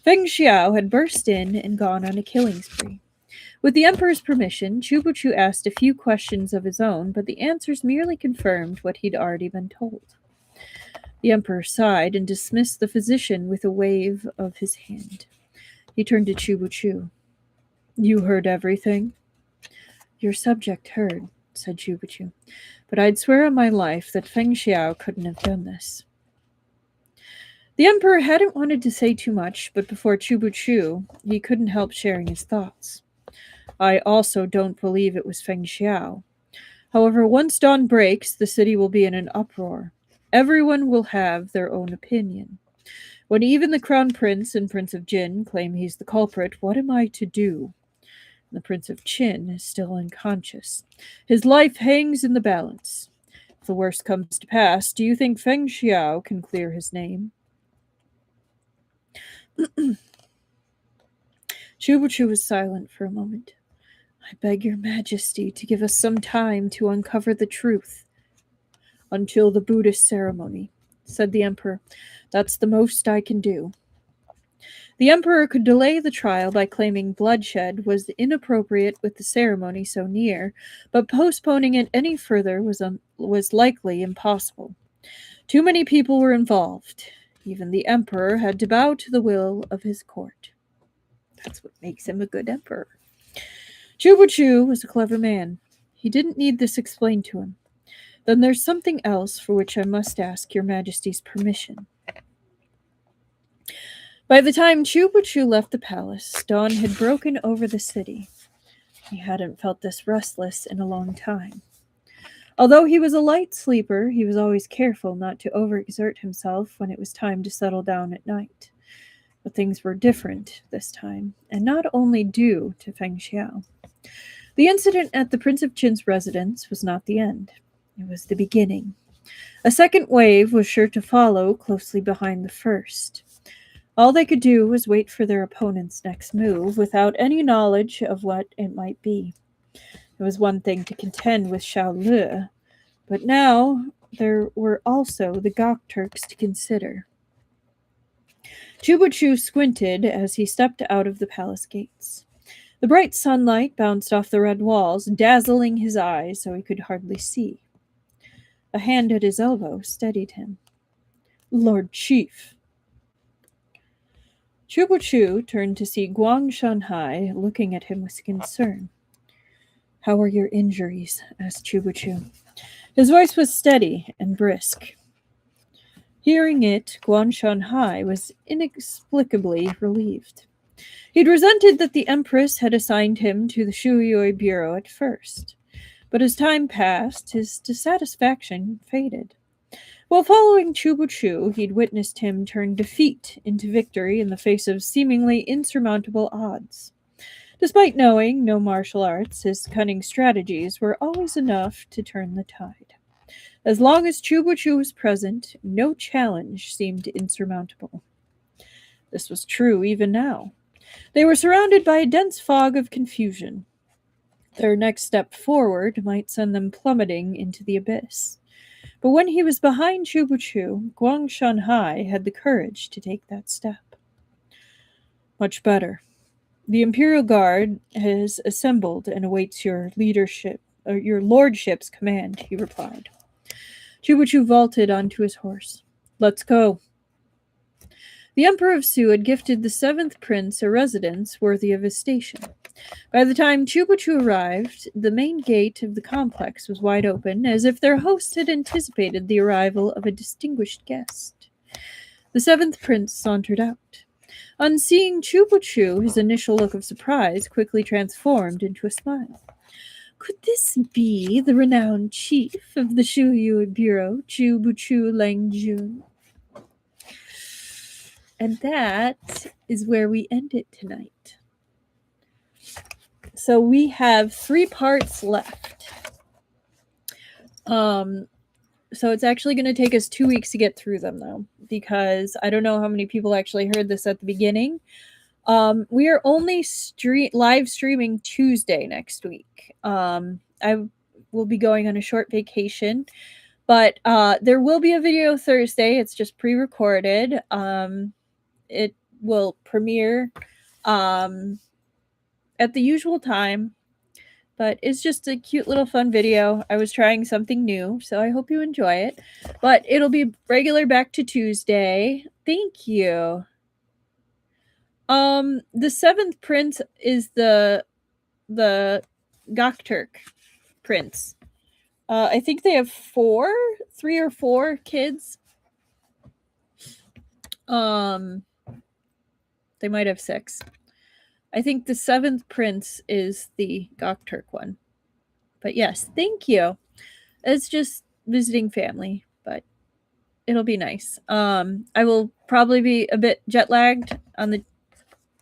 Feng Xiao had burst in and gone on a killing spree. With the Emperor's permission, Chubuchu asked a few questions of his own, but the answers merely confirmed what he'd already been told. The Emperor sighed and dismissed the physician with a wave of his hand. He turned to Chubuchu. You heard everything? Your subject heard, said Chubuchu, but I'd swear on my life that Feng Xiao couldn't have done this. The Emperor hadn't wanted to say too much, but before Chubuchu, he couldn't help sharing his thoughts. I also don't believe it was Feng Xiao. However, once dawn breaks, the city will be in an uproar. Everyone will have their own opinion. When even the Crown Prince and Prince of Jin claim he's the culprit, what am I to do? The Prince of Qin is still unconscious. His life hangs in the balance. If the worst comes to pass, do you think Feng Xiao can clear his name? Chubuchu was silent for a moment. I beg your majesty to give us some time to uncover the truth. Until the Buddhist ceremony, said the Emperor. That's the most I can do. The Emperor could delay the trial by claiming bloodshed was inappropriate with the ceremony so near, but postponing it any further was likely impossible. Too many people were involved. Even the Emperor had to bow to the will of his court. That's what makes him a good emperor. Chubuchu was a clever man. He didn't need this explained to him. Then there's something else for which I must ask your majesty's permission. By the time Chubuchu left the palace, dawn had broken over the city. He hadn't felt this restless in a long time. Although he was a light sleeper, he was always careful not to overexert himself when it was time to settle down at night. But things were different this time, and not only due to Feng Xiao. The incident at the Prince of Qin's residence was not the end. It was the beginning. A second wave was sure to follow closely behind the first. All they could do was wait for their opponent's next move without any knowledge of what it might be. It was one thing to contend with Xiao Le, but now there were also the Gok Turks to consider. Chubuchu squinted as he stepped out of the palace gates. The bright sunlight bounced off the red walls, dazzling his eyes so he could hardly see. A hand at his elbow steadied him. Lord Chief. Chubuchu turned to see Guang Shanhai looking at him with concern. How are your injuries? Asked Chubuchu. His voice was steady and brisk. Hearing it, Guan Shanhai was inexplicably relieved. He'd resented that the Empress had assigned him to the Shuyui Bureau at first, but as time passed, his dissatisfaction faded. While following Chubuchu, he'd witnessed him turn defeat into victory in the face of seemingly insurmountable odds. Despite knowing no martial arts, his cunning strategies were always enough to turn the tide. As long as Chubuchu was present, no challenge seemed insurmountable. This was true even now. They were surrounded by a dense fog of confusion. Their next step forward might send them plummeting into the abyss. But when he was behind Chubuchu, Guang Shanhai had the courage to take that step. Much better. The Imperial Guard has assembled and awaits your lordship's command, he replied. Chubuchu vaulted onto his horse. Let's go. The Emperor of Su had gifted the 7th Prince a residence worthy of his station. By the time Chubuchu arrived, the main gate of the complex was wide open, as if their host had anticipated the arrival of a distinguished guest. The 7th Prince sauntered out. On seeing Chubuchu, his initial look of surprise quickly transformed into a smile. Could this be the renowned chief of the Shuyui Bureau, Chubuchu Langjun? And that is where we end it tonight. So we have 3 parts left. So it's actually going to take us 2 weeks to get through them, though, because I don't know how many people actually heard this at the beginning, We are only live streaming Tuesday next week. I will be going on a short vacation, but there will be a video Thursday. It's just pre-recorded. It will premiere at the usual time, but it's just a cute little fun video. I was trying something new, so I hope you enjoy it. But it'll be regular back to Tuesday. Thank you. The seventh prince is the Gokturk prince. I think they have 3 or 4 kids. They might have 6. I think the 7th prince is the Gokturk one. But yes, thank you. It's just visiting family, but it'll be nice. I will probably be a bit jet lagged on the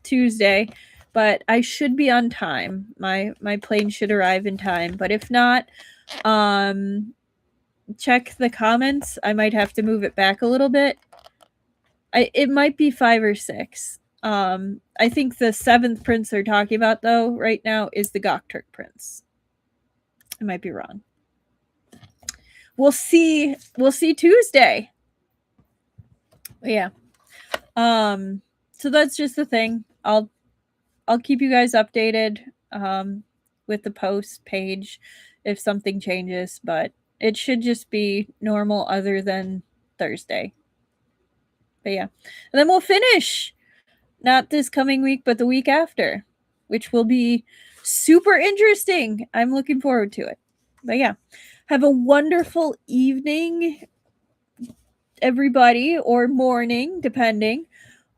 Tuesday, but I should be on time. My plane should arrive in time, but if not, check the comments. I might have to move it back a little bit. It might be 5 or 6. I think the 7th prince they're talking about though right now is the Gokturk prince. I might be wrong. We'll see Tuesday. But yeah. So that's just the thing. I'll keep you guys updated with the post page if something changes, but it should just be normal other than Thursday. But yeah. And then we'll finish not this coming week, but the week after, which will be super interesting. I'm looking forward to it. But yeah. Have a wonderful evening, everybody, or morning, depending.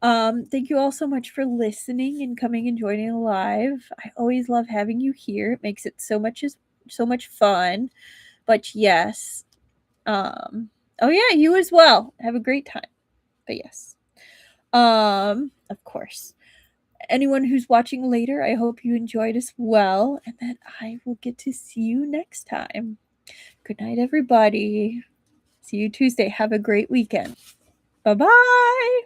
Thank you all so much for listening and coming and joining live. I always love having you here. It makes it so much fun. But yes. Oh yeah, you as well. Have a great time. But yes. Of course. Anyone who's watching later, I hope you enjoyed as well, and that I will get to see you next time. Good night, everybody. See you Tuesday. Have a great weekend. Bye-bye.